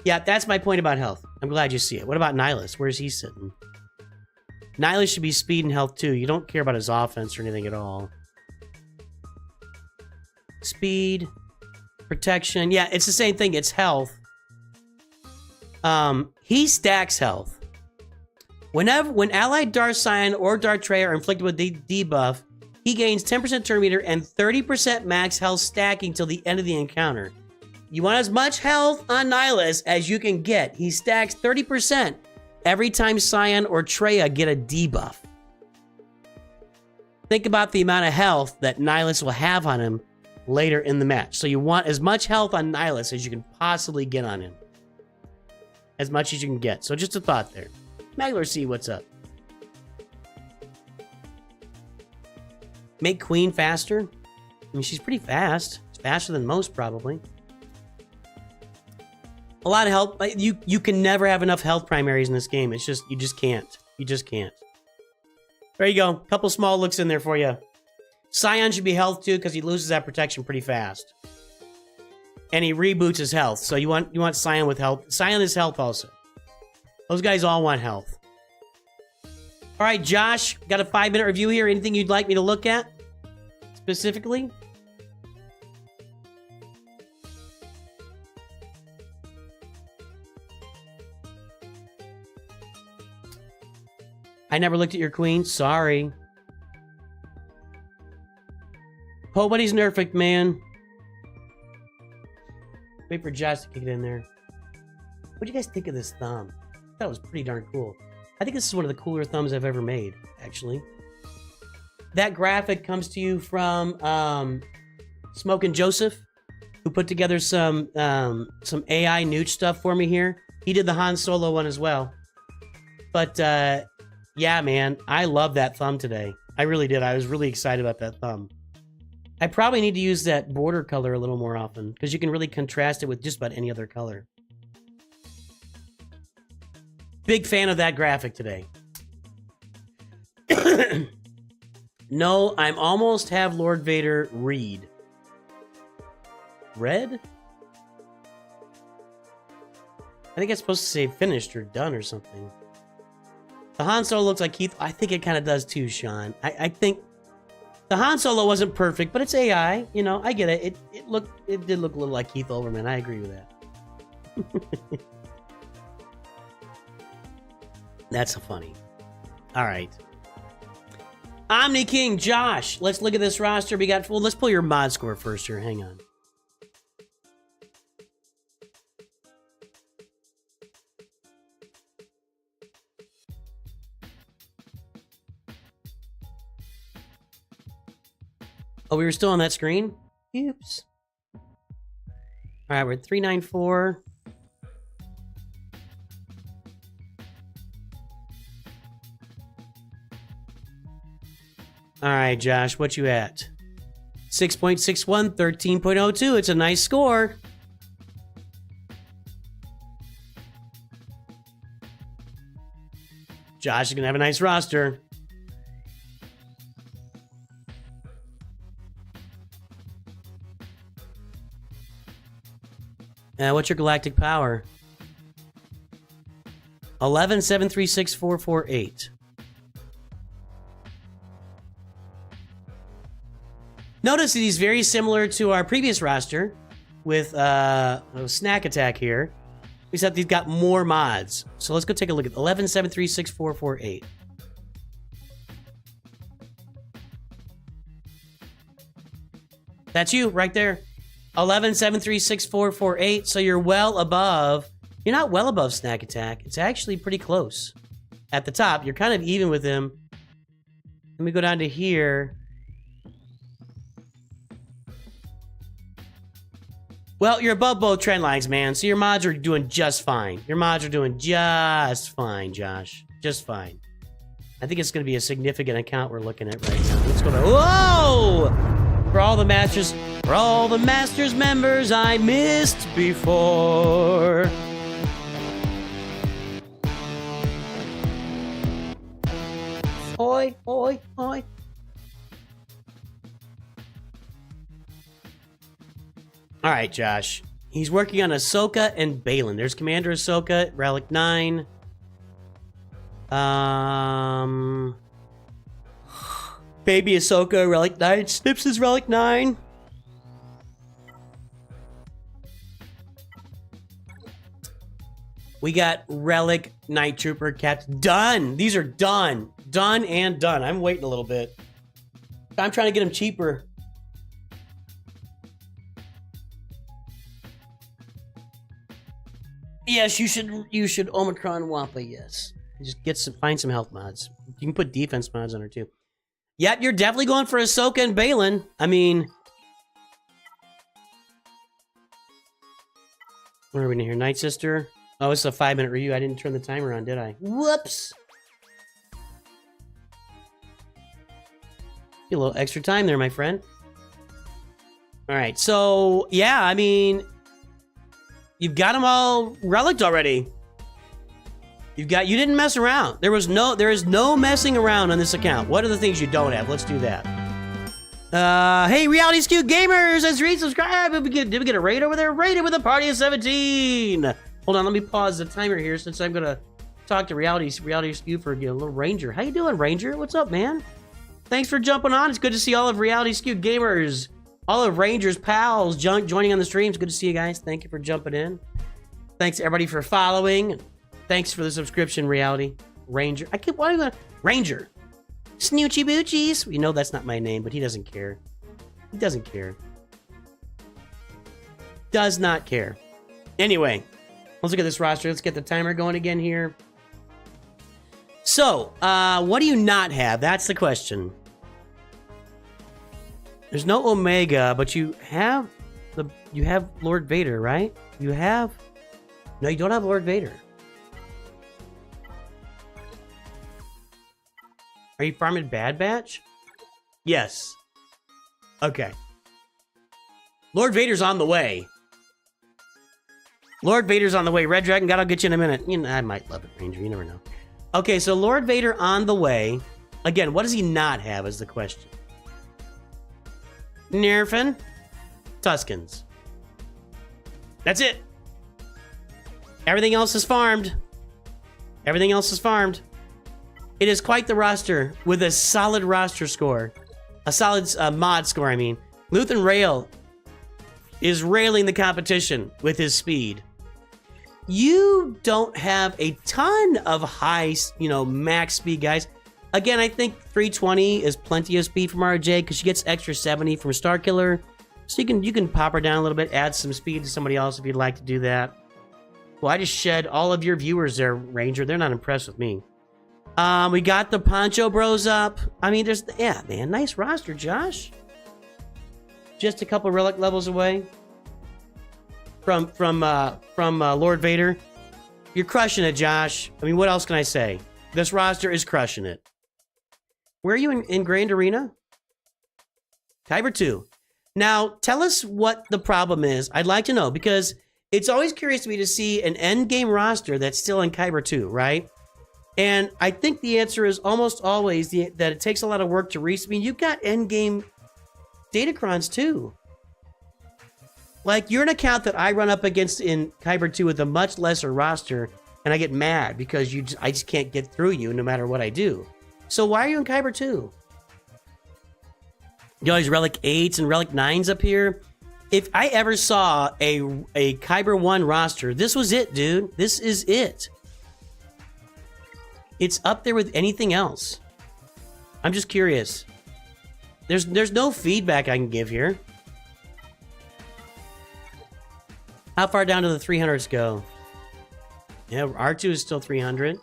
Yeah, that's my point about health. I'm glad you see it. What about Nihilus? Where's he sitting? Nihilus should be speed and health too. You don't care about his offense or anything at all. Speed, protection. Yeah, it's the same thing. It's health. He stacks health. When allied Darth Sion or Darth Treya are inflicted with the debuff, he gains 10% turn meter and 30% max health stacking till the end of the encounter. You want as much health on Nihilus as you can get. He stacks 30% every time Sion or Treya get a debuff. Think about the amount of health that Nihilus will have on him later in the match. So you want as much health on Nihilus as you can possibly get on him. As much as you can get. So just a thought there. Magler C, what's up? Make Queen faster? I mean, she's pretty fast. It's faster than most, probably. A lot of health. You can never have enough health primaries in this game. It's just, you just can't. You just can't. There you go. Couple small looks in there for you. Sion should be health too, because he loses that protection pretty fast. And he reboots his health. So you want Sion with health. Sion is health also. Those guys all want health. All right, Josh, got a 5-minute review here. Anything you'd like me to look at specifically? I never looked at your queen. Sorry. Poe Buddy's nerfed, man. Wait for Josh to kick it in there. What do you guys think of this thumb? I thought it was pretty darn cool. I think this is one of the cooler thumbs I've ever made, actually. That graphic comes to you from Smokin' Joseph, who put together some AI Nooch stuff for me here. He did the Han Solo one as well. But yeah, man, I love that thumb today. I really did. I was really excited about that thumb. I probably need to use that border color a little more often, because you can really contrast it with just about any other color. Big fan of that graphic today. No, I'm almost have Lord Vader read. Red? I think it's supposed to say finished or done or something. The Han Solo looks like Keith. I think it kind of does too, Sean. I think the Han Solo wasn't perfect, but it's AI. You know, I get it. It did look a little like Keith Olbermann. I agree with that. That's funny. All right. Omni King Josh. Let's look at this roster. We got. Well, let's pull your mod score first here. Hang on. Oh, we were still on that screen? Oops. All right, we're at 394. All right, Josh, what you at? 6.61, 13.02. It's a nice score. Josh is going to have a nice roster. What's your galactic power? 11736448. Notice that he's very similar to our previous roster with Snack Attack here, except he's got more mods. So let's go take a look at 11736448. That's you right there. 11736448. So you're well above. You're not well above Snack Attack. It's actually pretty close. At the top, you're kind of even with him. Let me go down to here. Well, you're above both trend lines, man. So your mods are doing just fine. Your mods are doing just fine, Josh. Just fine. I think it's going to be a significant account we're looking at right now. Let's go to... Whoa! For all the Masters members I missed before. Oi, oi, oi. All right, Josh. He's working on Ahsoka and Balin. There's Commander Ahsoka, Relic 9. Baby Ahsoka, Relic 9. Snips is Relic 9. We got Relic, Night Trooper, Captain. Done! These are done. Done and done. I'm waiting a little bit. I'm trying to get them cheaper. Yes, you should Omicron Wampa, yes. Just find some health mods. You can put defense mods on her too. Yep, you're definitely going for Ahsoka and Balin. I mean, what are we in here? Night Sister? Oh, it's a 5-minute review. I didn't turn the timer on, did I? Whoops. Get a little extra time there, my friend. All right, so yeah, I mean, you've got them all relicked already. You didn't mess around. There is no messing around on this account. What are the things you don't have? Let's do that. Hey, Reality Skew Gamers, let's resubscribe. Did we get a raid over there? Raided with a party of 17. Hold on, let me pause the timer here since I'm gonna talk to Reality Skew for a little Ranger. How you doing, Ranger? What's up, man? Thanks for jumping on. It's good to see all of Reality Skew Gamers, all of Ranger's pals joining on the stream. It's good to see you guys. Thank you for jumping in. Thanks everybody for following. Thanks for the subscription, Reality. Ranger. Why do I Ranger? Snoochie Boochies. You know that's not my name, but he doesn't care. He doesn't care. Does not care. Anyway, let's look at this roster. Let's get the timer going again here. So, what do you not have? That's the question. There's no Omega, but you have Lord Vader, right? No, you don't have Lord Vader. Are you farming Bad Batch? Yes. Okay. Lord Vader's on the way. Lord Vader's on the way. Red Dragon God, I'll get you in a minute. You know, I might love it, Ranger. You never know. Okay, so Lord Vader on the way. Again, what does he not have is the question. Nerfin. Tuskens. That's it. Everything else is farmed. Everything else is farmed. It is quite the roster with a solid roster score. A solid mod score, I mean. Luthen Rail is railing the competition with his speed. You don't have a ton of high, max speed guys. Again, I think 320 is plenty of speed from RJ because she gets extra 70 from Starkiller. So you can pop her down a little bit, add some speed to somebody else if you'd like to do that. Well, I just shed all of your viewers there, Ranger. They're not impressed with me. We got the Poncho Bros up. I mean, man, nice roster, Josh. Just a couple relic levels away from Lord Vader. You're crushing it, Josh. I mean, what else can I say? This roster is crushing it. Where are you in Grand Arena? Kyber 2. Now, tell us what the problem is. I'd like to know because it's always curious to me to see an end game roster that's still in Kyber 2, right? And I think the answer is almost always that it takes a lot of work to reach. I mean, you've got endgame Datacrons too. Like, you're an account that I run up against in Kyber 2 with a much lesser roster. And I get mad because I just can't get through you no matter what I do. So why are you in Kyber 2? You know, these Relic 8s and Relic 9s up here. If I ever saw a Kyber 1 roster, this was it, dude. This is it. It's up there with anything else. I'm just curious. There's no feedback I can give here. How far down do the 300s go? Yeah, R2 is still 300.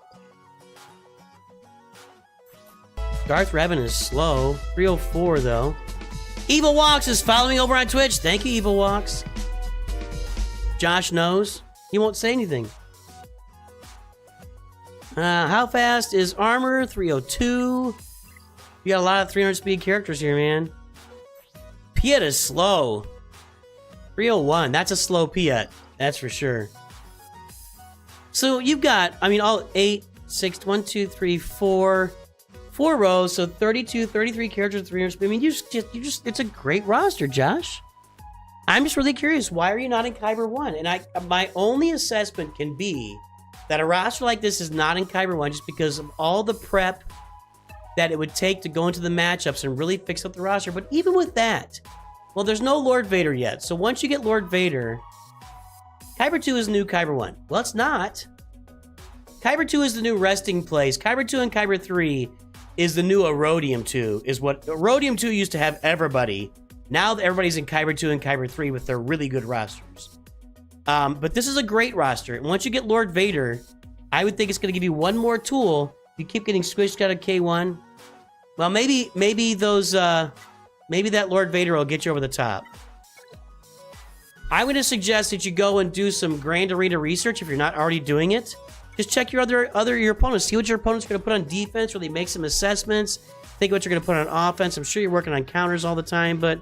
Darth Revan is slow. 304, though. Evil Walks is following over on Twitch. Thank you, Evil Walks. Josh knows. He won't say anything. How fast is armor? 302. You got a lot of 300 speed characters here, man. Piet is slow. 301. That's a slow Piet. That's for sure. So you've got, I mean, all 8, 6, 1, 2, 3, 4 rows. So 32, 33 characters, 300 speed. I mean, you just, it's a great roster, Josh. I'm just really curious. Why are you not in Kyber 1? And my only assessment can be that a roster like this is not in Kyber 1 just because of all the prep that it would take to go into the matchups and really fix up the roster. But even with that, well, there's no Lord Vader yet. So once you get Lord Vader, Kyber 2 is the new Kyber 1. Well, it's not. Kyber 2 is the new resting place. Kyber 2 and Kyber 3 is the new Erodium 2. Is what Erodium 2 used to have everybody. Now that everybody's in Kyber 2 and Kyber 3 with their really good rosters. But this is a great roster. And once you get Lord Vader, I would think it's going to give you one more tool. You keep getting squished out of K1. Well, maybe those, maybe that Lord Vader will get you over the top. I'm going to suggest that you go and do some Grand Arena research if you're not already doing it. Just check your your opponents. See what your opponent's going to put on defense. Really make some assessments. Think what you're going to put on offense. I'm sure you're working on counters all the time, but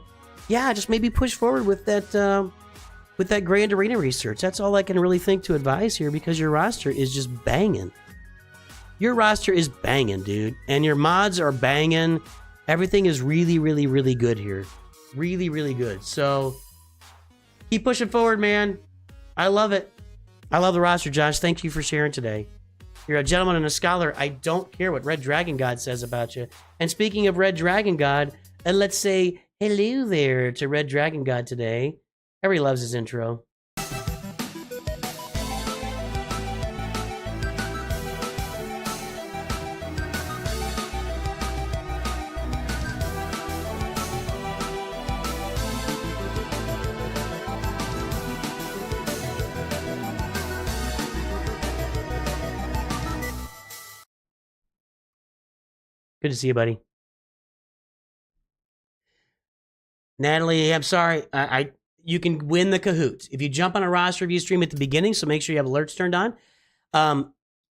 yeah, just maybe push forward with that Grand Arena research. That's all I can really think to advise here because your roster is just banging. Your roster is banging, dude. And your mods are banging. Everything is really, really, really good here. Really, really good. So keep pushing forward, man. I love it. I love the roster, Josh. Thank you for sharing today. You're a gentleman and a scholar. I don't care what Red Dragon God says about you. And speaking of Red Dragon God, let's say hello there to Red Dragon God today. Everybody loves his intro. Good to see you, buddy. Natalie, I'm sorry. You can win the Kahoot. If you jump on a roster review stream at the beginning, so make sure you have alerts turned on.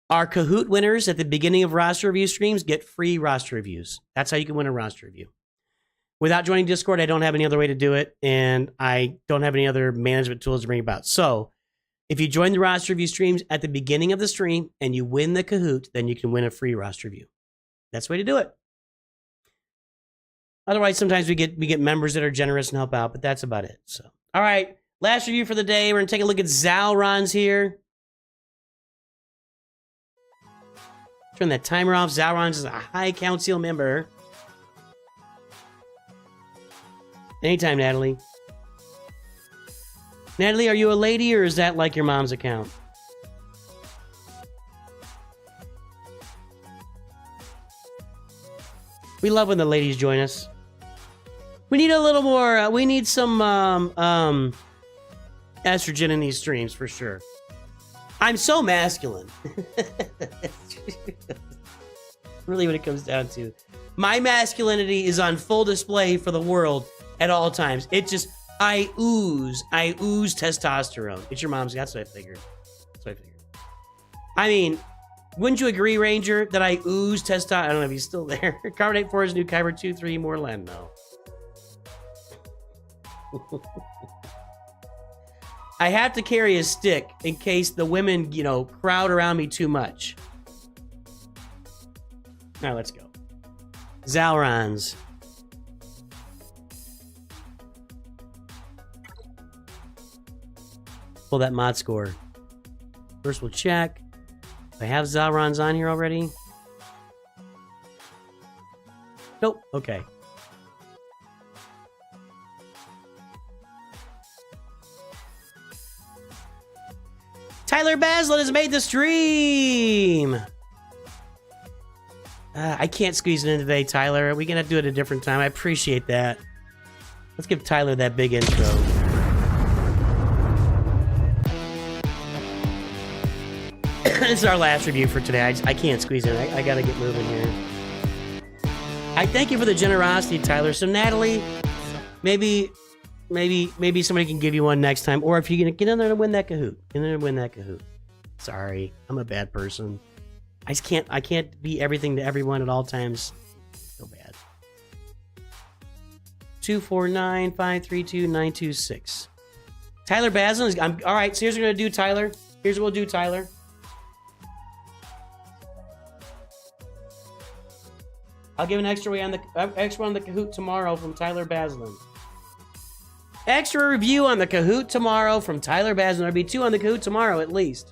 Our Kahoot winners at the beginning of roster review streams get free roster reviews. That's how you can win a roster review. Without joining Discord, I don't have any other way to do it, and I don't have any other management tools to bring about. So if you join the roster review streams at the beginning of the stream and you win the Kahoot, then you can win a free roster review. That's the way to do it. Otherwise, sometimes we get members that are generous and help out, but that's about it. So, all right, last review for the day. We're gonna take a look at Zalron's here. Turn that timer off. Zalron's is a High Council member. Anytime, Natalie. Natalie, are you a lady or is that like your mom's account? We love when the ladies join us. We need a little more, we need some estrogen in these streams for sure. I'm so masculine. Really what it comes down to. My masculinity is on full display for the world at all times. It just, I ooze testosterone. It's your mom's, that's what I figured. I mean, wouldn't you agree, Ranger, that I ooze testosterone? I don't know if he's still there. Carbonate 4 is new Kyber 2, 3, more land, no. I have to carry a stick in case the women, you know, crowd around me too much. All right, let's go. Zalron's. Pull that mod score. First we'll check. I have Zalrons on here already? Nope. Okay. Tyler Baslin has made the stream! I can't squeeze it in today, Tyler. We can have to do it a different time. I appreciate that. Let's give Tyler that big intro. This is our last review for today. I can't squeeze it in. I gotta get moving here. I thank you for the generosity, Tyler. So, Natalie, maybe somebody can give you one next time. Or if you can get in there to win that Kahoot. Get in there to win that Kahoot. Sorry, I'm a bad person. I can't be everything to everyone at all times. So bad. 249-532-926. Tyler Baslin is... all right, so here's what we're going to do, Tyler. Here's what we'll do, Tyler. I'll give an extra one on the Kahoot tomorrow from Tyler Baslin. Extra review on the Kahoot tomorrow from Tyler Baslin. There'll be 2 on the Kahoot tomorrow at least.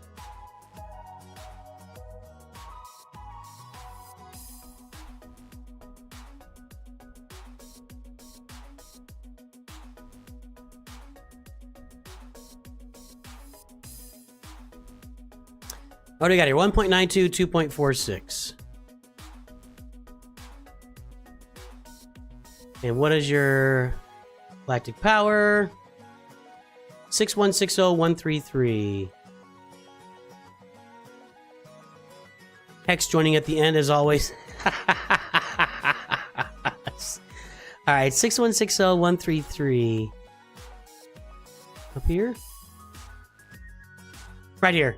What do we got here? 1.92, 2.46. And what is your galactic power? 6160133. Hex joining at the end as always. Alright, 6160133. Up here? Right here.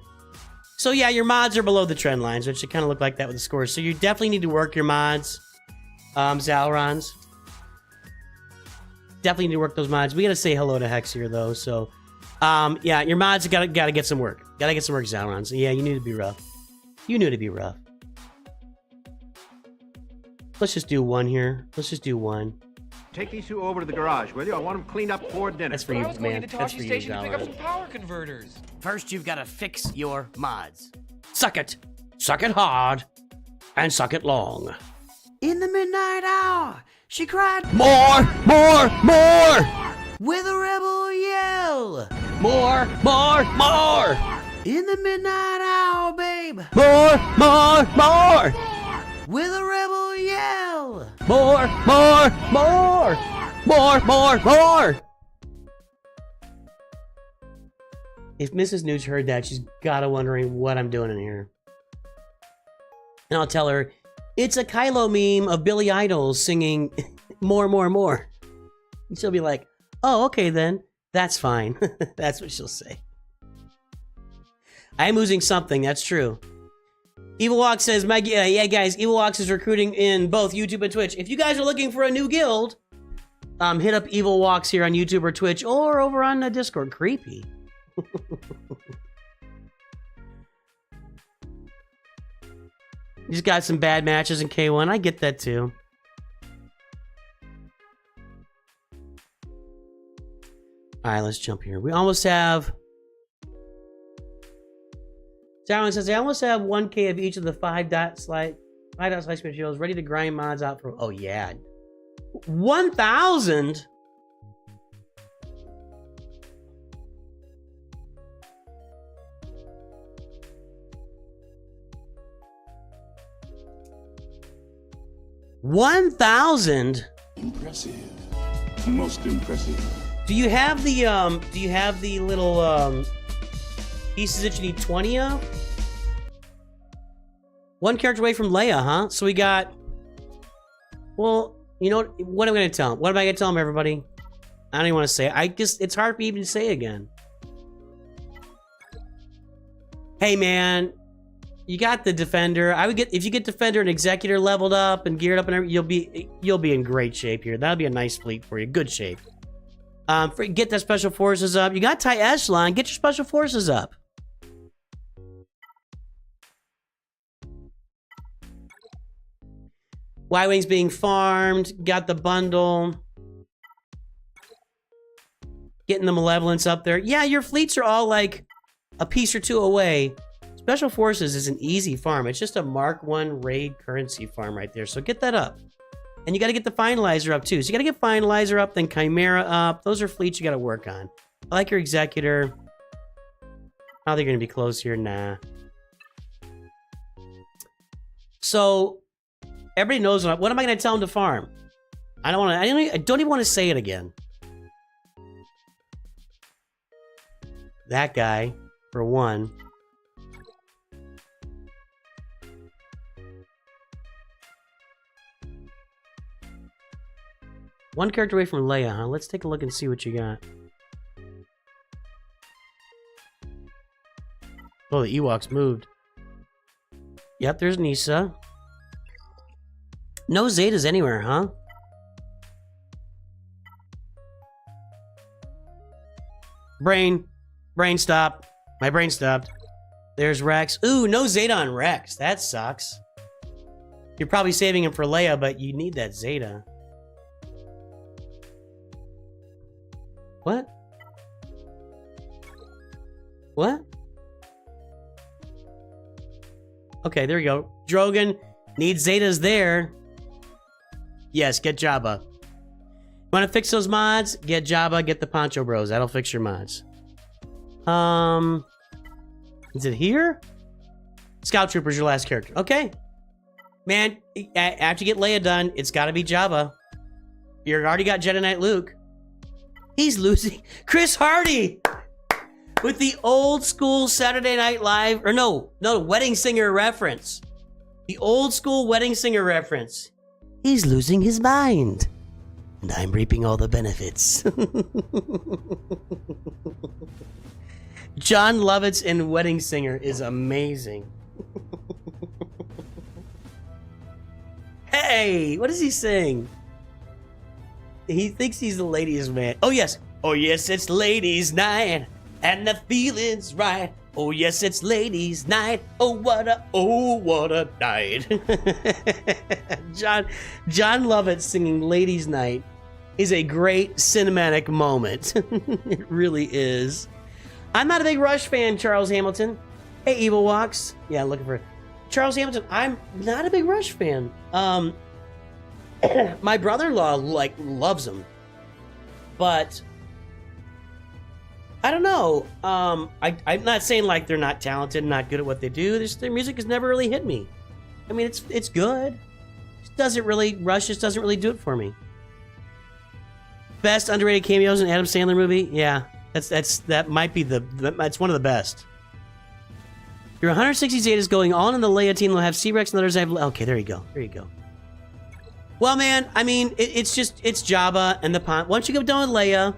So yeah, your mods are below the trend lines, which should kind of look like that with the scores. So you definitely need to work your mods. Zalrons. Definitely need to work those mods. We gotta say hello to Hex here though, so yeah, your mods gotta get some work. Gotta get some work, Zalrons. Yeah, you need to be rough. You need to be rough. Let's just do one here. Let's just do one. Take these 2 over to the garage, will you? I want them cleaned up for dinner. That's for you, man. I was going to That's Toshi for you, Station to pick up Zalrons. some power converters. First, you've got to fix your mods. Suck it. Suck it hard. And suck it long. In the midnight hour, she cried, "More! More! More!" With a rebel yell. More! More! More! In the midnight hour, babe. More! More! More! With a rebel yell. More! More! More! More! More! More! If Mrs. Nooch heard that, she's gotta wondering what I'm doing in here. And I'll tell her, it's a Kylo meme of Billy Idol singing more, more, more. And she'll be like, oh, okay then. That's fine. That's what she'll say. I am losing something, that's true. Evil Walk says, yeah guys, Evil Walks is recruiting in both YouTube and Twitch. If you guys are looking for a new guild, hit up Evil Walks here on YouTube or Twitch or over on Discord. Creepy. He's got some bad matches in K1. I get that too. Alright, let's jump here. We almost have... Darwin says, I almost have 1K of each of the 5.slice materials ready to grind mods out for... Oh, yeah. 1,000? $1,000? Impressive. Most impressive. Do you have the little pieces that you need 20 of? One character away from Leia, huh? So we got... Well, you know what am I gonna tell him? What am I gonna tell him, everybody? I don't even want to say it. It's hard for me even to say again. Hey man, you got the Defender. If you get Defender and Executor leveled up and geared up and everything, you'll be in great shape here. That'll be a nice fleet for you. Good shape. Get that Special Forces up. You got TIE Echelon. Get your Special Forces up. Y-Wing's being farmed. Got the bundle. Getting the Malevolence up there. Yeah, your fleets are all like a piece or two away. Special Forces is an easy farm. It's just a Mark 1 raid currency farm right there. So get that up. And you got to get the Finalizer up too. So you got to get Finalizer up, then Chimera up. Those are fleets you got to work on. I like your Executor. How they're going to be close here? Nah. So everybody knows what am I going to tell them to farm? I don't even want to say it again. That guy, for one. One character away from Leia, huh? Let's take a look and see what you got. Oh, the Ewoks moved. Yep, there's Nisa. No Zetas anywhere, huh? Brain stop. My brain stopped. There's Rex. Ooh, no Zeta on Rex. That sucks. You're probably saving him for Leia, but you need that Zeta. What? What? Okay, there we go. Drogon needs Zetas there. Yes, get Jabba. Want to fix those mods? Get Jabba, get the Poncho Bros. That'll fix your mods. Is it here? Scout Trooper's your last character. Okay. Man, after you get Leia done, it's got to be Jabba. You already got Jedi Knight Luke. He's losing. Chris Hardy! With the old school Saturday Night Live, or no, Wedding Singer reference. The old school Wedding Singer reference. He's losing his mind. And I'm reaping all the benefits. John Lovitz in Wedding Singer is amazing. Hey, what does he sing? He thinks he's the ladies' man. Oh yes, it's ladies' night, and the feeling's right. Oh yes, it's ladies' night. Oh what a night. John Lovitz singing "Ladies' Night" is a great cinematic moment. It really is. I'm not a big Rush fan, Charles Hamilton. Hey, Evil Walks. Yeah, looking for Charles Hamilton. I'm not a big Rush fan. My brother-in-law loves them, but I don't know. I'm not saying like they're not talented, not good at what they do. Their music has never really hit me. I mean, it's good. Rush just doesn't really do it for me. Best underrated cameos in Adam Sandler movie? Yeah, that might be that's one of the best. Your 160 Zetas going on in the Leia team will have C-Rex and others have. Okay, there you go. There you go. Well, man, I mean, it's Jabba and the Pont. Once you get done with Leia,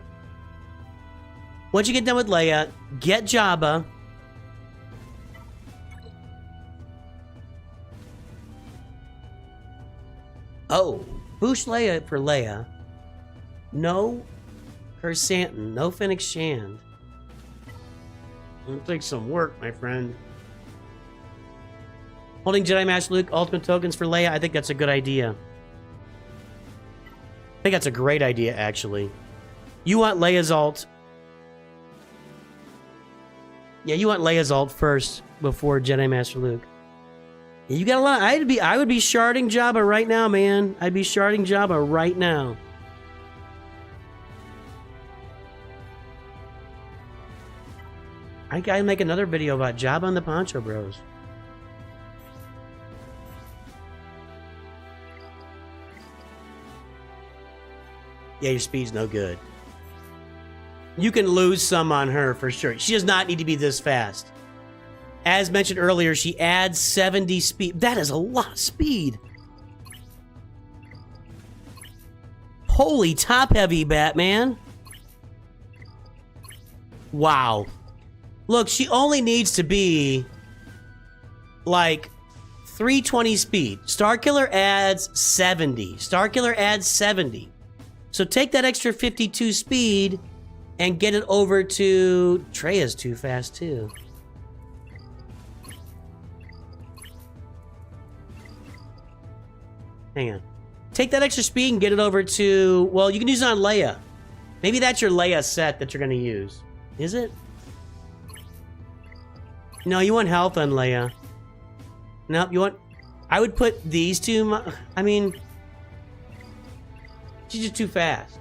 get Jabba. Oh, boost Leia for Leia. No Kersantin, no Fennec Shand. It'll take some work, my friend. Holding Jedi Master Luke ultimate tokens for Leia, I think that's a good idea. I think that's a great idea, actually. You want Leia's ult. Yeah, you want Leia's ult first before Jedi Master Luke. Yeah, you got a lot. I would be sharding Jabba right now, man. I'd be sharding Jabba right now. I gotta make another video about Jabba and the Poncho Bros. Yeah, your speed's no good. You can lose some on her for sure. She does not need to be this fast. As mentioned earlier, she adds 70 speed. That is a lot of speed. Holy top-heavy, Batman. Wow. Look, she only needs to be like 320 speed. Starkiller adds 70. Starkiller adds 70. So take that extra 52 speed and get it over to... Treya's too fast, too. Hang on. Take that extra speed and get it over to... Well, you can use it on Leia. Maybe that's your Leia set that you're going to use. Is it? No, you want health on Leia. Nope, you want... I would put these two... I mean... She's just too fast.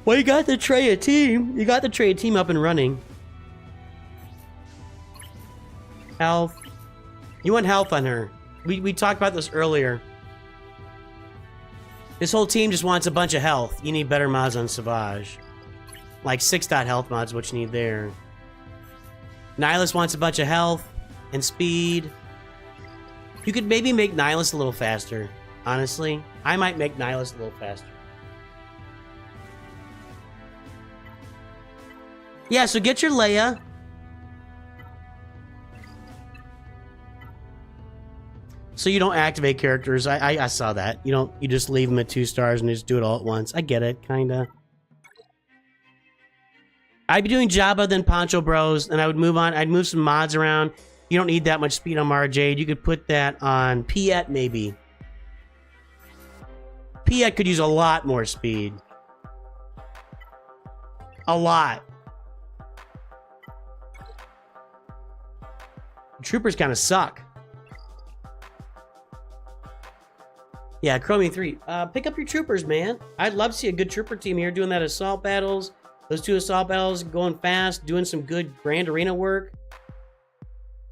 Well, you got the Traya team. You got the Traya team up and running. Health. You want health on her. We talked about this earlier. This whole team just wants a bunch of health. You need better mods on Savage. Like 6-dot health mods, what you need there. Nihilus wants a bunch of health and speed. You could maybe make Nihilus a little faster. Honestly, I might make Nihilus a little faster. Yeah, so get your Leia. So you don't activate characters. I saw that. You just leave them at 2 stars and just do it all at once. I get it, kinda. I'd be doing Jabba, then Poncho Bros, and I would move on. I'd move some mods around. You don't need that much speed on Mara Jade. You could put that on Piet, maybe. Piet could use a lot more speed. A lot. Troopers kind of suck. Yeah, Chromium 3. Pick up your troopers, man. I'd love to see a good trooper team here doing that assault battles. Those 2 assault battles going fast, doing some good grand arena work.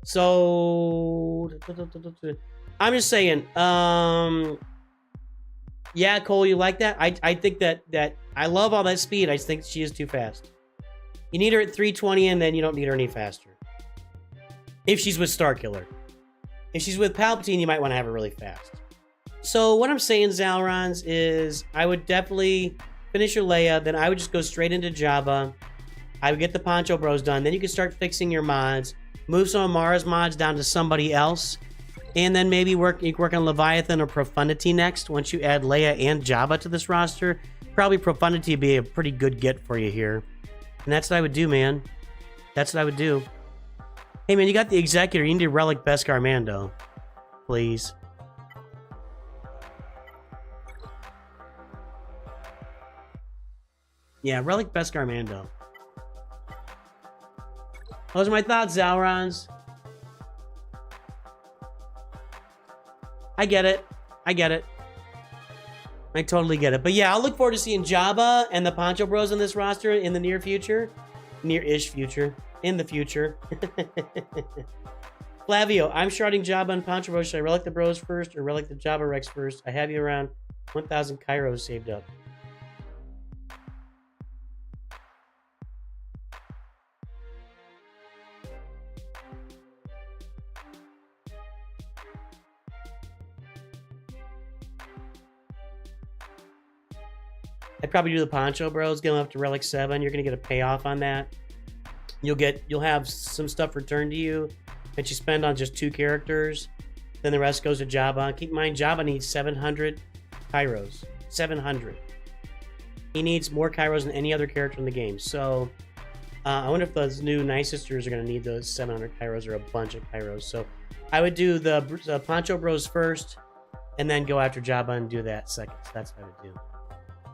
So I'm just saying, yeah, Cole, you like that? I think that I love all that speed. I just think she is too fast. You need her at 320 and then you don't need her any faster. If she's with Starkiller. If she's with Palpatine, you might want to have her really fast. So what I'm saying, Zalrons, is I would definitely finish your Leia, then I would just go straight into Jabba. I would get the Poncho Bros done. Then you can start fixing your mods. Move some of Mara's mods down to somebody else. And then maybe you work on Leviathan or Profundity next. Once you add Leia and Jabba to this roster, probably Profundity would be a pretty good get for you here. And that's what I would do, man. That's what I would do. Hey, man, you got the Executor. You need to Relic Beskar Mando. Please. Yeah, Relic Beskar Mando. Those are my thoughts, Zalrons. I get it. I get it. I totally get it. But yeah, I'll look forward to seeing Jabba and the Poncho Bros on this roster in the near future. Near-ish future. In the future. Flavio, I'm sharding Jabba and Poncho Bros. Should I relic the Bros first or relic the Jabba Rex first? I have you around 1,000 Kairos saved up. I'd probably do the Poncho Bros, get them up to Relic 7. You're gonna get a payoff on that. You'll have some stuff returned to you that you spend on just 2 characters. Then the rest goes to Jabba. Keep in mind, Jabba needs 700 Kairos. 700. He needs more Kairos than any other character in the game. So I wonder if those new Night Sisters are gonna need those 700 Kairos or a bunch of Kairos. So I would do the Poncho Bros first, and then go after Jabba and do that second. So that's what I would do.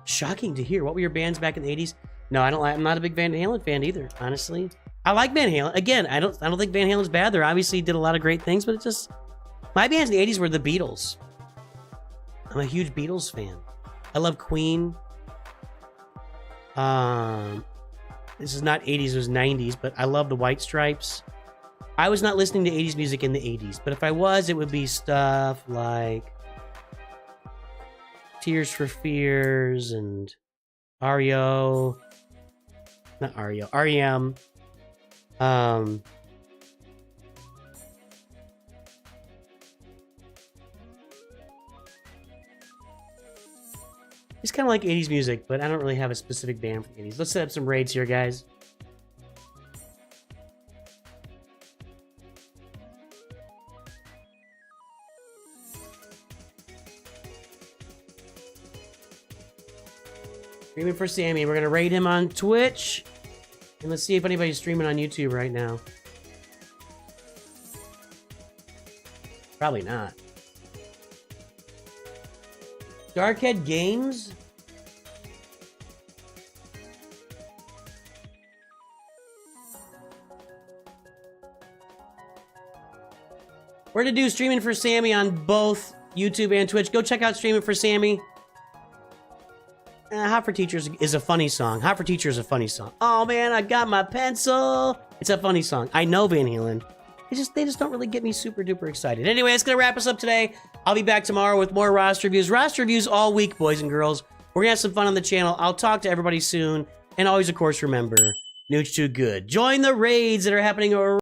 Shocking to hear. What were your bands back in the 80s? No, I'm not a big Van Halen fan either, honestly. I like Van Halen. Again, I don't think Van Halen's bad. They obviously did a lot of great things, but it just... My bands in the 80s were the Beatles. I'm a huge Beatles fan. I love Queen. This is not 80s, it was 90s, but I love the White Stripes. I was not listening to 80s music in the 80s, but if I was, it would be stuff like Tears for Fears and REM. It's kind of like 80s music, but I don't really have a specific band for the 80s. Let's set up some raids here, guys. Streaming for Sammy. We're going to raid him on Twitch. And let's see if anybody's streaming on YouTube right now. Probably not. Darkhead Games? We're gonna do Streaming for Sammy on both YouTube and Twitch. Go check out Streaming for Sammy. Hot for Teachers is a funny song. Hot for Teachers is a funny song. Oh man, I got my pencil. It's a funny song. I know Van Halen. They just don't really get me super duper excited. Anyway, that's gonna wrap us up today. I'll be back tomorrow with more roster reviews. Roster reviews all week, boys and girls. We're gonna have some fun on the channel. I'll talk to everybody soon. And always, of course, remember, Nooch too good. Join the raids that are happening